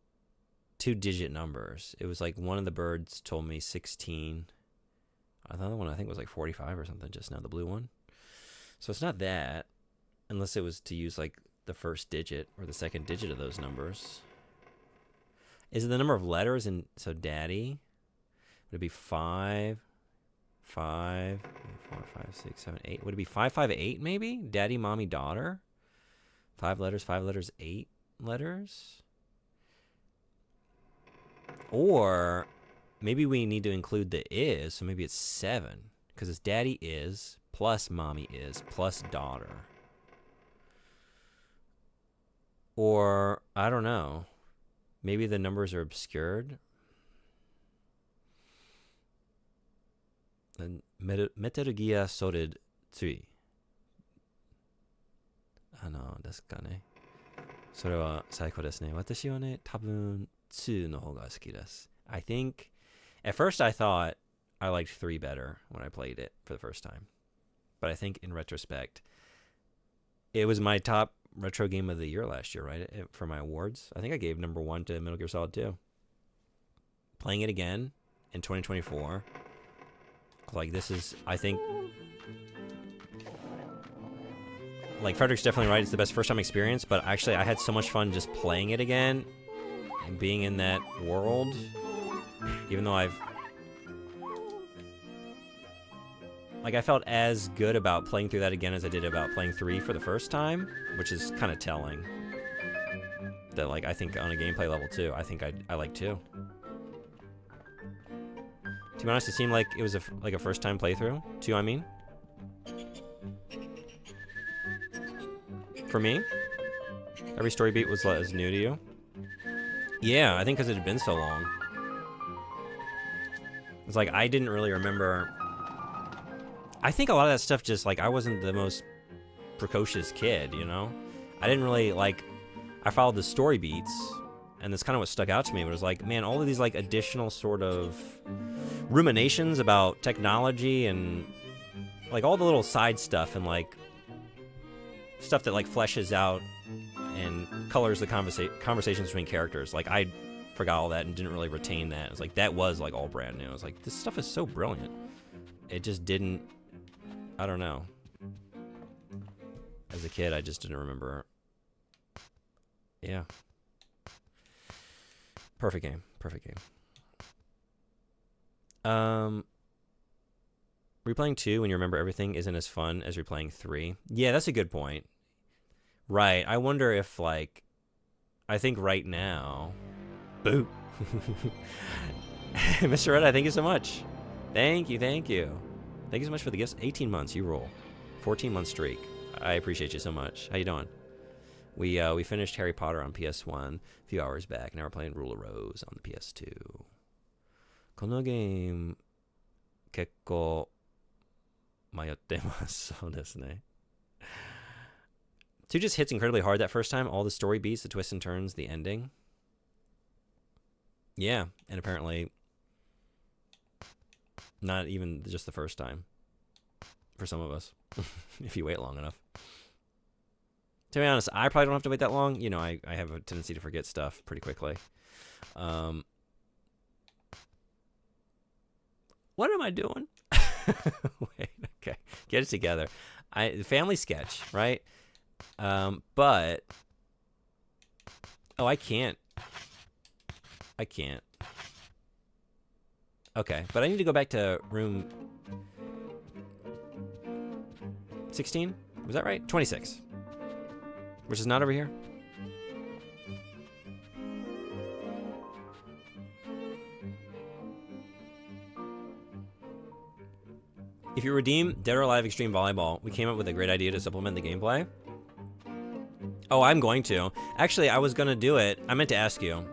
2-digit numbers. It was like one of the birds told me 16. Another one I think was like 45 or something just now, the blue one. So it's not that, unless it was to use like the first digit or the second digit of those numbers. Is it the number of letters? And so daddy, would it be 5, 4, 5, 6, 7, 8? Would it be 558 maybe? Daddy, mommy, daughter? 5 letters, 8 letters? Or maybe we need to include the is, so maybe it's 7. Because it's daddy is, plus mommy is, plus daughter. Or, I don't know. Maybe the numbers are obscured. And Metal Gear Solid 3. ですかね。それは最高ですね。私はね、多分2の方が好きです。I think, at first I thought I liked 3 better when I played it for the first time. But I think in retrospect, it was my top retro game of the year last year, right? For my awards. I think I gave number 1 to Metal Gear Solid 2. Playing it again in 2024. Like, this is, I think, like, Frederick's definitely right. It's the best first-time experience, but actually I had so much fun just playing it again and being in that world, even though I felt as good about playing through that again as I did about playing 3 for the first time, which is kind of telling. That, like, I think on a gameplay level too, I think I like 2. To be honest, it seemed like it was like a first time playthrough. To you, I mean. For me, every story beat was new to you. Yeah, I think because it had been so long. It's like I didn't really remember. I think a lot of that stuff just like I wasn't the most precocious kid, you know? I didn't really like, I followed the story beats, and that's kind of what stuck out to me. But it was like, man, all of these like additional sort of ruminations about technology and like all the little side stuff and like stuff that like fleshes out and colors the conversations between characters. Like I forgot all that and didn't really retain that. It was like that was like all brand new. I was like, this stuff is so brilliant. It just didn't. I don't know. As a kid, I just didn't remember. Yeah. Perfect game. Perfect game. Replaying 2 when you remember everything isn't as fun as replaying 3. Yeah, that's a good point. Right. I wonder if, like, I think right now. Boo. Mr. Red, thank you so much. Thank you, thank you. Thank you so much for the gifts. 18 months, you roll. 14-month streak. I appreciate you so much. How you doing? We finished Harry Potter on PS1 a few hours back. Now we're playing Rule of Rose on the PS2. このゲーム結構迷ってます。そうですね。2 just hits incredibly hard that first time. All the story beats, the twists and turns, the ending. Yeah, and apparently not even just the first time for some of us, if you wait long enough. To be honest, I probably don't have to wait that long. You know, I have a tendency to forget stuff pretty quickly. What am I doing? Wait, okay. Get it together. Family sketch, right? But... Oh, I can't. Okay, but I need to go back to room 16? Was that right? 26. Which is not over here. If you redeem Dead or Alive Extreme Volleyball, we came up with a great idea to supplement the gameplay. Oh, I'm going to. Actually, I was going to do it. I meant to ask you.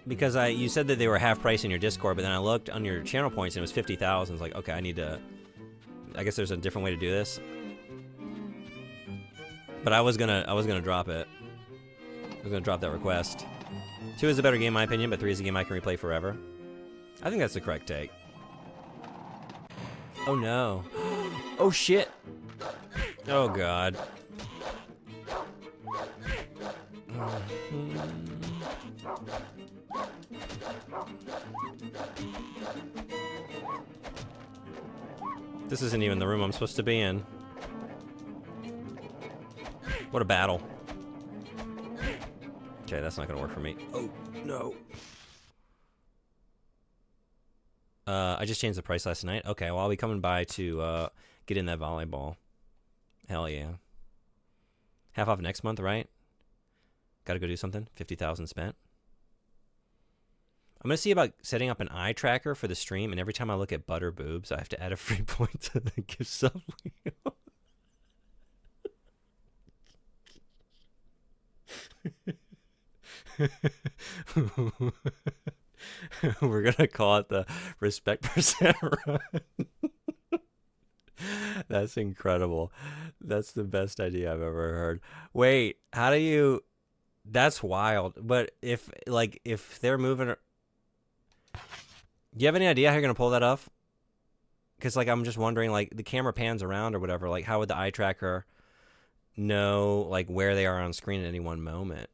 Because you said that they were half price in your Discord, but then I looked on your channel points and it was 50,000. It's like, okay, I need to... I guess there's a different way to do this. But I was gonna drop it. I was gonna drop that request. 2 is a better game in my opinion, but 3 is a game I can replay forever. I think that's the correct take. Oh no. Oh shit. Oh god. This isn't even the room I'm supposed to be in. What a battle. Okay, that's not gonna work for me. Oh, no. I just changed the price last night. Okay, well, I'll be coming by to get in that volleyball. Hell yeah. Half off next month, right? Gotta go do something. 50,000 spent. I'm going to see about setting up an eye tracker for the stream, and every time I look at butter boobs, I have to add a free point to the gift sub wheel. We're going to call it the Respect Percent Run. That's incredible. That's the best idea I've ever heard. Wait, how do you... That's wild. But if they're moving... Do you have any idea how you're going to pull that off? Because, like, I'm just wondering, like, the camera pans around or whatever. Like, how would the eye tracker know, like, where they are on screen at any one moment?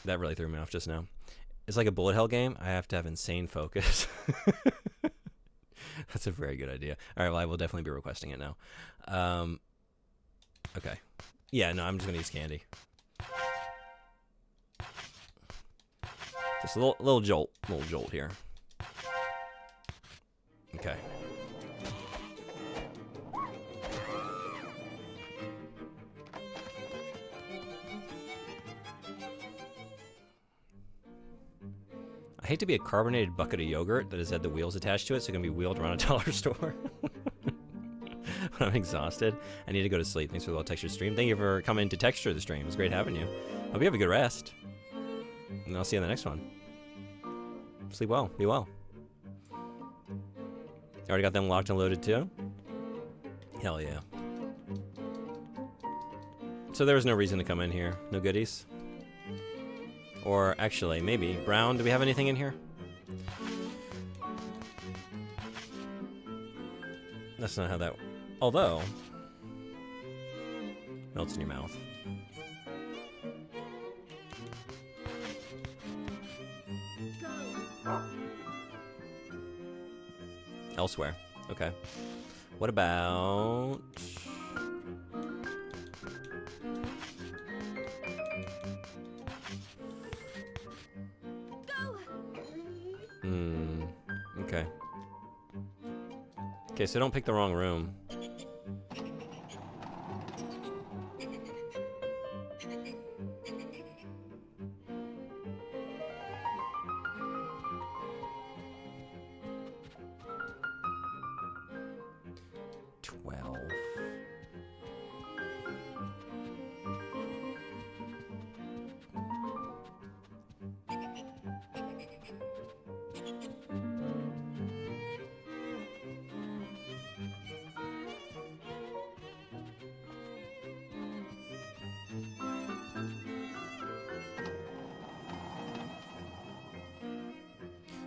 That really threw me off just now. It's like a bullet hell game. I have to have insane focus. That's a very good idea. All right, well, I will definitely be requesting it now. Okay. Yeah, no, I'm just going to use candy. Just a little jolt here. I hate to be a carbonated bucket of yogurt that has had the wheels attached to it, so it can be wheeled around a dollar store. I'm exhausted. I need to go to sleep. Thanks for the well-textured stream. Thank you for coming to texture the stream. It was great having you. Hope you have a good rest. And I'll see you in the next one. Sleep well. Be well. Already got them locked and loaded too? Hell yeah. So there was no reason to come in here. No goodies? Or actually, maybe. Brown, do we have anything in here? That's not how that... Although... Melts in your mouth. Elsewhere. Okay. What about... Okay. Okay, so don't pick the wrong room.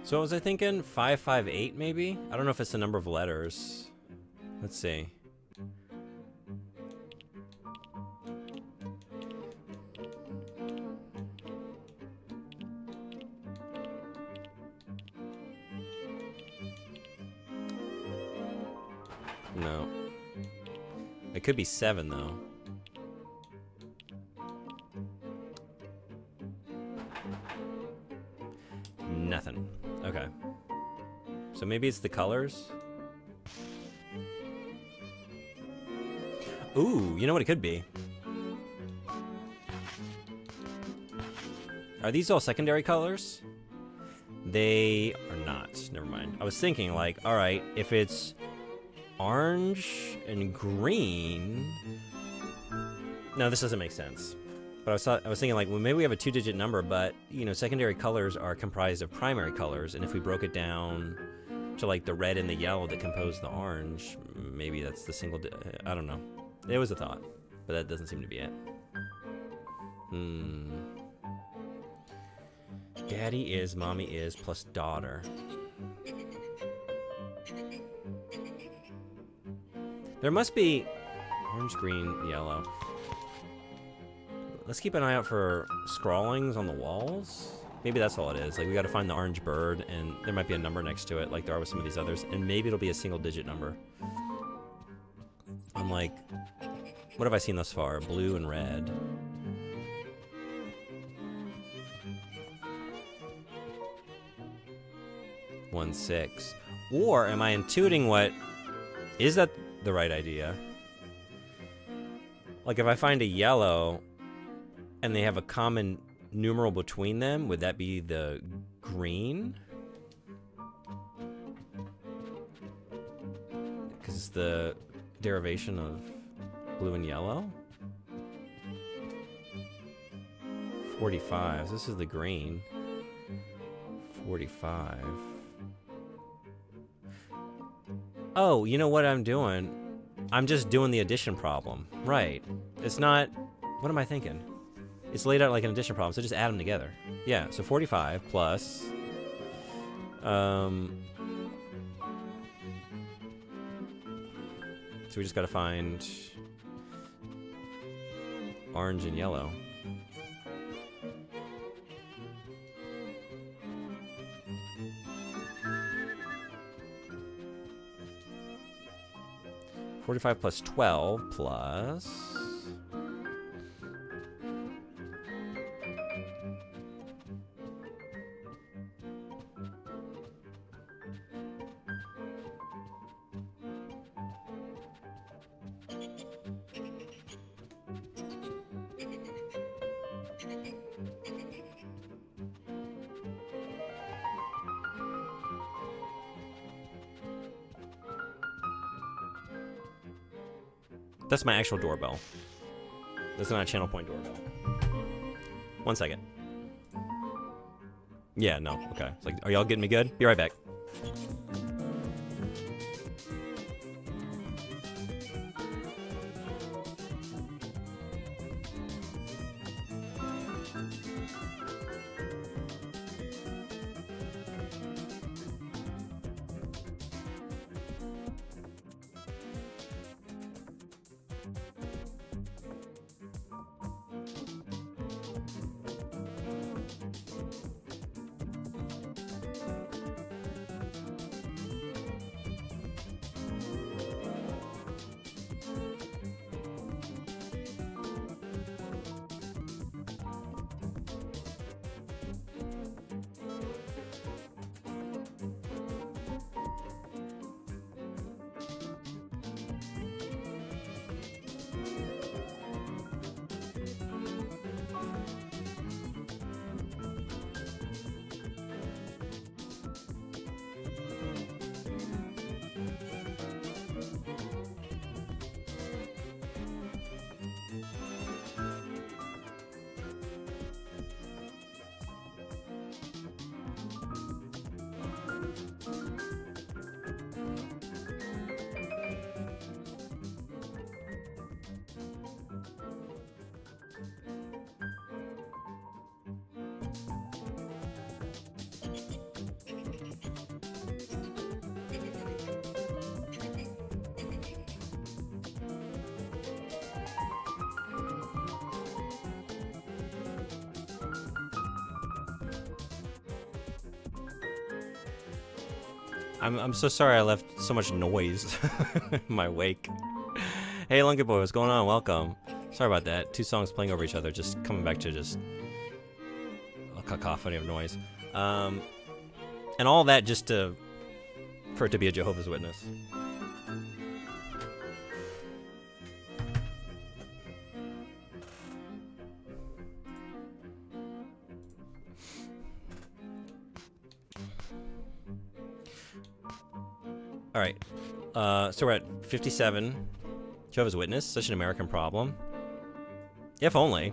So what was I thinking? 558 maybe? I don't know if it's the number of letters. Let's see. No. It could be 7 though. Nothing. Okay. So maybe it's the colors? Ooh, you know what it could be? Are these all secondary colors? They are not. Never mind. I was thinking like, alright, if it's orange and green... No, this doesn't make sense. But I was thinking like, well, maybe we have a 2-digit number, but you know, secondary colors are comprised of primary colors, and if we broke it down to like the red and the yellow that compose the orange, maybe that's the single. I don't know. It was a thought, but that doesn't seem to be it. Daddy is, mommy is, plus daughter. There must be orange, green, yellow. Let's keep an eye out for scrawlings on the walls. Maybe that's all it is. Like, we gotta find the orange bird, and there might be a number next to it, like there are with some of these others, and maybe it'll be a single-digit number. I'm like, what have I seen thus far? Blue and red. One, 6. Or am I intuiting what... Is that the right idea? Like, if I find a yellow... and they have a common numeral between them, would that be the green? Because it's the derivation of blue and yellow? 45. This is the green. 45. Oh, you know what I'm doing? I'm just doing the addition problem. Right. It's not... What am I thinking? It's laid out like an addition problem, so just add them together. Yeah, so 45 plus... So we just gotta find... orange and yellow. $45 plus 12 plus... That's my actual doorbell. That's not a Channel Point doorbell. 1 second. Yeah, no. Okay. It's like, are y'all getting me good? Be right back. I'm so sorry I left so much noise in my wake. Hey, Lunky Boy, what's going on? Welcome. Sorry about that. 2 songs playing over each other, just coming back to just a cacophony of noise. And all that just for it to be a Jehovah's Witness. All right, so we're at 57. Jehovah's Witness, such an American problem. If only.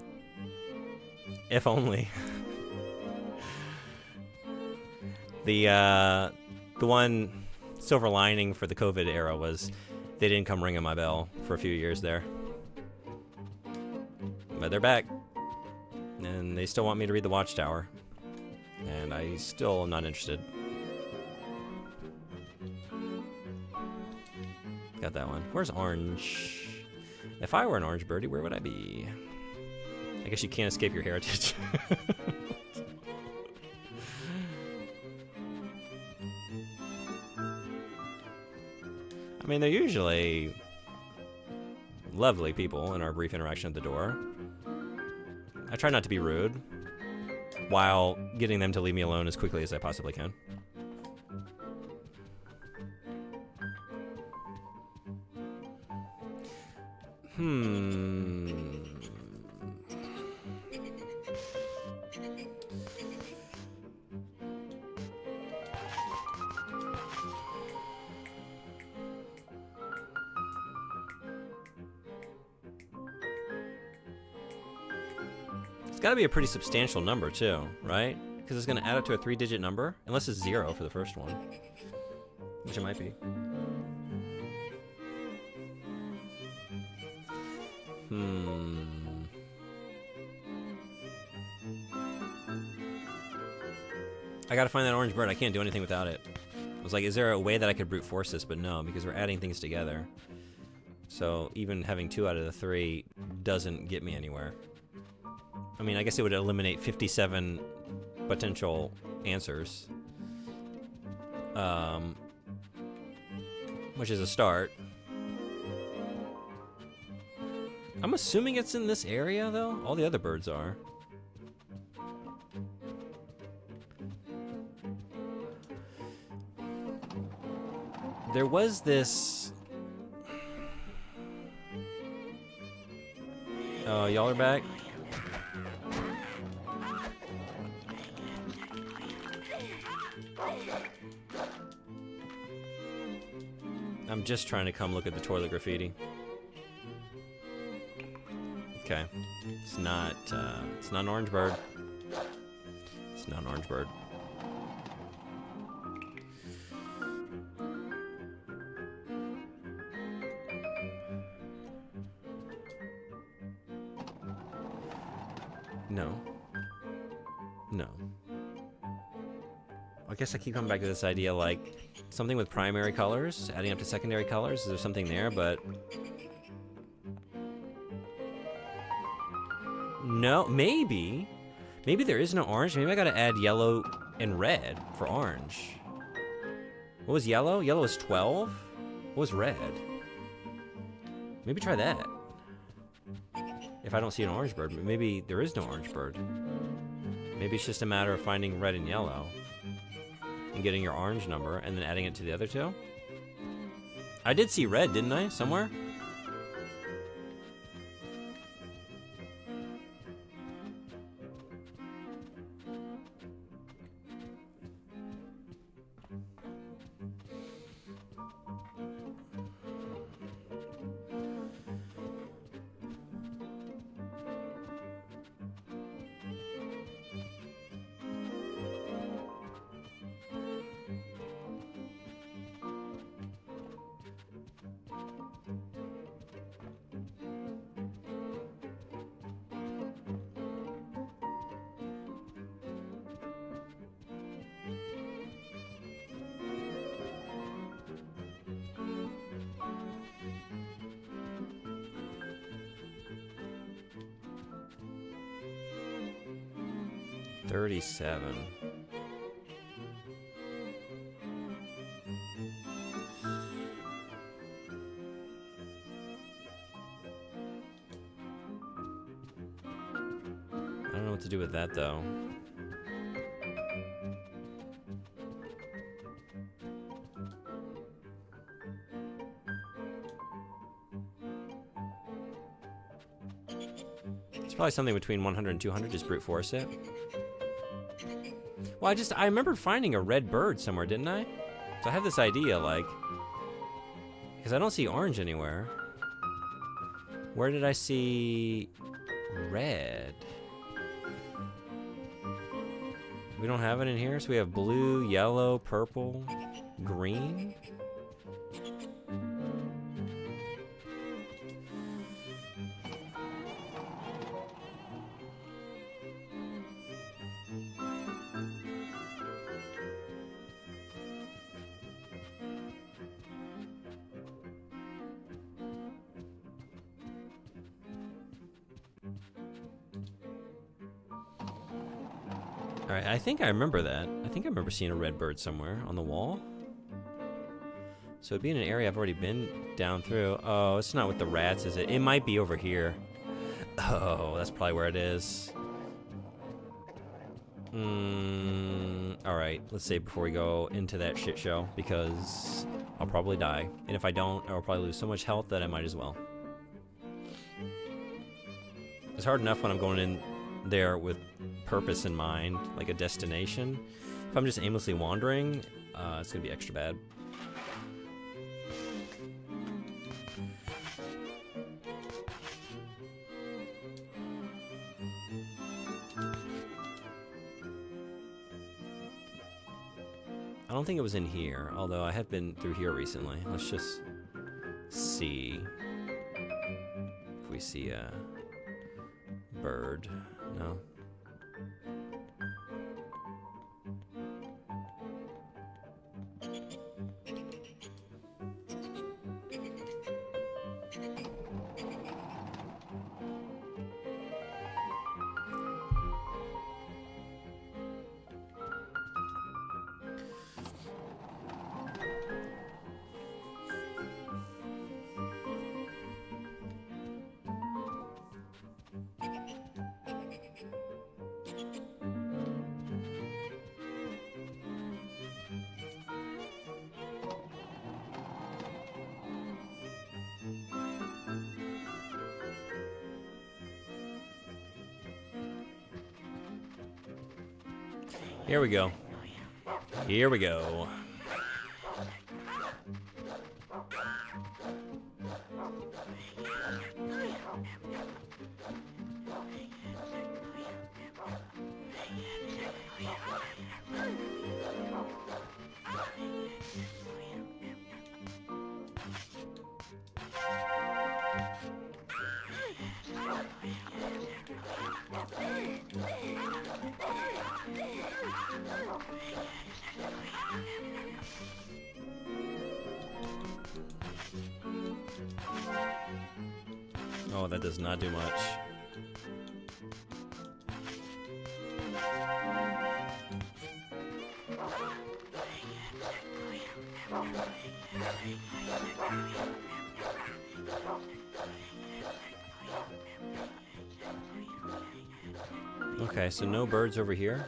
If only. The one silver lining for the COVID era was they didn't come ringing my bell for a few years there. But they're back. And they still want me to read The Watchtower. And I still am not interested. Got that one. Where's Orange? If I were an orange birdie, where would I be? I guess you can't escape your heritage. I mean, they're usually lovely people in our brief interaction at the door. I try not to be rude, while getting them to leave me alone as quickly as I possibly can. It's got to be a pretty substantial number too, right? Because it's going to add up to a 3-digit number, unless it's 0 for the first one, which it might be. I gotta find that orange bird. I can't do anything without it. I was like, is there a way that I could brute force this? But no, because we're adding things together. So even having 2 out of the 3 doesn't get me anywhere. I mean, I guess it would eliminate 57 potential answers. Which is a start. I'm assuming it's in this area, though. All the other birds are. There was this... Oh, y'all are back? I'm just trying to come look at the toilet graffiti. Okay. It's not an orange bird. It's not an orange bird. No. No. I guess I keep coming back to this idea, like, something with primary colors, adding up to secondary colors. Is there something there? But no, maybe. Maybe there is no orange. Maybe I gotta add yellow and red for orange. What was yellow? Yellow was 12? What was red? Maybe try that. If I don't see an orange bird, maybe there is no orange bird. Maybe it's just a matter of finding red and yellow and getting your orange number and then adding it to the other two. I did see red, didn't I? Somewhere? $37. I don't know what to do with that though. It's probably something between 100 and 200, just brute force it. Well, I remember finding a red bird somewhere, didn't I? So I have this idea, like, because I don't see orange anywhere. Where did I see red? We don't have it in here, so we have blue, yellow, purple, green. Alright, I think I remember that. I think I remember seeing a red bird somewhere on the wall. So it'd be in an area I've already been down through. Oh, it's not with the rats, is it? It might be over here. Oh, that's probably where it is. Alright, let's save before we go into that shit show, because I'll probably die. And if I don't, I'll probably lose so much health that I might as well. It's hard enough when I'm going in there with purpose in mind, like a destination. If I'm just aimlessly wandering, it's gonna be extra bad. I don't think it was in here, although I have been through here recently. Let's just see if we see a bird. No. Here we go. Here we go. Oh, that does not do much. Okay, so no birds over here.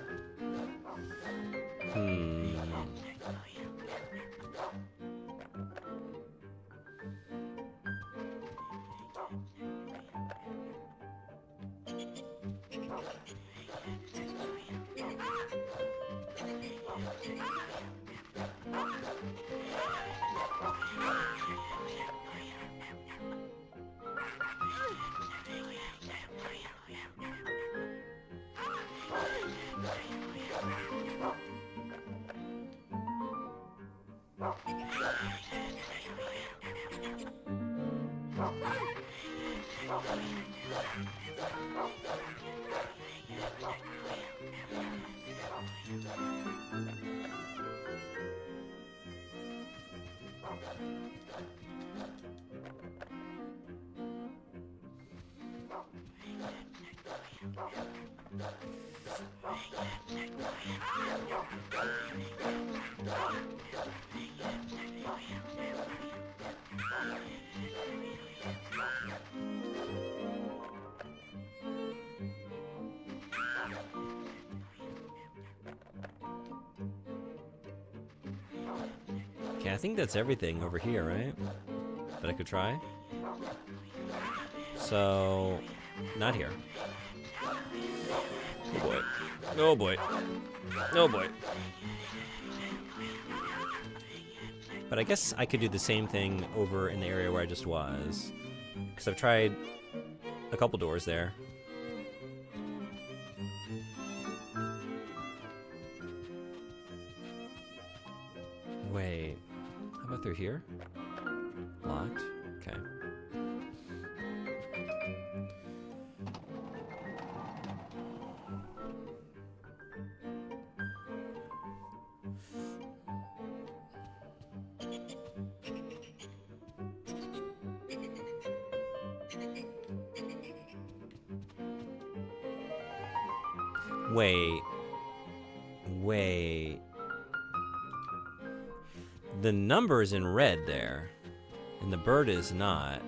Okay, I think that's everything over here, right? That I could try. So, not here. Oh boy. Oh boy. Oh boy. But I guess I could do the same thing over in the area where I just was. Because I've tried a couple doors there. Wait. How about through here? Locked? Okay. Wait. Wait. The number is in red there, and the bird is not.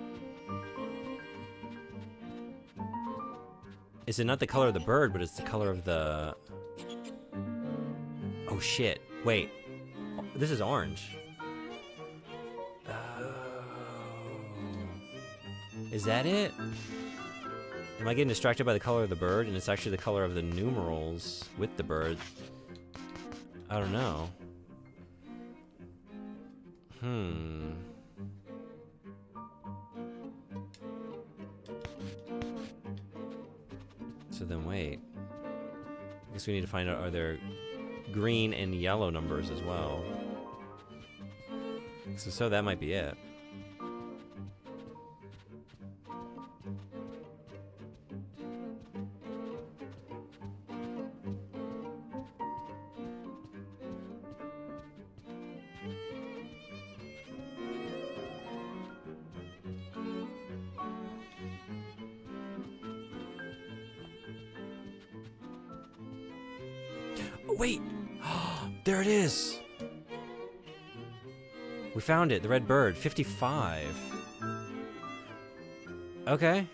Is it not the color of the bird, but it's the color of the... Oh shit, wait. This is orange. Oh. Is that it? Am I getting distracted by the color of the bird, and it's actually the color of the numerals with the bird? I don't know. So then wait. I guess we need to find out, are there green and yellow numbers as well? So that might be it. Wait! There it is! We found it, the red bird, 55. Okay.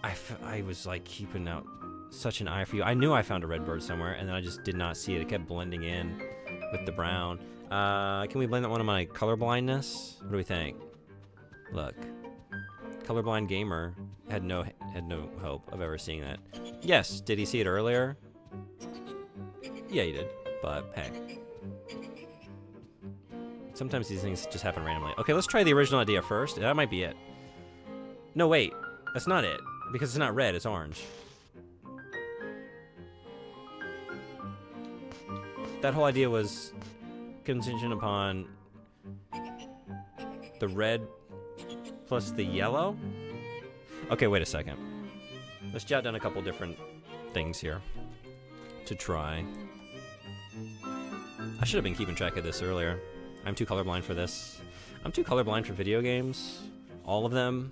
I was like keeping out such an eye for you. I knew I found a red bird somewhere, and then I just did not see it. It kept blending in with the brown. Can we blend that one of my color blindness? What do we think? Look. Colorblind gamer had no hope of ever seeing that. Yes, did he see it earlier? Yeah, he did, but hey. Sometimes these things just happen randomly. Okay, let's try the original idea first. That might be it. No, wait. That's not it. Because it's not red, it's orange. That whole idea was contingent upon the red plus the yellow. Okay, wait a second. Let's jot down a couple different things here to try. I should have been keeping track of this earlier. I'm too colorblind for this. I'm too colorblind for video games. All of them.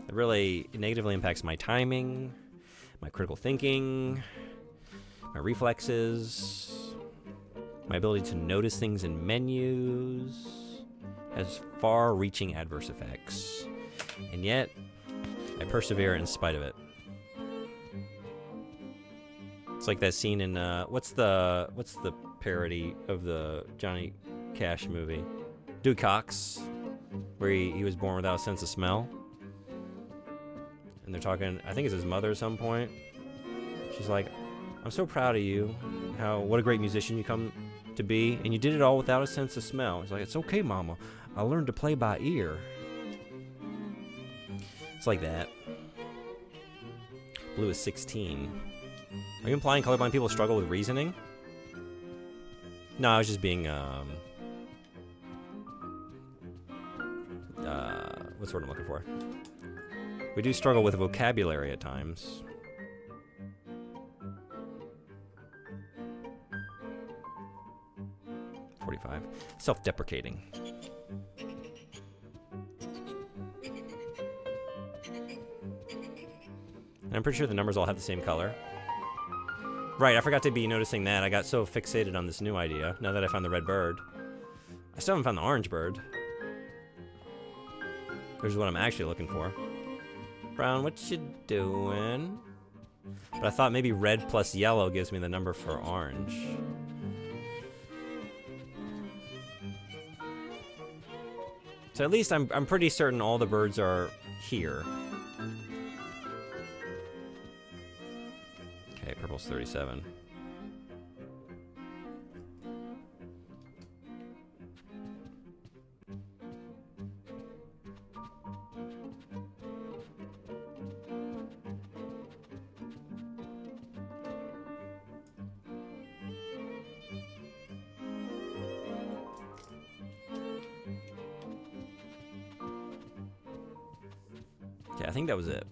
It really negatively impacts my timing, my critical thinking, my reflexes, my ability to notice things in menus. Has far-reaching adverse effects. And yet, I persevere in spite of it. It's like that scene in what's the parody of the Johnny Cash movie? Dude Cox, where he was born without a sense of smell. And they're talking, I think it's his mother at some point. She's like, I'm so proud of you, what a great musician you come to be, and you did it all without a sense of smell. He's like, it's okay, Mama. I learned to play by ear. It's like that. Blue is 16. Are you implying colorblind people struggle with reasoning? No, I was just being, what's the word I'm looking for? We do struggle with vocabulary at times. .45. Self-deprecating. And I'm pretty sure the numbers all have the same color. Right, I forgot to be noticing that. I got so fixated on this new idea, now that I found the red bird. I still haven't found the orange bird. Which is what I'm actually looking for. Brown, what you doing? But I thought maybe red plus yellow gives me the number for orange. So at least I'm pretty certain all the birds are here. Okay, purple's 37. Okay, I think that was it.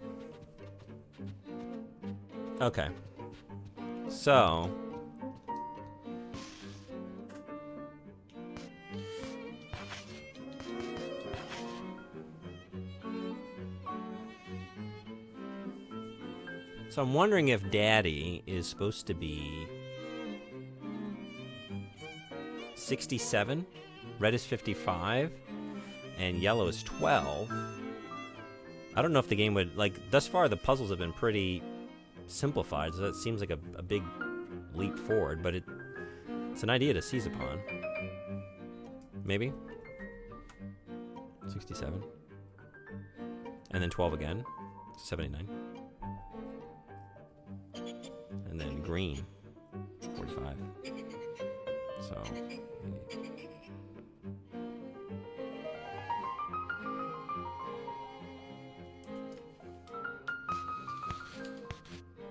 Okay. So I'm wondering if Daddy is supposed to be 67, red is 55, and yellow is 12. I don't know if the game would, like, thus far the puzzles have been pretty simplified, so that seems like a big leap forward, but it's an idea to seize upon. Maybe? 67. And then 12 again. 79. And then green. 45. So...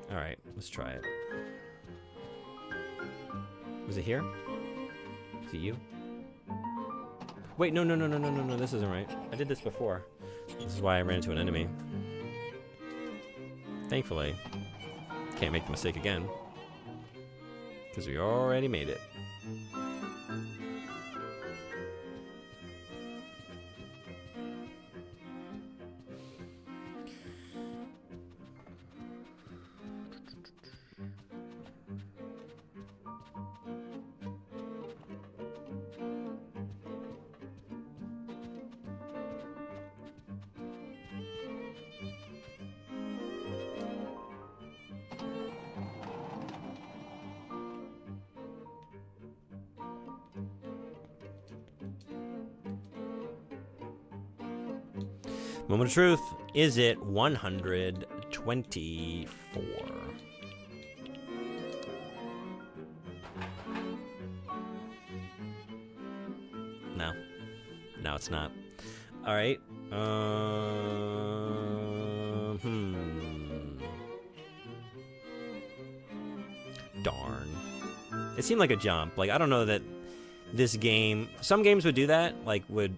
Alright, let's try it. Was it here? Is it you? Wait, no, this isn't right. I did this before. This is why I ran into an enemy. Thankfully, can't make the mistake again. Because we already made it. Moment of truth. Is it 124? No. No, it's not. Alright. Darn. It seemed like a jump. Like, I don't know that this game... Some games would do that. Like, would...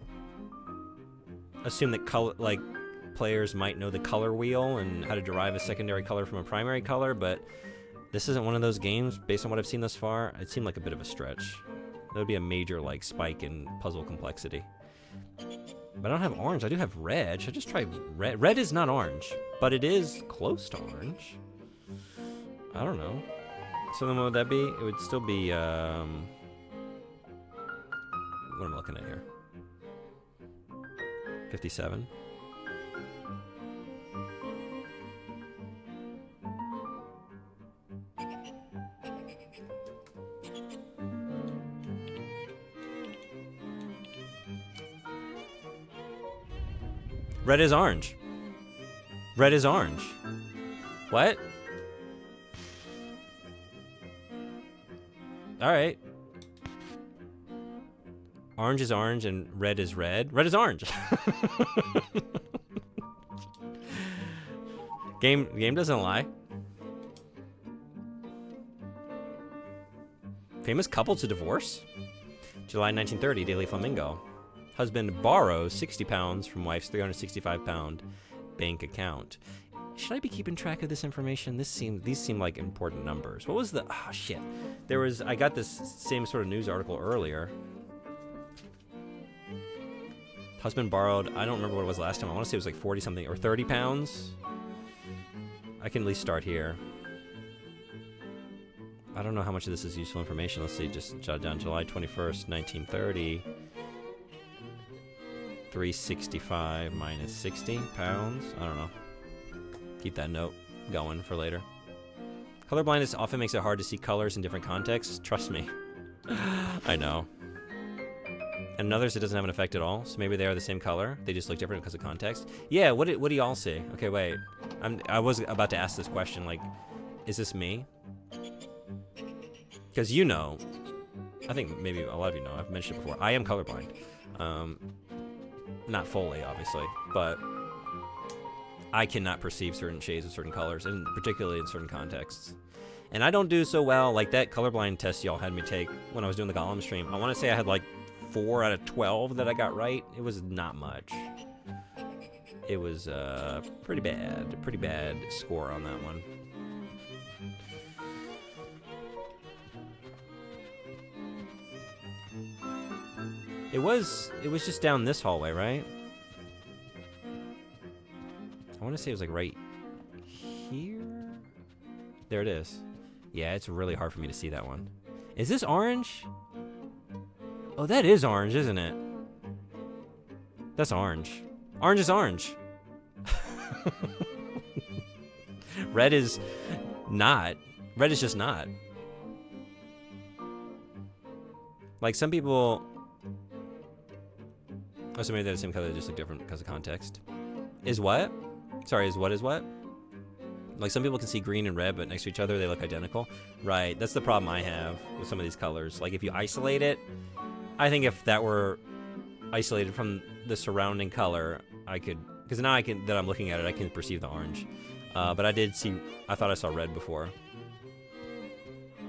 assume that color, like, players might know the color wheel and how to derive a secondary color from a primary color, but this isn't one of those games. Based on what I've seen thus far, it seemed like a bit of a stretch. That would be a major, like, spike in puzzle complexity. But I don't have orange. I do have red. Should I just try red? Red is not orange, but it is close to orange. I don't know. So then what would that be? It would still be, what am I looking at here? 57. Red is orange. Red is orange. What? All right. Orange is orange and red is red. Red is orange. Game doesn't lie. Famous couple to divorce. July 1930, Daily Flamingo. Husband borrows 60 pounds from wife's 365-pound bank account. Should I be keeping track of this information? These seem like important numbers. What was the... Oh, shit. I got this same sort of news article earlier. Husband borrowed... I don't remember what it was last time. I want to say it was like 40-something or 30 pounds. I can at least start here. I don't know how much of this is useful information. Let's see. Just jot down July 21st, 1930. 365 minus 60 pounds. I don't know. Keep that note going for later. Colorblindness often makes it hard to see colors in different contexts. Trust me. I know. And in others, it doesn't have an effect at all. So maybe they are the same color. They just look different because of context. Yeah, what do y'all see? Okay, wait. I was about to ask this question. Like, is this me? Because you know, I think maybe a lot of you know, I've mentioned it before. I am colorblind. Not fully, obviously, but I cannot perceive certain shades of certain colors, and particularly in certain contexts. And I don't do so well, like that colorblind test y'all had me take when I was doing the Gollum stream. I want to say I had like 4 out of 12 that I got right. It was not much. It was pretty bad score on that one. It was just down this hallway, right? I want to say it was like right here. There it is. Yeah, it's really hard for me to see that one. Is this orange? Oh, that is orange, isn't it? That's orange. Orange is orange. Red is not. Red is just not. Like some people... Oh, so maybe they're the same color, they just look different because of context. Is what? Sorry, is what? Like some people can see green and red, but next to each other they look identical. Right, that's the problem I have with some of these colors. Like if you isolate it, I think if that were isolated from the surrounding color, I could, because now that I'm looking at it, I can perceive the orange. But I thought I saw red before.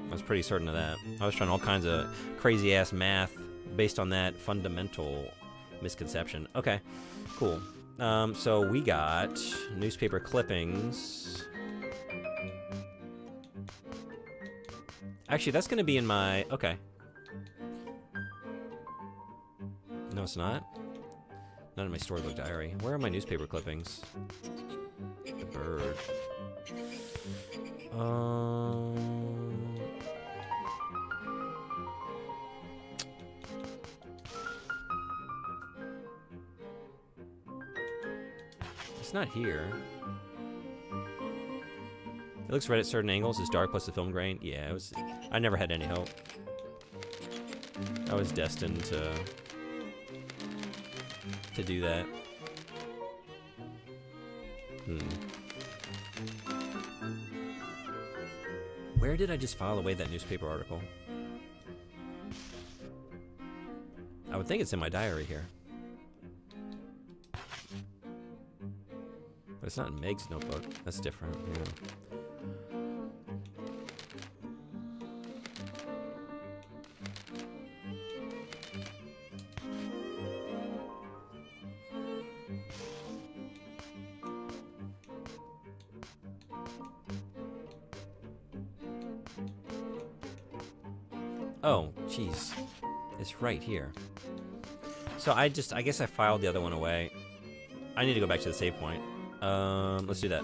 I was pretty certain of that. I was trying all kinds of crazy ass math based on that fundamental misconception. Okay, cool. So we got newspaper clippings. Actually, that's going to be in my... Okay. No, it's not. Not in my storybook diary. Where are my newspaper clippings? The bird. It's not here. It looks red at certain angles. It's dark plus the film grain. Yeah, it was... I never had any hope. I was destined to do that. Where did I just file away that newspaper article? I would think it's in my diary here. But it's not in Meg's notebook. That's different. Yeah. Oh, jeez. It's right here. So I guess I filed the other one away. I need to go back to the save point. Let's do that.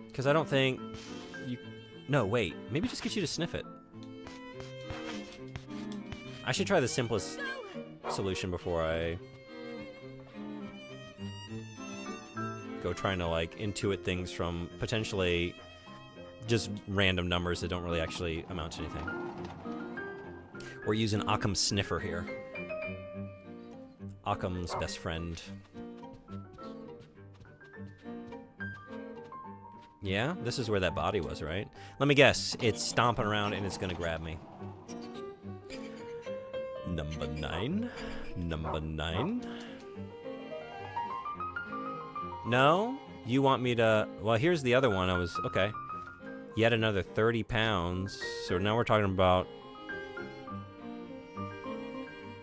Because I don't think you... No, wait. Maybe just get you to sniff it. I should try the simplest solution before I go trying to, like, intuit things from potentially just random numbers that don't really actually amount to anything. We're using Occam's sniffer here. Occam's best friend. Yeah, this is where that body was, right? Let me guess. It's stomping around and it's gonna grab me. Number 9. Number 9. No? You want me to... Well, here's the other one. I was... Okay. Yet another 30 pounds. So now we're talking about...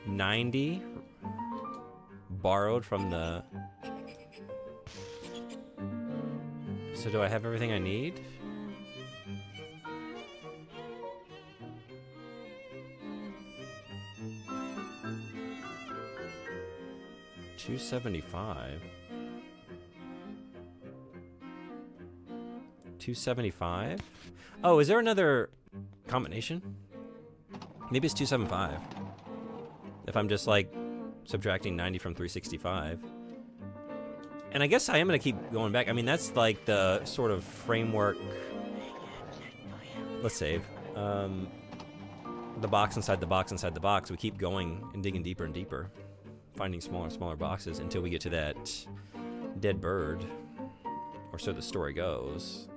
90? Borrowed from the... So do I have everything I need? $275. $275? Oh, is there another combination? Maybe it's 275. If I'm just like subtracting 90 from 365. And I guess I am going to keep going back. I mean, that's like the sort of framework. Let's save. The box inside the box inside the box. We keep going and digging deeper and deeper. Finding smaller and smaller boxes until we get to that dead bird. Or so the story goes.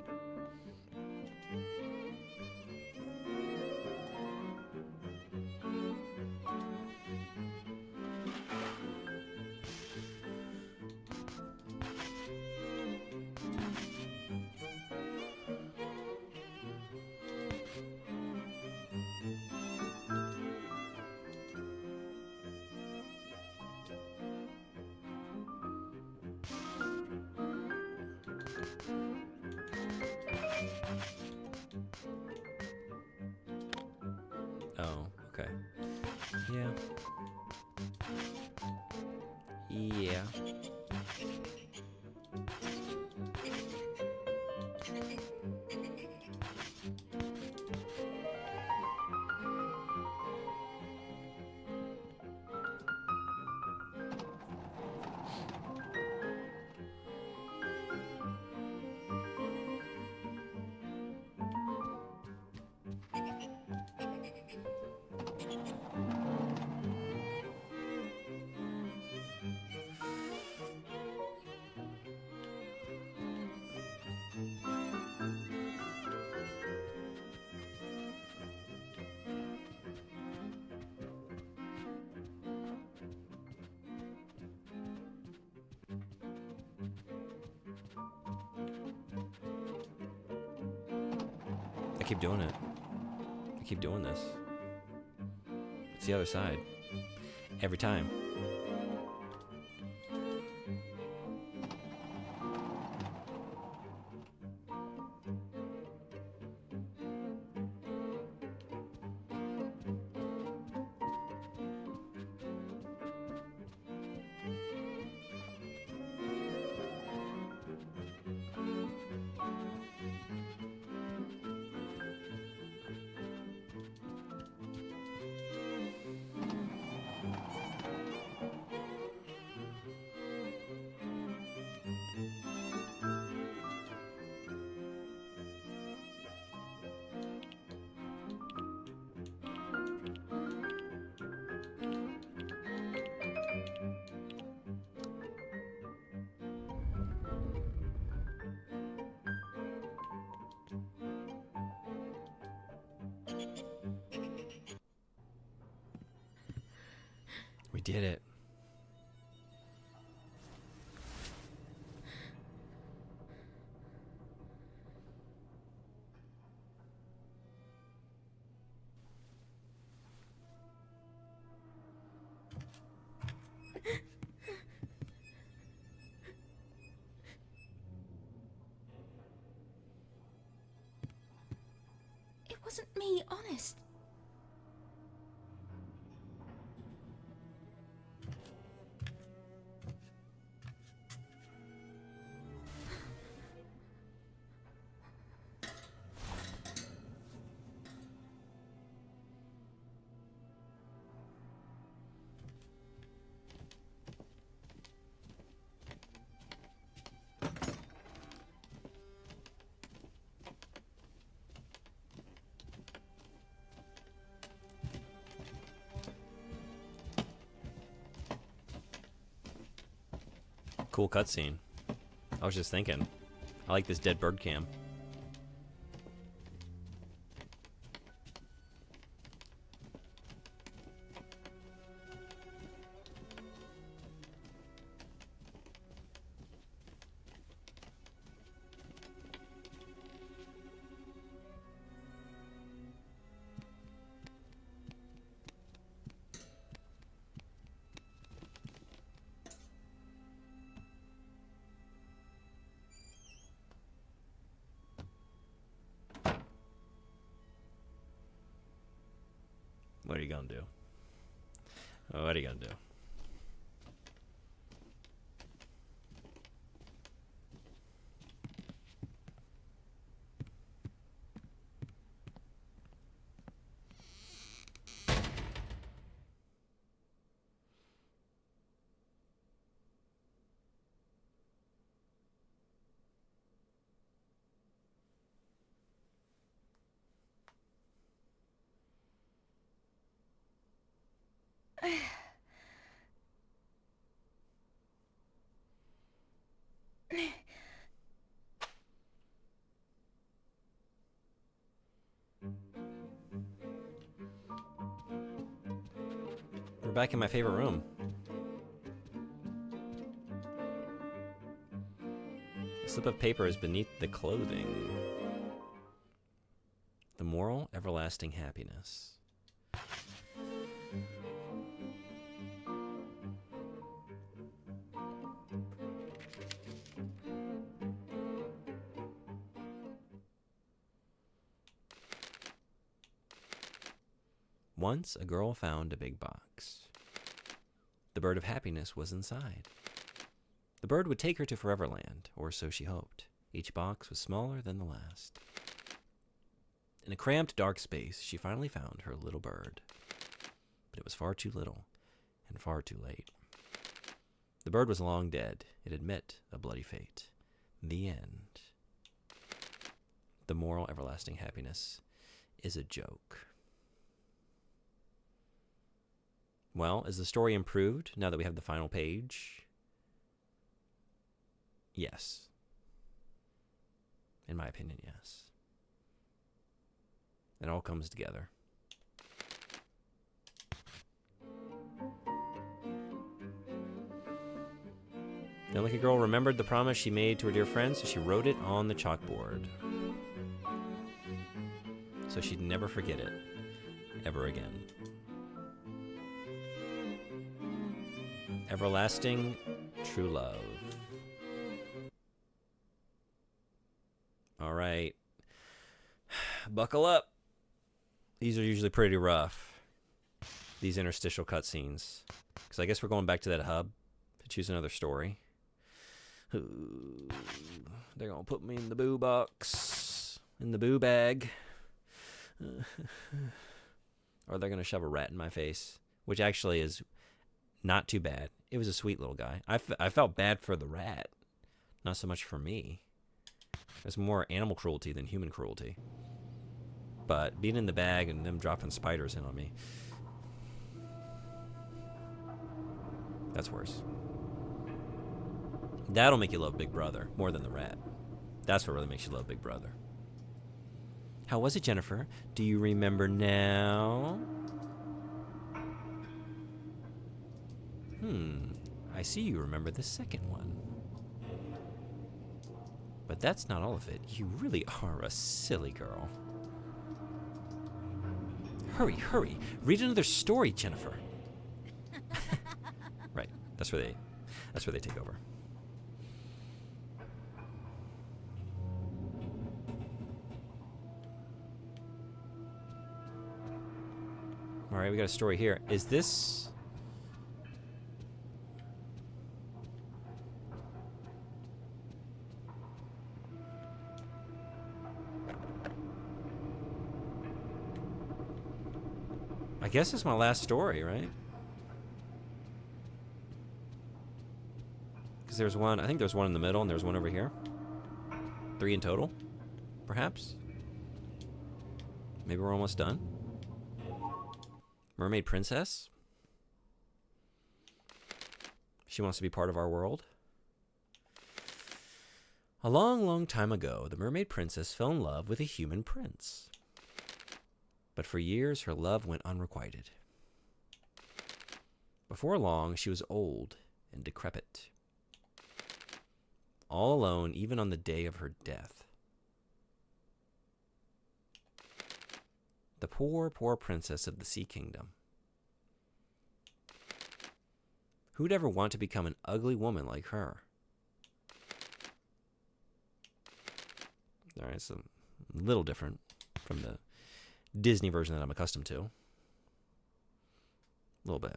Oh, okay. Yeah. Yeah. I keep doing it. I keep doing this. It's the other side. Every time. We did it. It wasn't me, honest. Cool cutscene. I was just thinking. I like this dead bird cam. What are you gonna do? What are you gonna do? We're back in my favorite room. A slip of paper is beneath the clothing. The moral, everlasting happiness. Once a girl found a big box. The bird of happiness was inside. The bird would take her to Foreverland, or so she hoped. Each box was smaller than the last. In a cramped, dark space, she finally found her little bird. But it was far too little, and far too late. The bird was long dead. It had met a bloody fate. The end. The moral, everlasting happiness is a joke. Well, is the story improved now that we have the final page? Yes. In my opinion, yes. It all comes together. The unlucky girl remembered the promise she made to her dear friend, so she wrote it on the chalkboard. So she'd never forget it, ever again. Everlasting true love. All right. Buckle up. These are usually pretty rough. These interstitial cutscenes. Because I guess we're going back to that hub to choose another story. Ooh, they're going to put me in the boo box. In the boo bag. Or they're going to shove a rat in my face. Which actually is not too bad. It was a sweet little guy. I felt bad for the rat. Not so much for me. There's more animal cruelty than human cruelty. But being in the bag and them dropping spiders in on me, that's worse. That'll make you love Big Brother more than the rat. That's what really makes you love Big Brother. How was it, Jennifer? Do you remember now? I see you remember the second one. But that's not all of it. You really are a silly girl. Hurry, hurry. Read another story, Jennifer. Right. That's where they take over. All right, we got a story here. Is this... I guess it's my last story, right? Because there's one, I think there's one in the middle and there's one over here. 3 in total, perhaps? Maybe we're almost done. Mermaid Princess? She wants to be part of our world. A long, long time ago, the mermaid princess fell in love with a human prince. But for years, her love went unrequited. Before long, she was old and decrepit. All alone, even on the day of her death. The poor, poor princess of the Sea Kingdom. Who'd ever want to become an ugly woman like her? All right, it's a little different from the Disney version that I'm accustomed to. A little bit.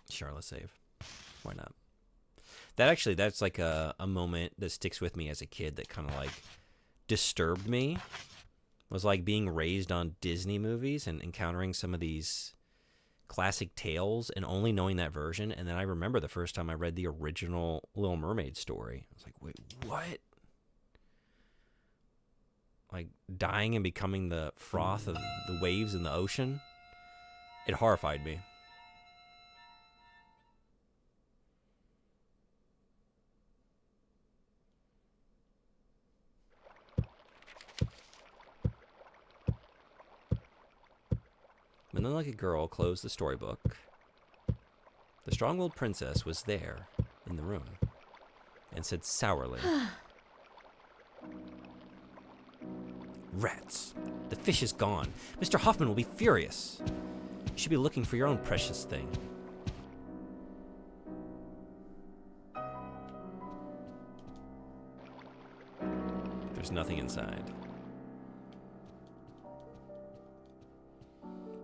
Charlotte save. Why not? That's like a moment that sticks with me as a kid that kind of like disturbed me. Was like being raised on Disney movies and encountering some of these classic tales and only knowing that version. And then I remember the first time I read the original Little Mermaid story. I was like, wait, what? Like dying and becoming the froth of the waves in the ocean. It horrified me. When the lucky girl closed the storybook, the strong-willed princess was there in the room and said sourly, "Rats! The fish is gone. Mr. Hoffman will be furious. You should be looking for your own precious thing." There's nothing inside.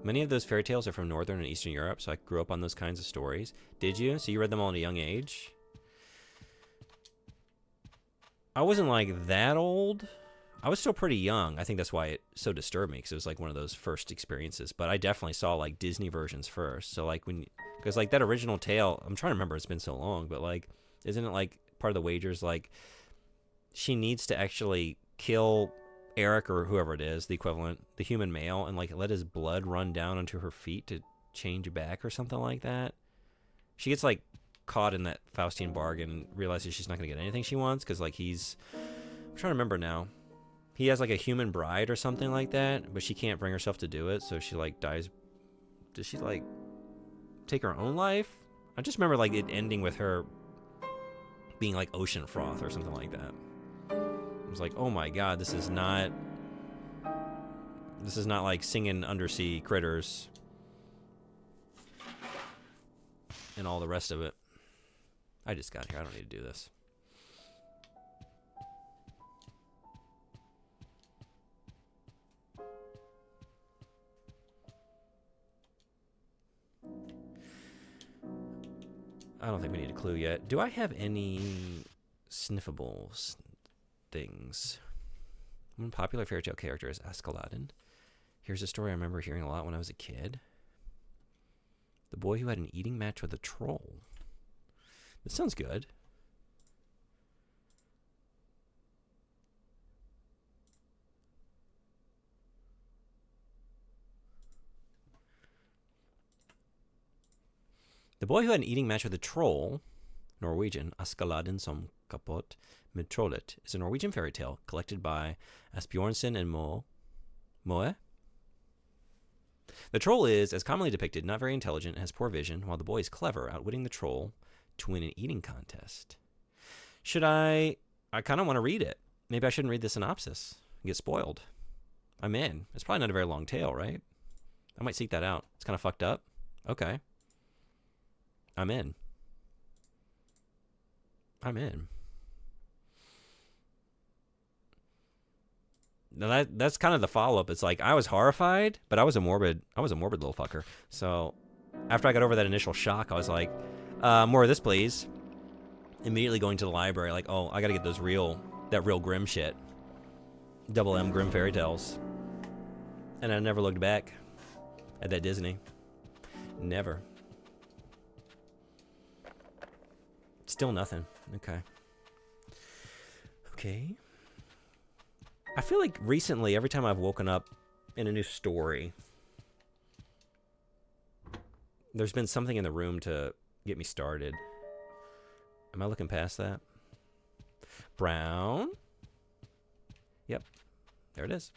Many of those fairy tales are from Northern and Eastern Europe, so I grew up on those kinds of stories. Did you? So you read them all at a young age? I wasn't like that old. I was still pretty young. I think that's why it so disturbed me, because it was like one of those first experiences. But I definitely saw like Disney versions first. So like because like that original tale, I'm trying to remember, it's been so long, but like, isn't it like part of the wagers, like she needs to actually kill Eric or whoever it is, the equivalent, the human male, and like let his blood run down onto her feet to change back or something like that. She gets like caught in that Faustian bargain and realizes she's not gonna get anything she wants because like I'm trying to remember now. He has like a human bride or something like that, but she can't bring herself to do it, so she like dies. Does she like take her own life? I just remember like it ending with her being like ocean froth or something like that. I was like, oh my god, this is not like singing undersea critters and all the rest of it. I just got here. I don't need to do this. I don't think we need a clue yet. Do I have any sniffables things? One popular fairy tale character is Askeladden. Here's a story I remember hearing a lot when I was a kid. The boy who had an eating match with a troll. This sounds good. The boy who had an eating match with a troll, Norwegian, Askeladden som kapot med trollet, is a Norwegian fairy tale collected by Asbjornsen and Moe. The troll is, as commonly depicted, not very intelligent and has poor vision, while the boy is clever, outwitting the troll to win an eating contest. I kind of want to read it. Maybe I shouldn't read the synopsis and get spoiled. I'm in. It's probably not a very long tale, right? I might seek that out. It's kind of fucked up. Okay. I'm in. Now that's kind of the follow-up. It's like I was horrified, but I was a morbid little fucker. So after I got over that initial shock, I was like, more of this, please. Immediately going to the library, like, oh, I gotta get that real grim shit. Double M Grim Fairy Tales. And I never looked back at that Disney. Never. Still nothing. Okay. I feel like recently, every time I've woken up in a new story, there's been something in the room to get me started. Am I looking past that? Brown. Yep. There it is.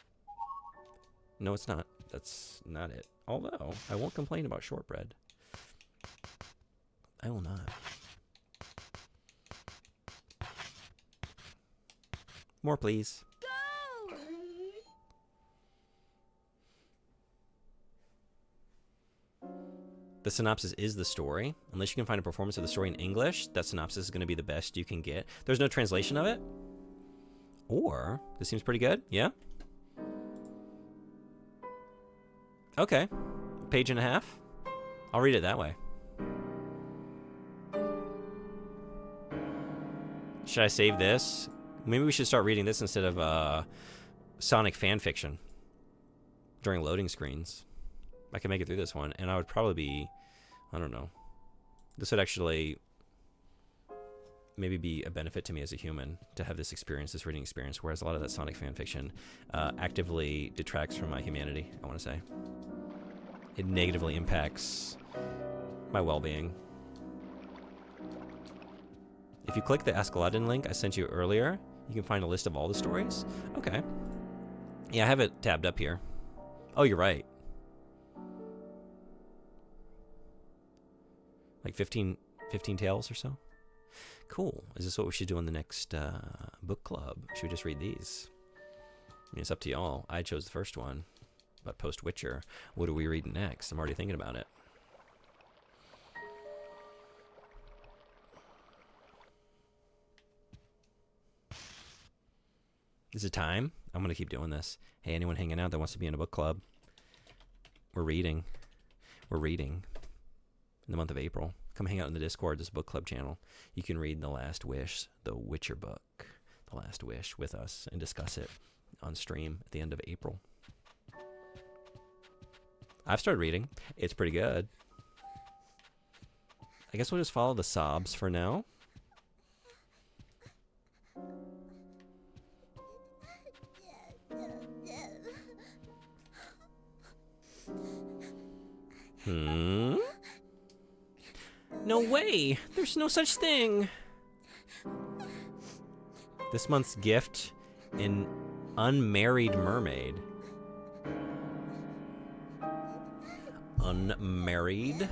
No, it's not. That's not it. Although, I won't complain about shortbread. I will not. More, please. The synopsis is the story. Unless you can find a performance of the story in English, that synopsis is going to be the best you can get. There's no translation of it? Or, this seems pretty good, yeah? Okay. Page and a half? I'll read it that way. Should I save this? Maybe we should start reading this instead of Sonic fan fiction during loading screens. I can make it through this one, and I would probably be, I don't know. This would actually maybe be a benefit to me as a human to have this experience, this reading experience, whereas a lot of that Sonic fan fiction actively detracts from my humanity, I want to say. It negatively impacts my well-being. If you click the Ask Aladdin link I sent you earlier, you can find a list of all the stories. Okay. Yeah, I have it tabbed up here. Oh, you're right. Like 15 tales or so? Cool. Is this what we should do in the next book club? Should we just read these? I mean, it's up to y'all. I chose the first one. But post-Witcher, what do we read next? I'm already thinking about it. Is it time? I'm going to keep doing this. Hey, anyone hanging out that wants to be in a book club? We're reading. We're reading in the month of April. Come hang out in the Discord, this book club channel. You can read The Last Wish, the Witcher book, The Last Wish, with us and discuss it on stream at the end of April. I've started reading. It's pretty good. I guess we'll just follow the sobs for now. No way! There's no such thing! This month's gift, an unmarried mermaid. Unmarried?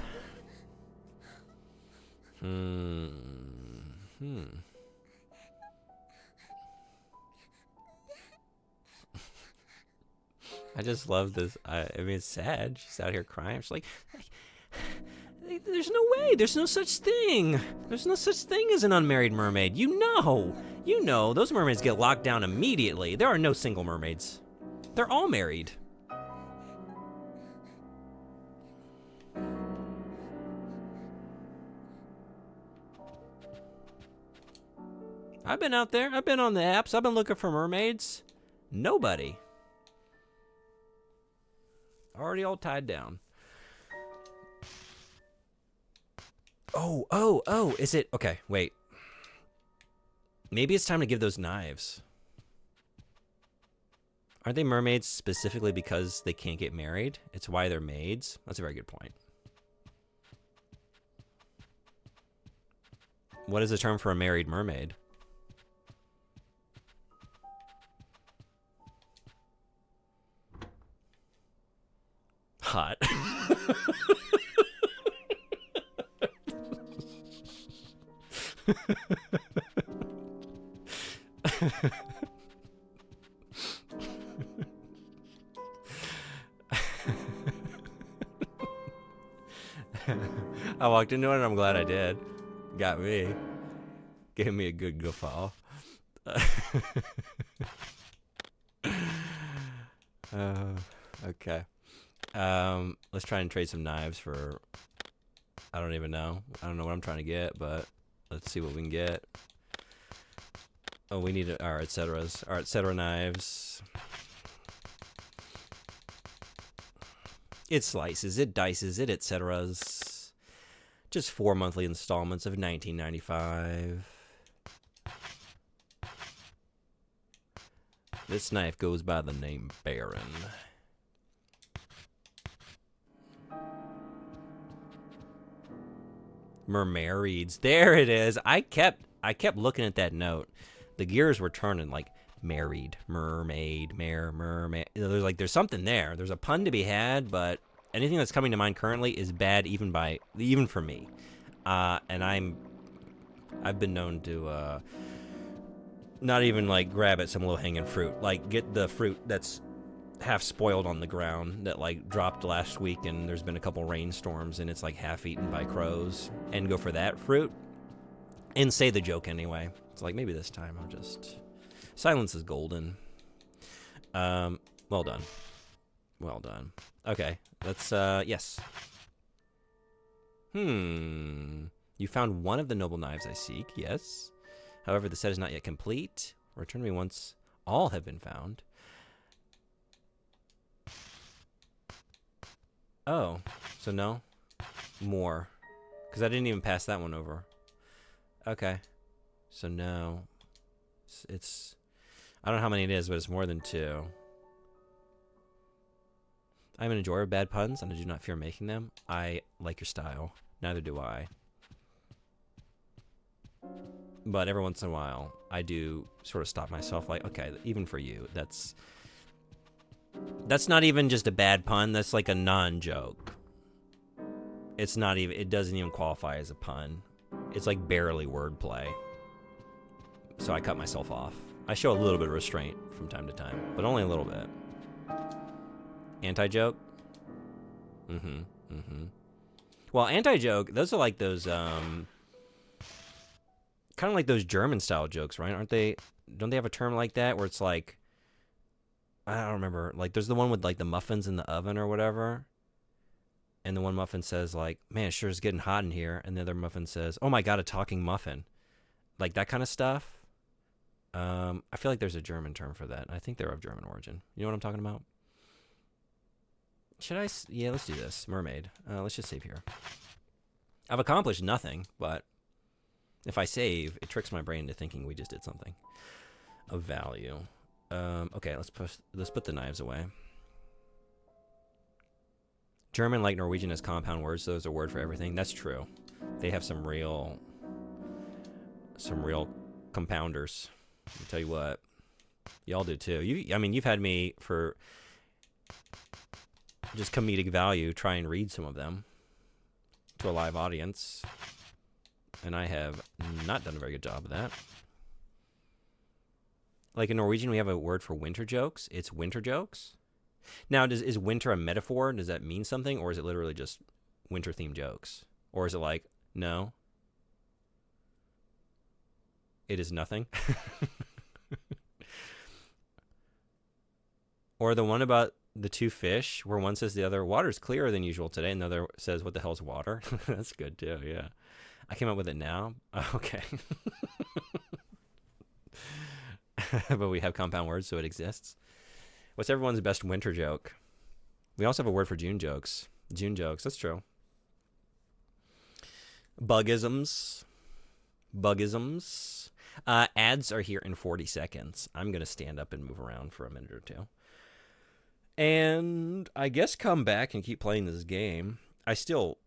I just love this. I mean, it's sad. She's out here crying. She's like, there's no way. There's no such thing. There's no such thing as an unmarried mermaid. You know. Those mermaids get locked down immediately. There are no single mermaids. They're all married. I've been out there. I've been on the apps. I've been looking for mermaids. Nobody. Already all tied down. Oh, is it? Okay, wait. Maybe it's time to give those knives. Aren't they mermaids specifically because they can't get married? It's why they're maids? That's a very good point. What is the term for a married mermaid? Hot. I walked into it and I'm glad I did. Got me. Gave me a good guffaw. Okay. Let's try and trade some knives for, I don't even know. I don't know what I'm trying to get, but let's see what we can get. Oh, we need our et ceteras. Our et cetera knives. It slices, it dices, it et ceteras. Just 4 monthly installments of $19.95. This knife goes by the name Baron. Mermaids. There it is. I kept looking at that note. the gears were turning, like married, mermaid, mermaid. There's something there. There's a pun to be had, but anything that's coming to mind currently is bad, even for me. And I've been known to not even like grab at some low-hanging fruit, like get the fruit that's half spoiled on the ground that like dropped last week, and there's been a couple rainstorms, and it's like half eaten by crows, and go for that fruit and say the joke anyway. It's like, maybe this time I'll just... Silence is golden. Well done. Well done. Okay, let's, yes. You found one of the noble knives I seek, yes. However, the set is not yet complete. Return to me once all have been found. Oh, so no? More. Because I didn't even pass that one over. Okay. So no. It's... I don't know how many it is, but it's more than 2. I'm an enjoyer of bad puns, and I do not fear making them. I like your style. Neither do I. But every once in a while, I do sort of stop myself like, okay, even for you, that's not even just a bad pun, that's like a non-joke. It's not even, it doesn't even qualify as a pun. It's like barely wordplay. So I cut myself off. I show a little bit of restraint from time to time, but only a little bit. Anti-joke? Well, anti-joke, those are like those, kind of like those German-style jokes, right? Aren't they? Don't they have a term like that where it's like, I don't remember. Like, there's the one with like the muffins in the oven or whatever, and the one muffin says like, "Man, it sure is getting hot in here," and the other muffin says, "Oh my God, a talking muffin," like that kind of stuff. I feel like there's a German term for that. I think they're of German origin. You know what I'm talking about? Should I? Yeah, let's do this. Mermaid. Let's just save here. I've accomplished nothing, but if I save, it tricks my brain into thinking we just did something of value. Okay, let's put the knives away. German, like Norwegian, has compound words, so there's a word for everything. That's true. They have some real compounders. I'll tell you what, y'all do too. You've had me for just comedic value try and read some of them to a live audience, and I have not done a very good job of that. Like in Norwegian, we have a word for winter jokes. It's winter jokes. Now, is winter a metaphor? Does that mean something, or is it literally just winter-themed jokes? Or is it like, no, it is nothing? Or the one about the 2 fish, where one says the other, water's clearer than usual today, and the other says, what the hell's water? That's good, too, yeah. I came up with it now? Okay. But we have compound words, so it exists. What's everyone's best winter joke? We also have a word for June jokes. June jokes, that's true. Bugisms. Ads are here in 40 seconds. I'm going to stand up and move around for a minute or two. And I guess come back and keep playing this game. I still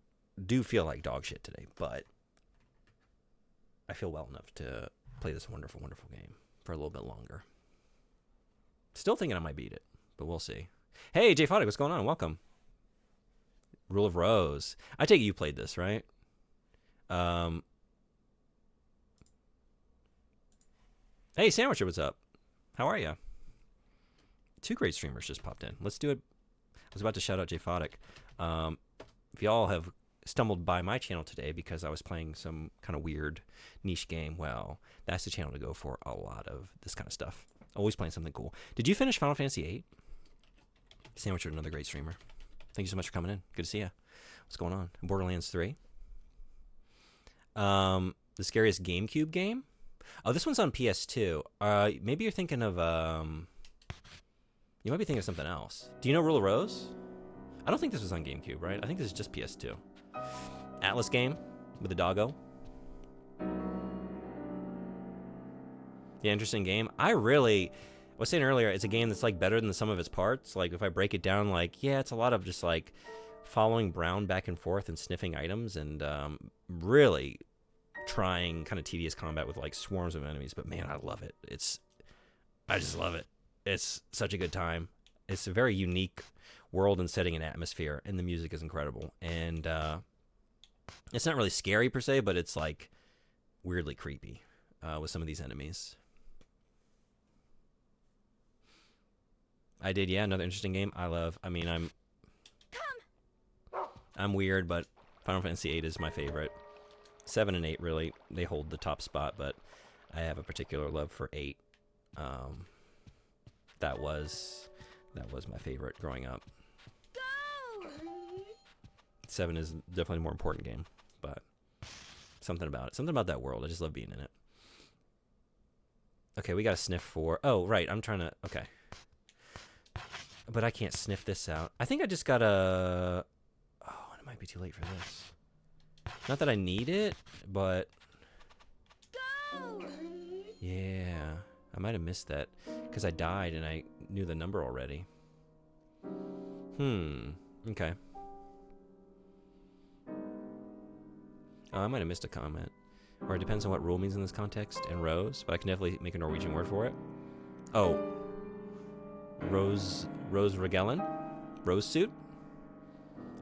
do feel like dog shit today, but I feel well enough to play this wonderful, wonderful game for a little bit longer. Still thinking I might beat it, but we'll see. Hey, Jay Foddick, what's going on? Welcome. Rule of Rose. I take it you played this, right? Hey, Sandwicher, what's up? How are you? 2 great streamers just popped in. Let's do it. I was about to shout out Jay Foddick. If y'all have stumbled by my channel today because I was playing some kind of weird niche game, well, that's the channel to go for a lot of this kind of stuff. Always playing something cool. Did you finish Final Fantasy VIII? Sandwicher, another great streamer. Thank you so much for coming in. Good to see you. What's going on? Borderlands 3. The scariest GameCube game? Oh, this one's on PS2. Maybe you're thinking of, you might be thinking of something else. Do you know Rule of Rose? I don't think this was on GameCube, right? I think this is just PS2. Atlas game with the doggo. Yeah, interesting game. I was saying earlier, it's a game that's like better than the sum of its parts. Like if I break it down, like, yeah, it's a lot of just like following Brown back and forth and sniffing items and really trying, kind of tedious combat with like swarms of enemies. But man, I love it. I just love it. It's such a good time. It's a very unique world and setting and atmosphere, and the music is incredible. And it's not really scary per se, but it's like weirdly creepy with some of these enemies. I did, yeah, another interesting game. I'm weird, but Final Fantasy VIII is my favorite. 7 and 8 really, they hold the top spot, but I have a particular love for 8. That was my favorite growing up. 7 is definitely a more important game, but something about that world. I just love being in it. Okay, we got to sniff for. Oh, right. I'm trying to. Okay, but I can't sniff this out. I think I just gotta. Oh, it might be too late for this. Not that I need it, but yeah, I might have missed that because I died and I knew the number already. Okay. Oh, I might have missed a comment. Or it depends on what rule means in this context and rose, but I can definitely make a Norwegian word for it. Oh. Rose Regellen? Rose suit?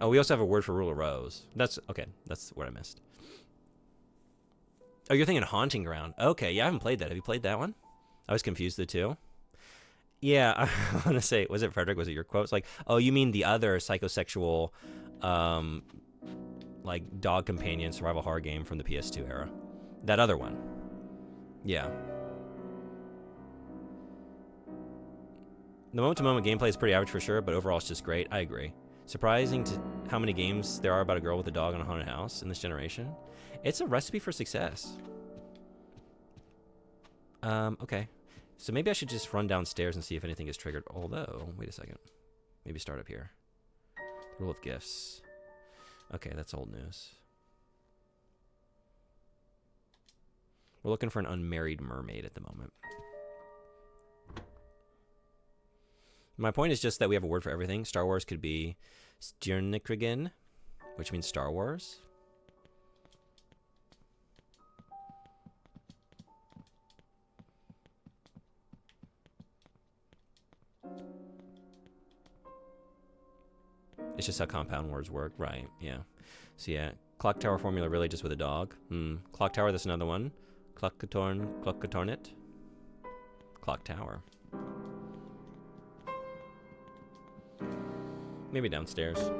Oh, we also have a word for rule of rose. That's okay. That's what I missed. Oh, you're thinking Haunting Ground. Okay, yeah, I haven't played that. Have you played that one? I was confused the two. Yeah, I want to say, was it Frederick? Was it your quote? It's like, oh, you mean the other psychosexual, like dog companion survival horror game from the PS2 era? That other one. Yeah. The moment-to-moment gameplay is pretty average for sure, but overall it's just great. I agree. Surprising to how many games there are about a girl with a dog on a haunted house in this generation. It's a recipe for success. Okay. So maybe I should just run downstairs and see if anything is triggered. Although, wait a second. Maybe start up here. Rule of gifts. Okay, that's old news. We're looking for an unmarried mermaid at the moment. My point is just that we have a word for everything. Star Wars could be Stjärnkrigen, which means Star Wars. It's just how compound words work, right? Yeah. So yeah, clock tower formula really just with a dog. Clock tower, that's another one. Klokkatornet. Clock tower. Maybe downstairs.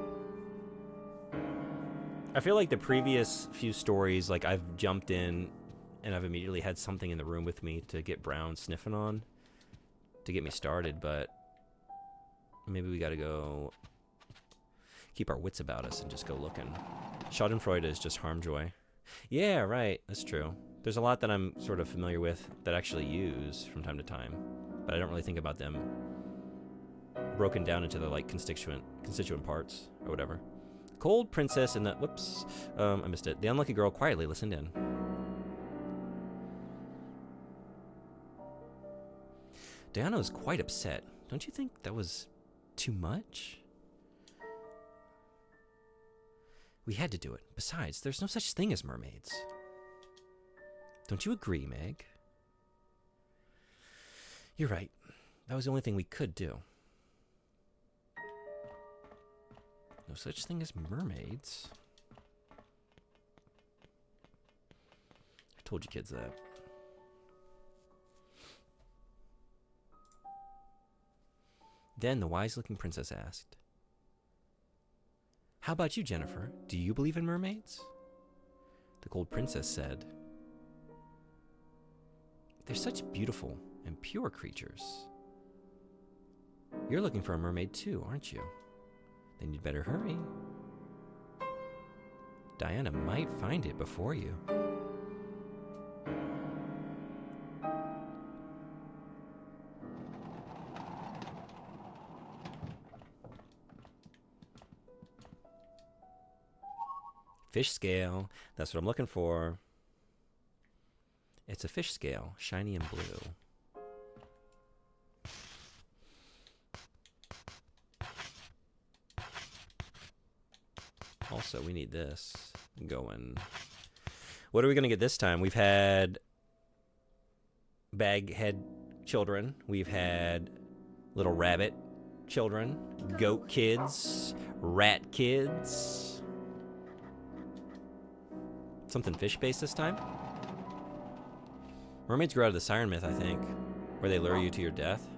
I feel like the previous few stories, like I've jumped in and I've immediately had something in the room with me to get Brown sniffing on to get me started, but maybe we gotta go keep our wits about us and just go looking. Schadenfreude is just Harmjoy. Yeah, right. That's true. There's a lot that I'm sort of familiar with that I actually use from time to time, but I don't really think about them broken down into the like constituent parts or whatever. Cold princess and the whoops, I missed it. The unlucky girl quietly listened in. Diana was quite upset. Don't you think that was too much? We had to do it. Besides, there's no such thing as mermaids. Don't you agree, Meg? You're right. That was the only thing we could do. No such thing as mermaids. I told you kids that. Then the wise-looking princess asked, "How about you, Jennifer? Do you believe in mermaids?" The cold princess said, "They're such beautiful and pure creatures. You're looking for a mermaid too, aren't you? Then you'd better hurry. Diana might find it before you." Fish scale. That's what I'm looking for. It's a fish scale, shiny and blue. Also, we need this going. What are we going to get this time? We've had baghead children. We've had little rabbit children. Goat kids. Rat kids. Something fish-based this time? Mermaids grow out of the siren myth, I think, where they lure you to your death.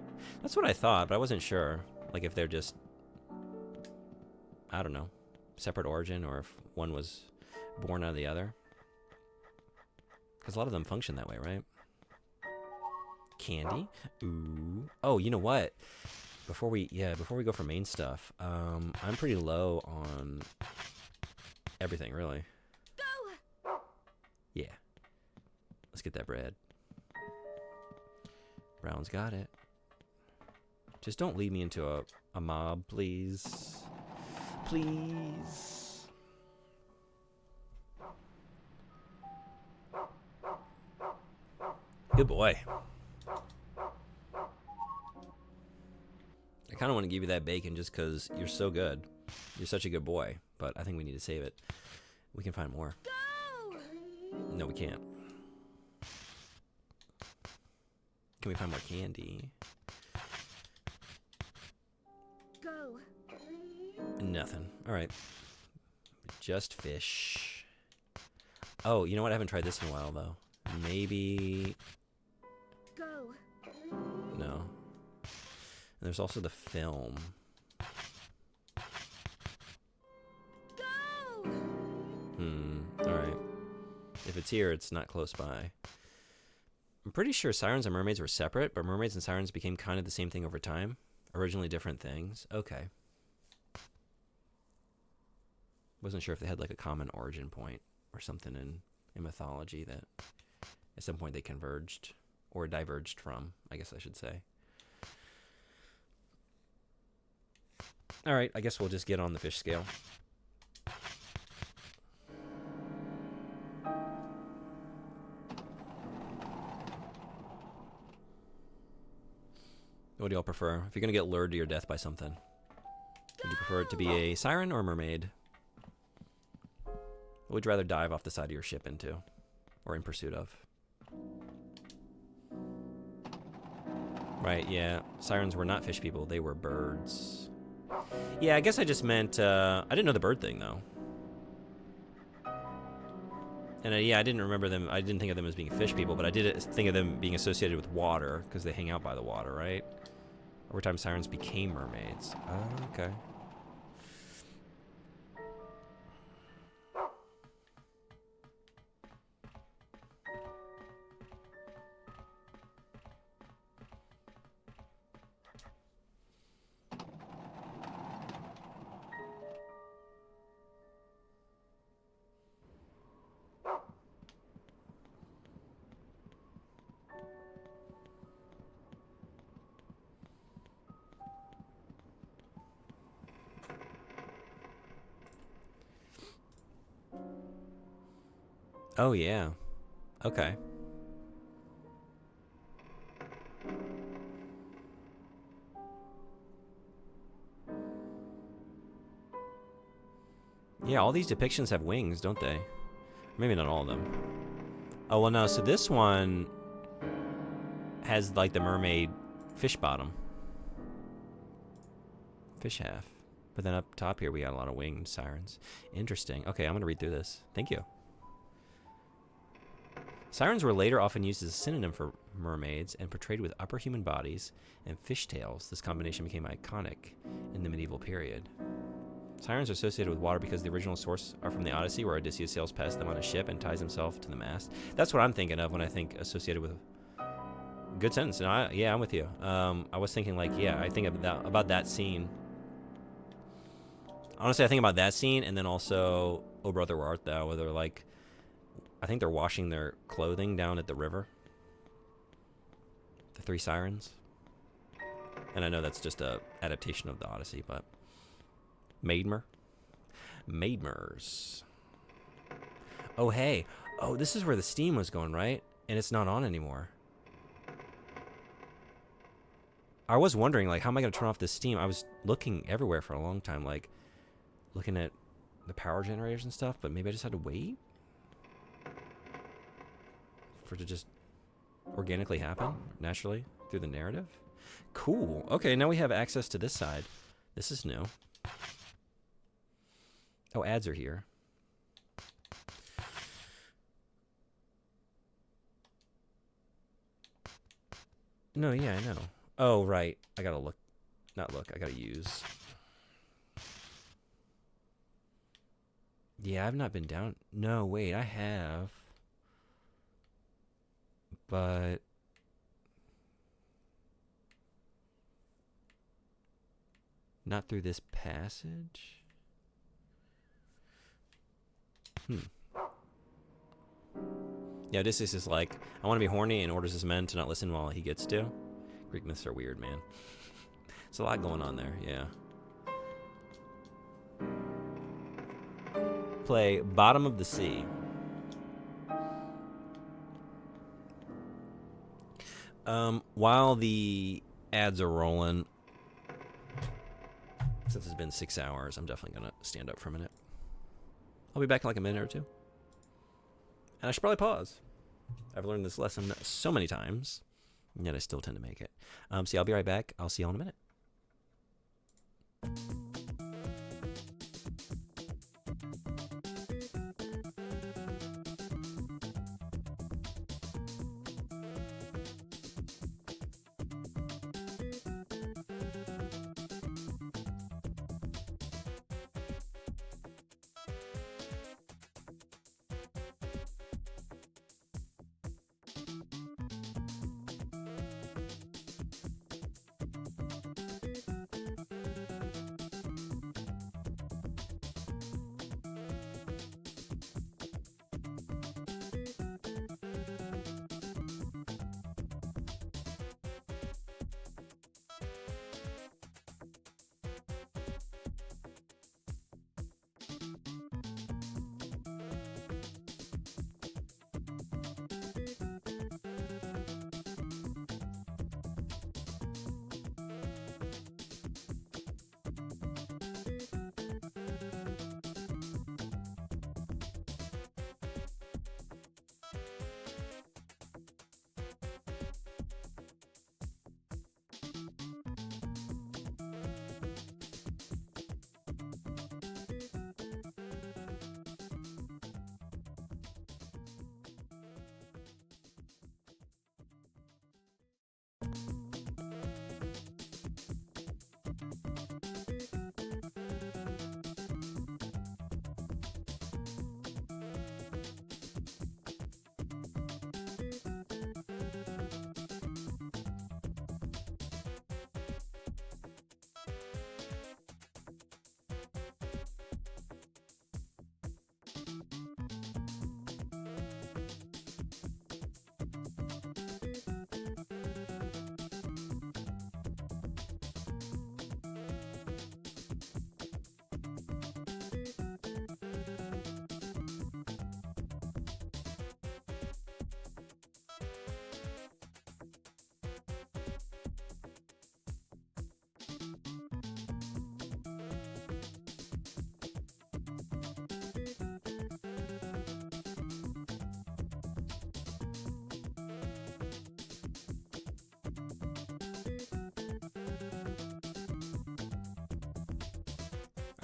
That's what I thought, but I wasn't sure. Like if they're just, I don't know, separate origin, or if one was born out of the other. Because a lot of them function that way, right? Candy? Ooh. Oh, you know what? Before we go for main stuff, I'm pretty low on everything, really. Go! Yeah. Let's get that bread. Brown's got it. Just don't lead me into a mob, please. Please. Good boy. I kind of want to give you that bacon just because you're so good. You're such a good boy, but I think we need to save it. We can find more. Go! No, we can't. Can we find more candy? Go! Nothing. All right. Just fish. Oh, you know what? I haven't tried this in a while, though. Maybe... Go! No. And there's also the film. Go! Alright. If it's here, it's not close by. I'm pretty sure sirens and mermaids were separate, but mermaids and sirens became kind of the same thing over time. Originally different things. Okay. Wasn't sure if they had like a common origin point or something in mythology that at some point they converged or diverged from, I guess I should say. All right, I guess we'll just get on the fish scale. What do y'all prefer? If you're gonna get lured to your death by something, would you prefer it to be a siren or a mermaid? What would you rather dive off the side of your ship into, or in pursuit of? Right, yeah. Sirens were not fish people, they were birds. Yeah, I guess I just meant, I didn't know the bird thing, though. And yeah, I didn't remember them, I didn't think of them as being fish people, but I did think of them being associated with water, because they hang out by the water, right? Over time, sirens became mermaids. Oh, okay. Oh, yeah. Okay. Yeah, all these depictions have wings, don't they? Maybe not all of them. Oh, well, no. So this one has, like, the mermaid fish bottom. Fish half. But then up top here, we got a lot of winged sirens. Interesting. Okay, I'm going to read through this. Thank you. Sirens were later often used as a synonym for mermaids and portrayed with upper human bodies and fishtails. This combination became iconic in the medieval period. Sirens are associated with water because the original source are from the Odyssey, where Odysseus sails past them on a ship and ties himself to the mast. That's what I'm thinking of when I think associated with... Good sentence. And yeah, I'm with you. I was thinking, like, yeah, I think about that scene. Honestly, I think about that scene, and then also, Oh Brother, Where Art Thou, where they're like... I think they're washing their clothing down at the river. The three sirens. And I know that's just a adaptation of the Odyssey, but... Maidmer? Maidmers. Oh, hey. Oh, this is where the steam was going, right? And it's not on anymore. I was wondering, like, how am I going to turn off this steam? I was looking everywhere for a long time, like, looking at the power generators and stuff, but maybe I just had to wait? for it to just organically happen naturally through the narrative. Cool. Okay, now we have access to this side. This is new. Oh, ads are here. No, yeah, I know. Oh, right. I gotta look. Not look, I gotta use. Yeah, I've not been down. No, wait, I have. But not through this passage? Yeah, Odysseus is like, I want to be horny and orders his men to not listen while he gets to. Greek myths are weird, man. There's a lot going on there, yeah. Play Bottom of the Sea. While the ads are rolling, since it's been 6 hours, I'm definitely going to stand up for a minute. I'll be back in like a minute or two. And I should probably pause. I've learned this lesson so many times, and yet I still tend to make it. So yeah, I'll be right back. I'll see you all in a minute.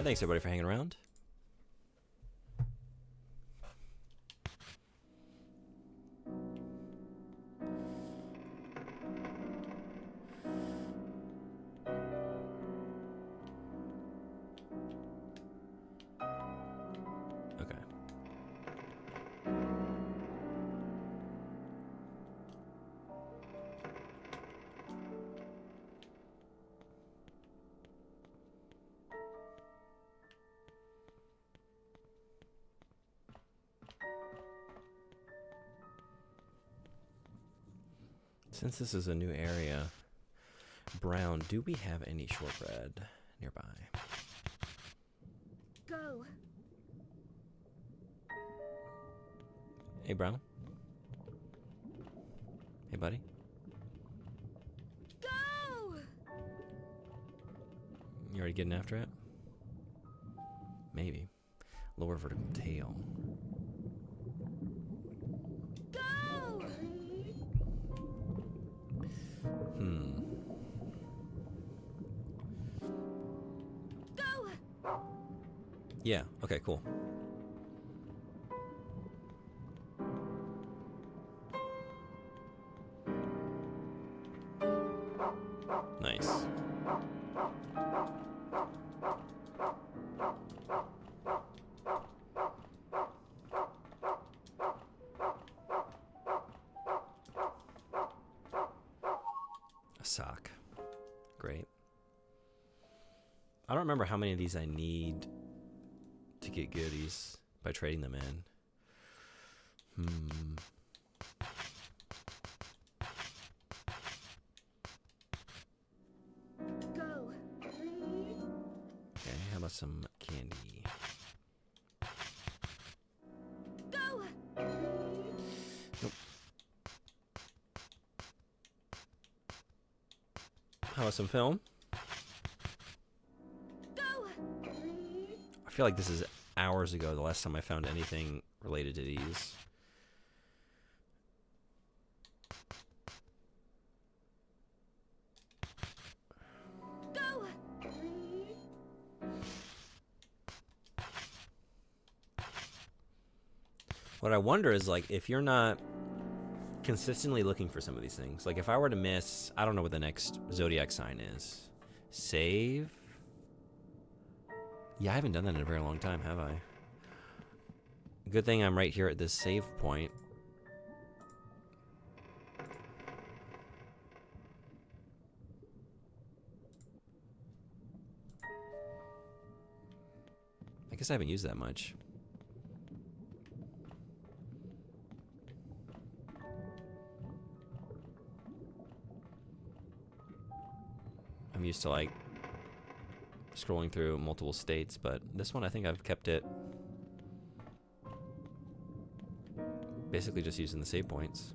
Thanks everybody for hanging around. Okay. Since this is a new area, Brown, do we have any shortbread nearby? Go. Hey, Brown. Hey, buddy. Go. You already getting after it? Maybe. Lower vertical tail. Go. Yeah, okay, cool. Nice. A sock. Great. I don't remember how many of these I need to get goodies by trading them in. Go. Okay, how about some candy? Go. Nope. How about some film? Go. I feel like this is hours ago the last time I found anything related to these. Go. What I wonder is, like, if you're not consistently looking for some of these things, like if I were to miss, I don't know what the next zodiac sign is. Save? Yeah, I haven't done that in a very long time, have I? Good thing I'm right here at this save point. I guess I haven't used that much. I'm used to, like, scrolling through multiple states, but this one I think I've kept it basically just using the save points.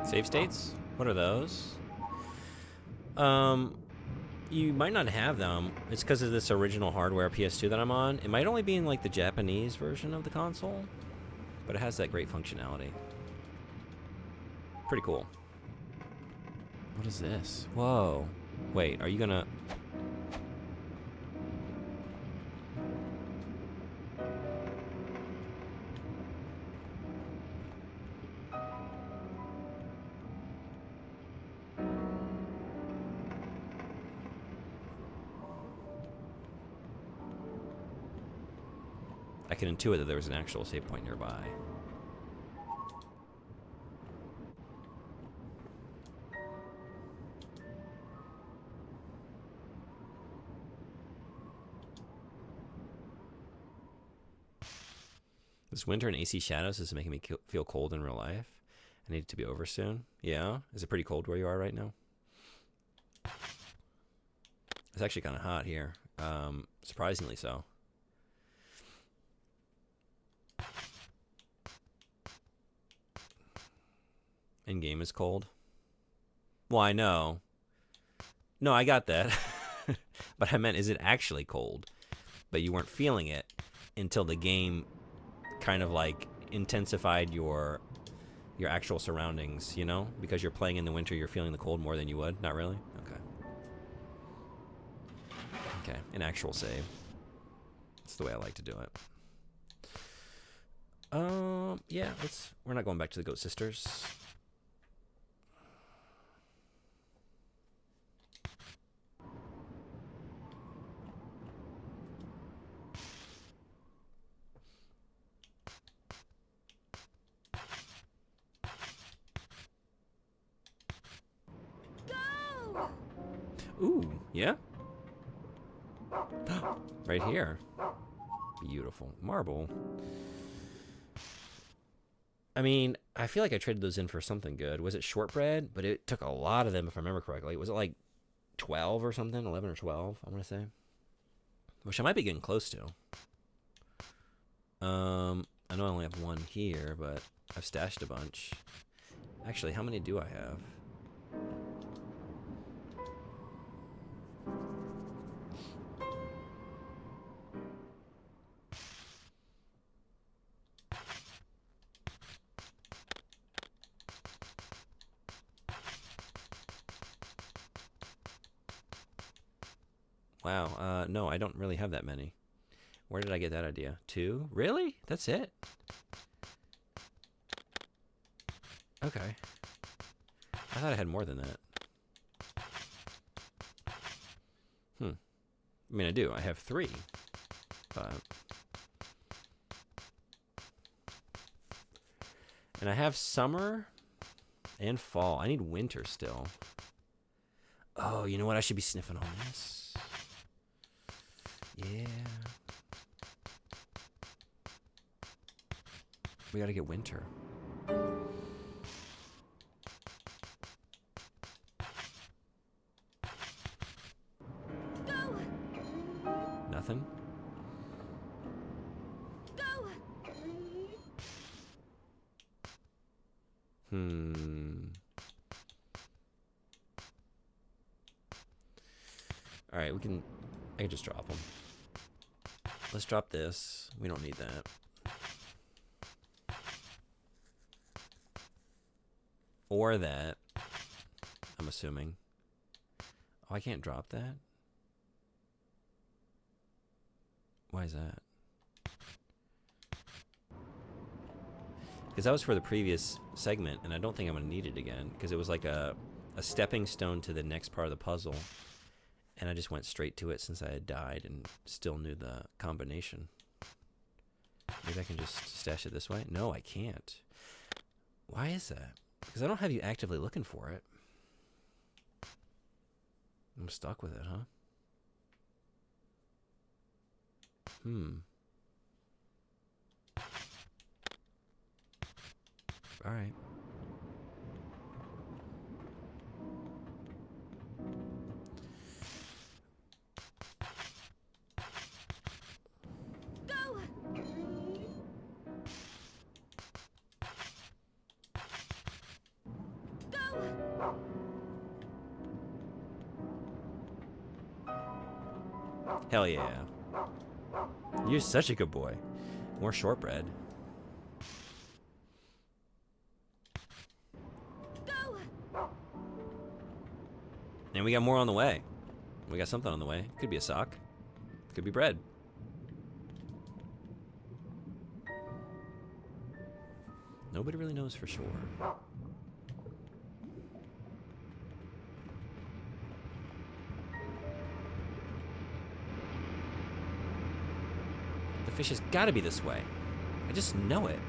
Save states? What are those? You might not have them. It's because of this original hardware PS2 that I'm on. It might only be in, like, the Japanese version of the console, but it has that great functionality. Pretty cool. What is this? Whoa. Wait, are you gonna... I can intuit that there was an actual save point nearby. This winter in AC Shadows is making me feel cold in real life. I need it to be over soon. Yeah? Is it pretty cold where you are right now? It's actually kind of hot here. Surprisingly so. In-game is cold. Well, I know. No, I got that. But I meant, is it actually cold? But you weren't feeling it until the game kind of, like, intensified your actual surroundings, you know? Because you're playing in the winter, you're feeling the cold more than you would? Not really? Okay. Okay, an actual save. That's the way I like to do it. Yeah, we're not going back to the Goat Sisters. Go. Ooh, yeah? Right here. Beautiful. Marble. I mean, I feel like I traded those in for something good. Was it shortbread? But it took a lot of them, if I remember correctly. Was it like 12 or something? 11 or 12, I'm going to say. Which I might be getting close to. I know I only have one here, but I've stashed a bunch. Actually, how many do I have? Wow. No, I don't really have that many. Where did I get that idea? 2? Really? That's it? Okay. I thought I had more than that. I mean, I do. I have 3. But... And I have summer and fall. I need winter still. Oh, you know what? I should be sniffing on this. Yeah. We gotta get winter. Go! Nothing? Go! Alright, I can just drop them. Let's drop this. We don't need that. Or that. I'm assuming. Oh, I can't drop that? Why is that? Because that was for the previous segment, and I don't think I'm going to need it again, because it was like a stepping stone to the next part of the puzzle, and I just went straight to it since I had died and still knew the combination. Maybe I can just stash it this way? No, I can't. Why is that? Because I don't have you actively looking for it. I'm stuck with it, huh? All right. Go! Go! Hell yeah. You're such a good boy. More shortbread. Go! And we got more on the way. We got something on the way. Could be a sock. Could be bread. Nobody really knows for sure. The fish has got to be this way. I just know it.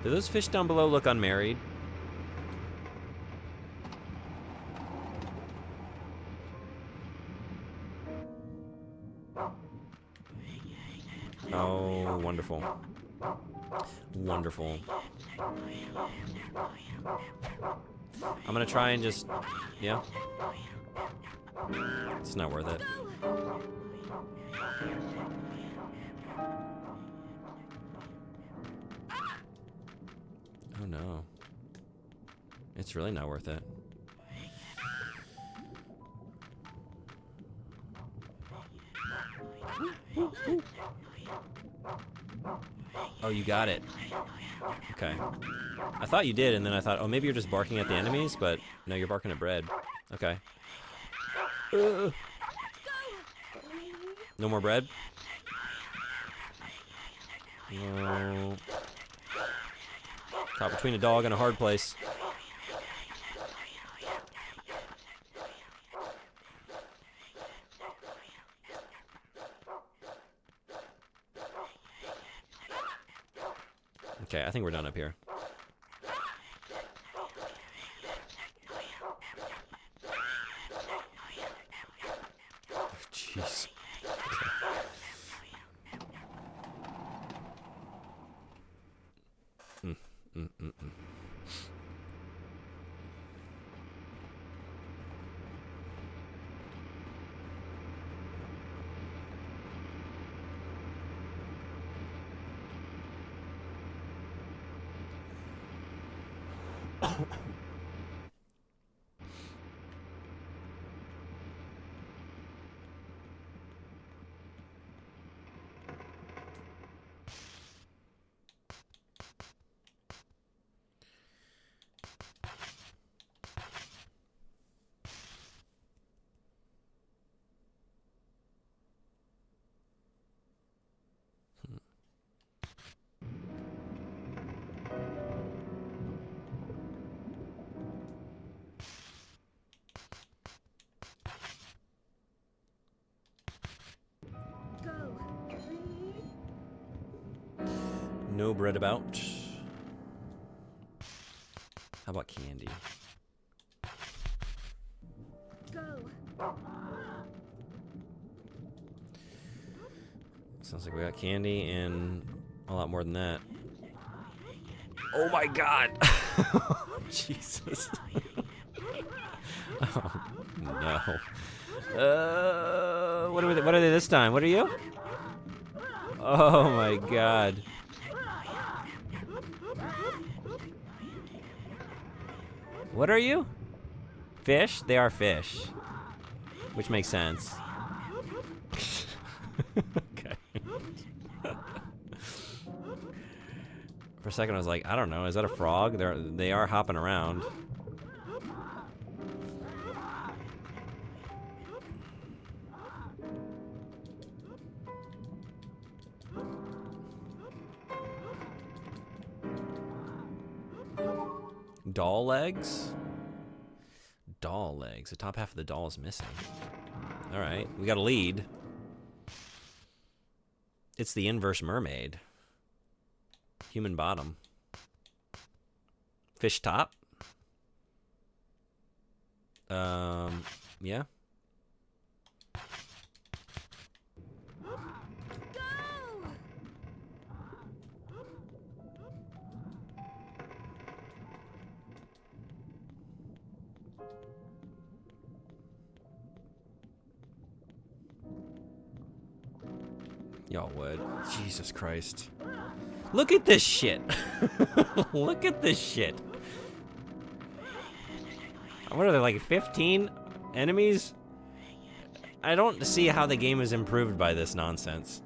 Do those fish down below look unmarried? Oh, wonderful. Wonderful. I'm gonna try and just... Yeah. It's not worth it. Oh no. It's really not worth it. Oh, you got it. Okay. I thought you did, and then I thought, oh, maybe you're just barking at the enemies, but no, you're barking at bread. Okay. No more bread? No. Caught between a dog and a hard place. Okay, I think we're done up here. Oh, jeez. No bread about. How about candy? Sounds like we got candy and a lot more than that. Oh my god! Jesus. Oh no. What are they this time? What are you? Oh my god. What are you? Fish? They are fish. Which makes sense. Okay. For a second I was like, I don't know, is that a frog? They are hopping around. Doll legs? Doll legs. The top half of the doll is missing. Alright, we got a lead. It's the inverse mermaid. Human bottom. Fish top? Yeah. Y'all would. Jesus Christ. Look at this shit. Look at this shit. What are there, like 15 enemies? I don't see how the game is improved by this nonsense.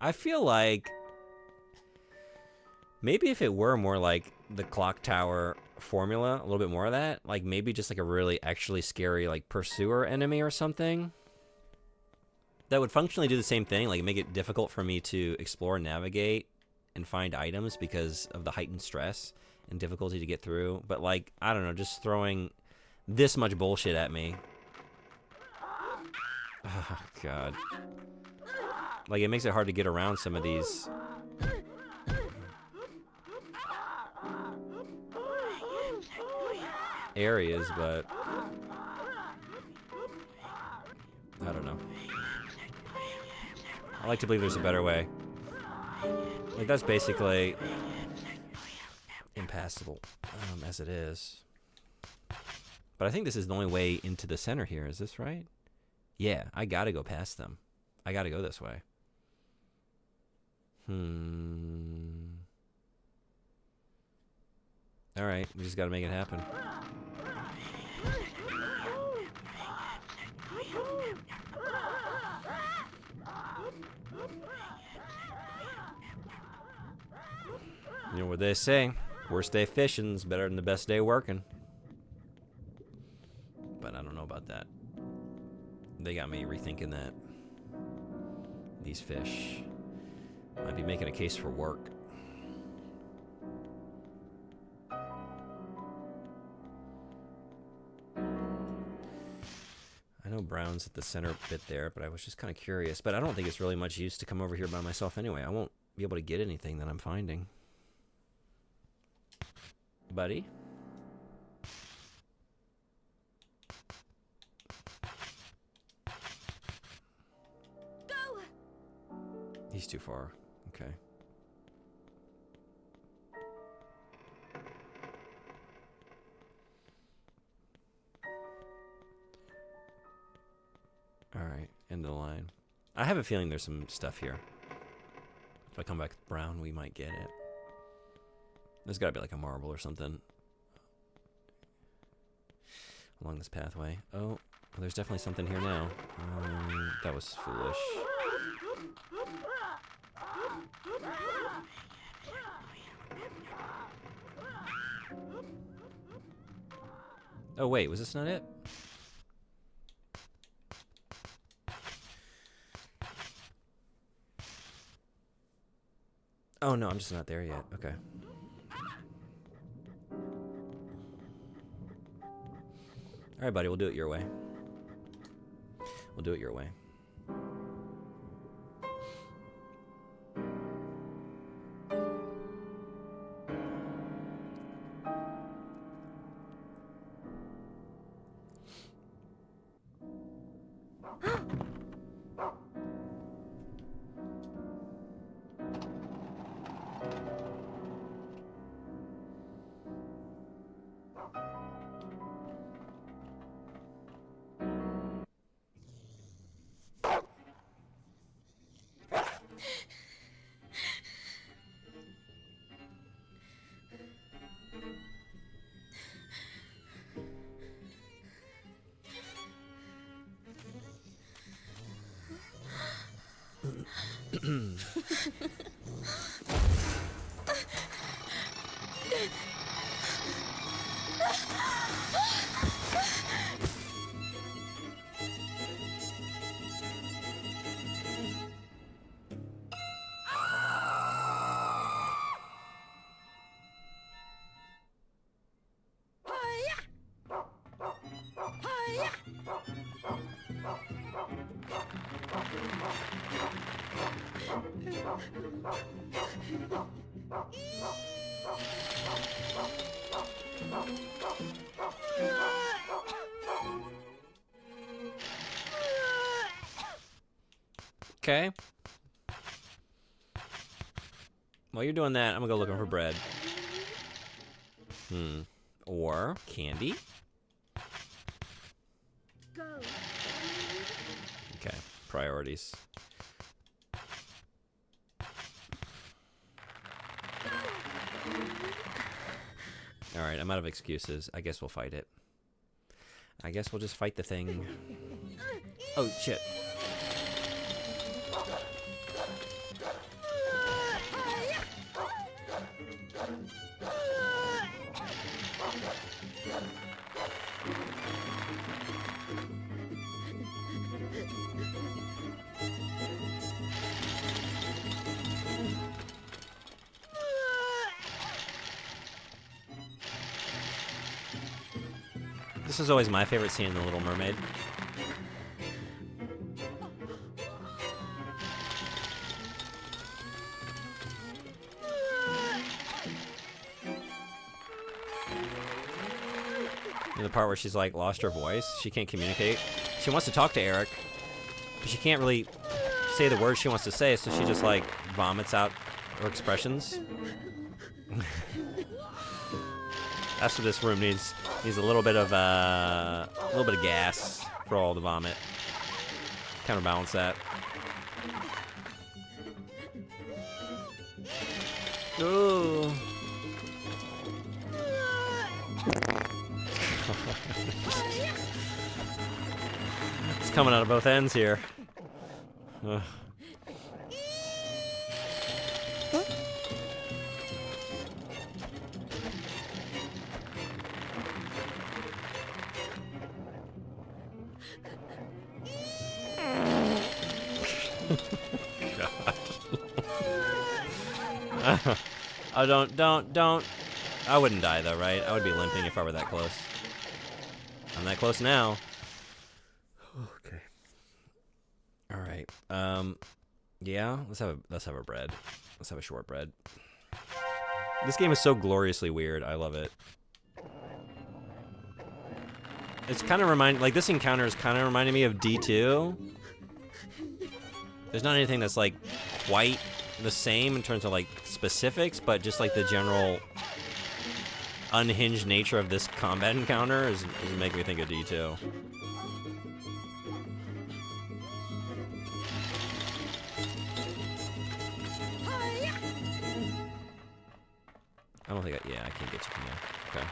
I feel like maybe if it were more like the Clock Tower formula, a little bit more of that, like maybe just like a really actually scary like pursuer enemy or something that would functionally do the same thing, like make it difficult for me to explore and navigate and find items because of the heightened stress and difficulty to get through. But like, I don't know, just throwing this much bullshit at me. Oh god. Like it makes it hard to get around some of these areas, but I don't know. I like to believe there's a better way. Like that's basically impassable as it is. But I think this is the only way into the center here. Is this right? Yeah, I gotta go past them. I gotta go this way. Alright, we just gotta make it happen. You know what they say, worst day fishing's better than the best day working. But I don't know about that. They got me rethinking that. These fish might be making a case for work. I know brown's at the center bit there, but I was just kind of curious. But I don't think it's really much use to come over here by myself anyway. I won't be able to get anything that I'm finding. Buddy? Go! He's too far. Okay. Alright, end of the line. I have a feeling there's some stuff here. If I come back with brown, we might get it. There's gotta be like a marble or something along this pathway. Oh, well, there's definitely something here now. That was foolish. Oh wait, was this not it? Oh no, I'm just not there yet. Okay. All right, buddy, we'll do it your way. We'll do it your way. Okay. While you're doing that, I'm gonna go looking for bread. Or candy. Okay, priorities. Alright, I'm out of excuses. I guess we'll fight it. I guess we'll just fight the thing. Oh, shit. This is always my favorite scene in The Little Mermaid. The part where she's like lost her voice, she can't communicate. She wants to talk to Eric, but she can't really say the words she wants to say, so she just like vomits out her expressions. That's what this room needs. Needs a little bit of gas for all the vomit. Counterbalance that. Ooh. It's coming out of both ends here. Ugh. Oh, don't. I wouldn't die though, right? I would be limping if I were that close. I'm that close now. Okay. All right. Yeah. Let's have a bread. Let's have a shortbread. This game is so gloriously weird. I love it. It's kind of like this encounter is kind of reminding me of D2. There's not anything that's like quite the same in terms of like specifics, but just like the general unhinged nature of this combat encounter is making me think of D2. I don't think I can't get you from there. Okay.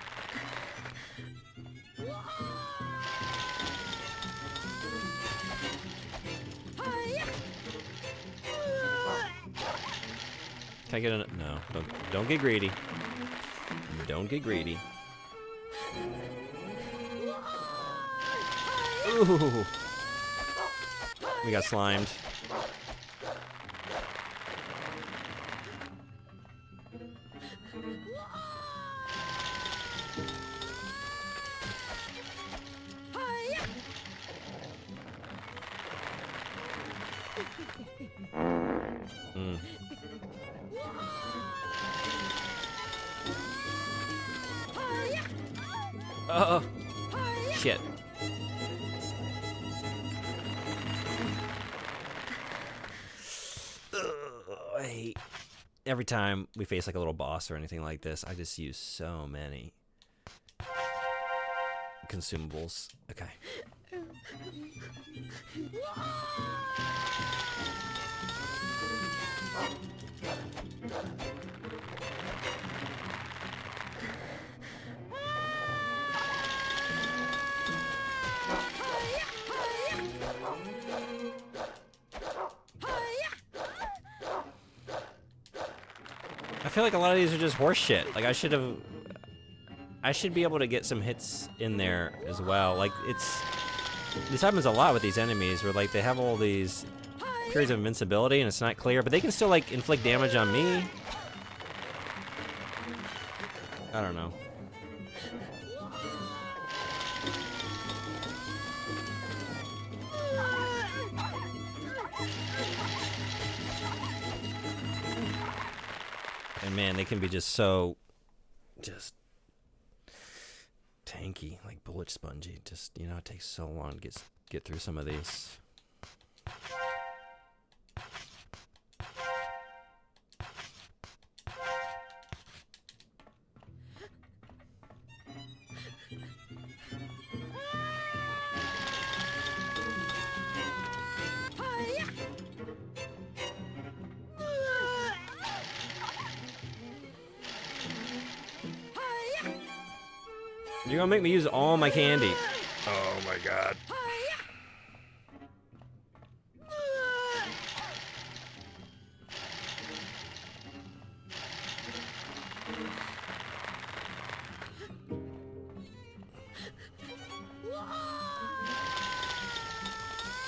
Can I get a... No, don't get greedy. Don't get greedy. Ooh. We got slimed. Oh, shit. Ugh, I hate every time we face like a little boss or anything like this. I just use so many consumables. Okay. I feel like a lot of these are just horse shit. Like I should be able to get some hits in there as well. Like this happens a lot with these enemies where like they have all these periods of invincibility and it's not clear, but they can still like inflict damage on me. I don't know. And man, they can be just so tanky, like bullet spongy. Just, you know, it takes so long to get through some of these. You're gonna make me use all my candy. Oh my god.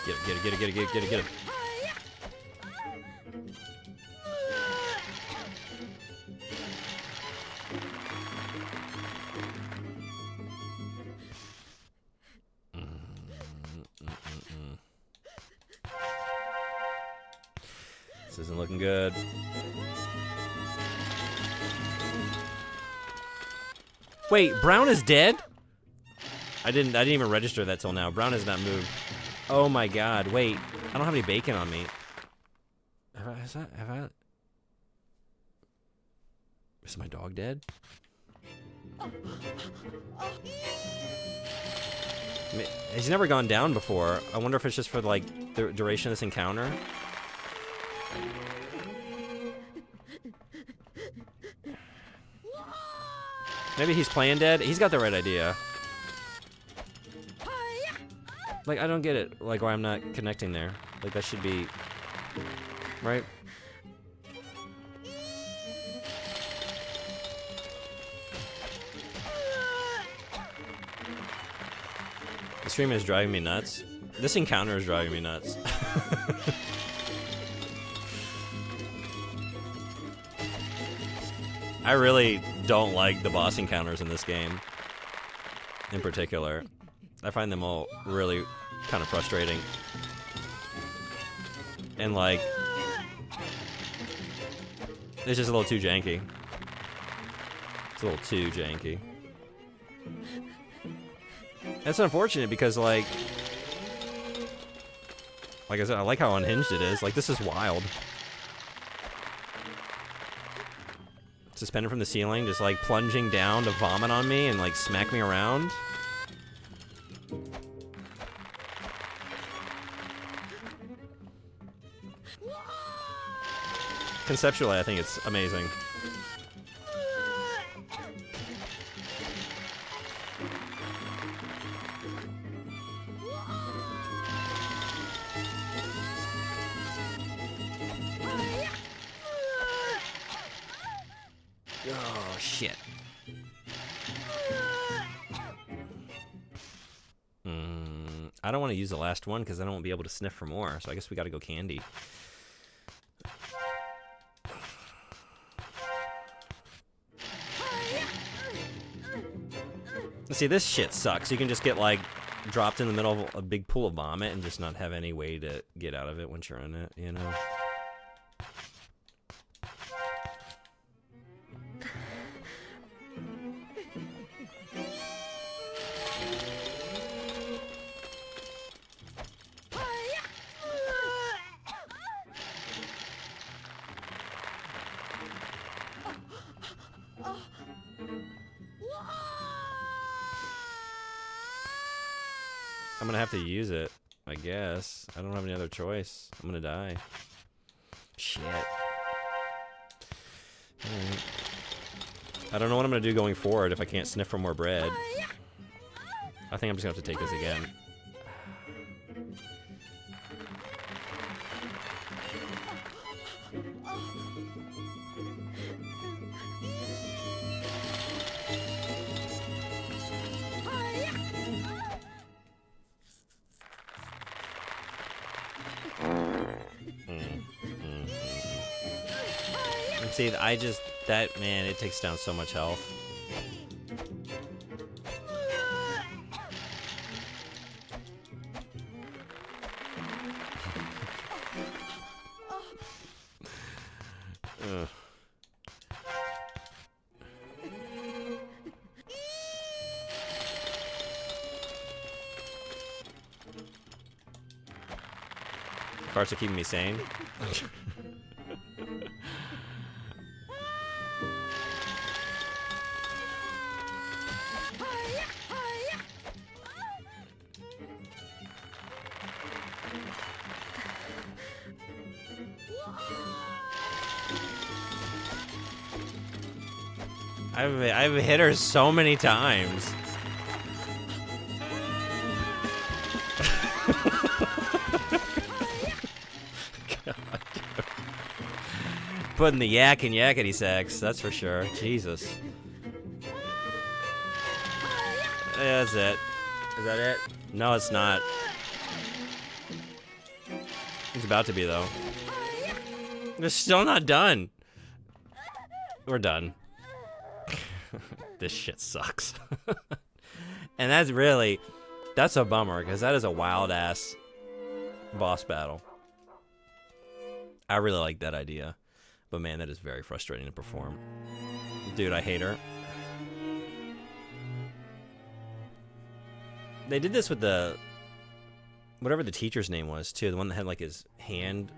Get it. This isn't looking good. Wait, Brown is dead? I didn't even register that till now. Brown has not moved. Oh my god, wait. I don't have any bacon on me. Is my dog dead? He's never gone down before. I wonder if it's just for like the duration of this encounter. Maybe he's playing dead. He's got the right idea. Like, I don't get it. Like, why I'm not connecting there. Like, that should be... Right? The stream is driving me nuts. This encounter is driving me nuts. I really don't like the boss encounters in this game. In particular. I find them all really kind of frustrating. And like, it's just a little too janky. It's a little too janky. That's unfortunate because like I said, I like how unhinged it is. Like, this is wild. Suspended from the ceiling, just like plunging down to vomit on me and like smack me around. Conceptually, I think it's amazing. Oh, shit. I don't want to use the last one because then I won't be able to sniff for more, so I guess we gotta go candy. See, this shit sucks. You can just get, like, dropped in the middle of a big pool of vomit and just not have any way to get out of it once you're in it, you know? I'm gonna have to use it, I guess. I don't have any other choice. I'm gonna die. Shit. Alright. I don't know what I'm gonna do going forward if I can't sniff for more bread. I think I'm just gonna have to take this again. And see, that, man, it takes down so much health. Ugh. Farts are keeping me sane. I've hit her so many times. God. Putting the yak in yakety sax, that's for sure. Jesus. Yeah, that's it. Is that it? No, it's not. It's about to be, though. We're still not done. We're done. This shit sucks. And that's a bummer, because that is a wild-ass boss battle. I really like that idea. But man, that is very frustrating to perform. Dude, I hate her. They did this with whatever the teacher's name was, too. The one that had, like, his hand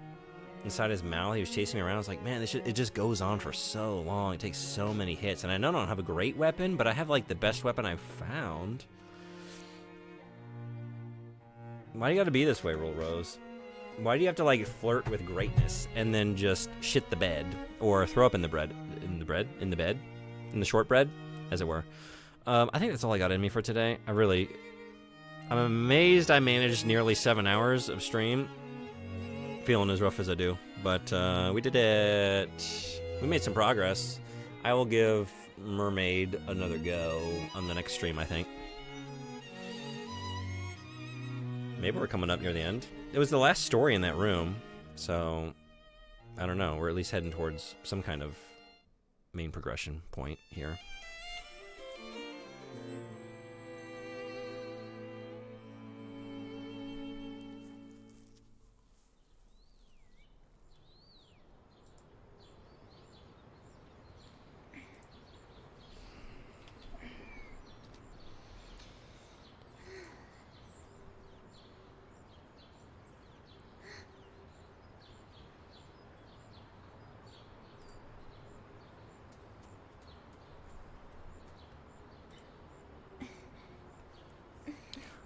inside his mouth. He was chasing me around. I was like, man, it just goes on for so long. It takes so many hits. And I know I don't have a great weapon, but I have, like, the best weapon I've found. Why do you gotta be this way, Roll Rose? Why do you have to, like, flirt with greatness and then just shit the bed? Or throw up in the bed? In the shortbread, as it were. I think that's all I got in me for today. I'm amazed I managed nearly 7 hours of stream. Feeling as rough as I do, but we did it. We made some progress. I will give Mermaid another go on the next stream, I think. Maybe we're coming up near the end. It was the last story in that room, so I don't know. We're at least heading towards some kind of main progression point here.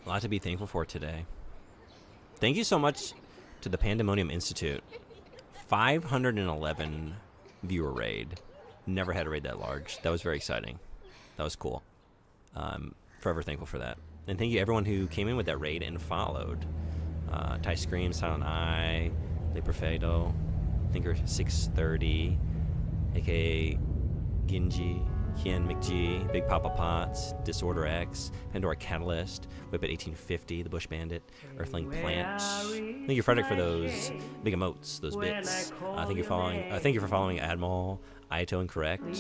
A lot to be thankful for today. Thank you so much to the Pandemonium Institute. 511 viewer raid. Never had a raid that large. That was very exciting. That was cool. Forever thankful for that. And thank you everyone who came in with that raid and followed. Ty Scream, Silent Eye, Le Perfecto, Thinker 630, aka Ginji, Kian McGee, Big Papa Potts, Disorder X, Pandora Catalyst, Whip at 1850, The Bush Bandit, Earthling Plant. Thank you, Frederick, for those big emotes, those bits. Thank you for following Admiral, Aito Incorrect.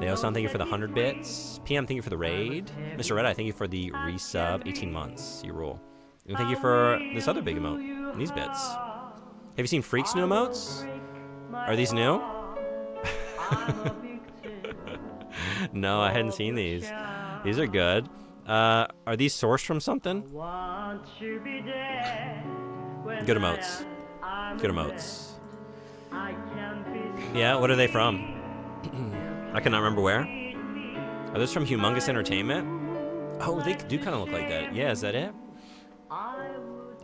Leo-san, thank you for the 100 bits. PM, thank you for the raid. Mr. Red Eye, thank you for the resub, 18 months. You rule. And thank you for this other big emote, these bits. Have you seen Freak's new emotes? Are these new? No, I hadn't seen these. These are good. Are these sourced from something? Good emotes. Good emotes. Yeah, what are they from? I cannot remember where. Are those from Humongous Entertainment? Oh, they do kind of look like that. Yeah, is that it?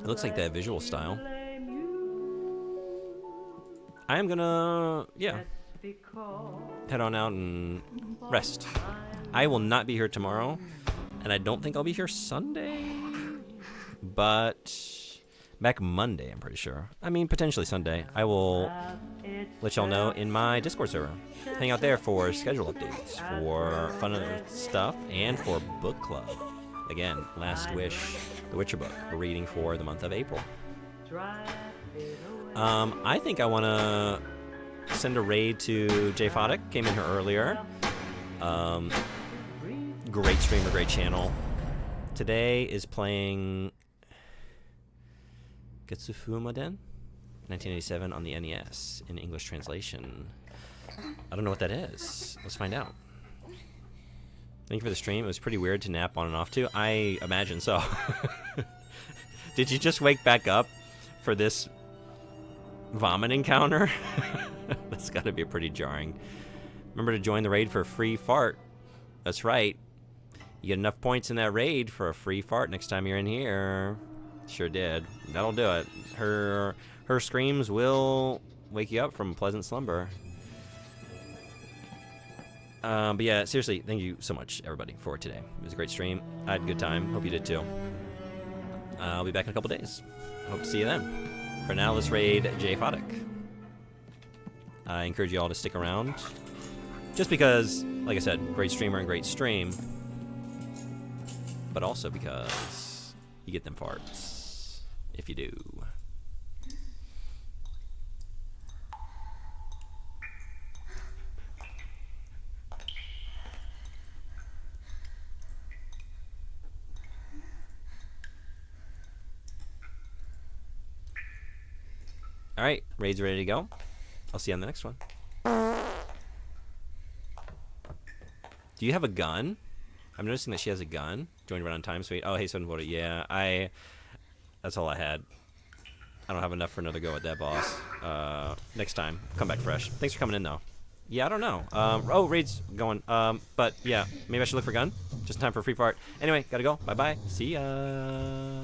It looks like that visual style. I am gonna, yeah, head on out and rest. I will not be here tomorrow, and I don't think I'll be here Sunday, but back Monday, I'm pretty sure. I mean, potentially Sunday. I will let y'all know in my Discord server. Hang out there for schedule updates, for fun other stuff, and for book club. Again, Last Wish, The Witcher book. We're reading for the month of April. I think I want to send a raid to Jay Foddick. Came in here earlier. Great streamer, great channel. Today is playing Getsufumaden, 1987 on the NES in English translation. I don't know what that is. Let's find out. Thank you for the stream. It was pretty weird to nap on and off to. I imagine so. Did you just wake back up for this vomit encounter? That's got to be pretty jarring. Remember to join the raid for a free fart. That's right. You get enough points in that raid for a free fart next time you're in here. Sure did. That'll do it. Her screams will wake you up from pleasant slumber. But yeah, seriously, thank you so much, everybody, for today. It was a great stream. I had a good time. Hope you did too. I'll be back in a couple days. Hope to see you then. For now, let's raid Jay Foddick. I encourage you all to stick around. Just because, like I said, great streamer and great stream. But also because you get them farts. If you do. Alright, raid's ready to go. I'll see you on the next one. Do you have a gun? I'm noticing that she has a gun. Joined right on time, sweet. Oh, hey, Sudden Voter. Yeah, that's all I had. I don't have enough for another go at that boss. Next time, come back fresh. Thanks for coming in, though. Yeah, I don't know. Oh, raid's going. But yeah, maybe I should look for a gun. Just in time for a free fart. Anyway, gotta go. Bye-bye. See ya.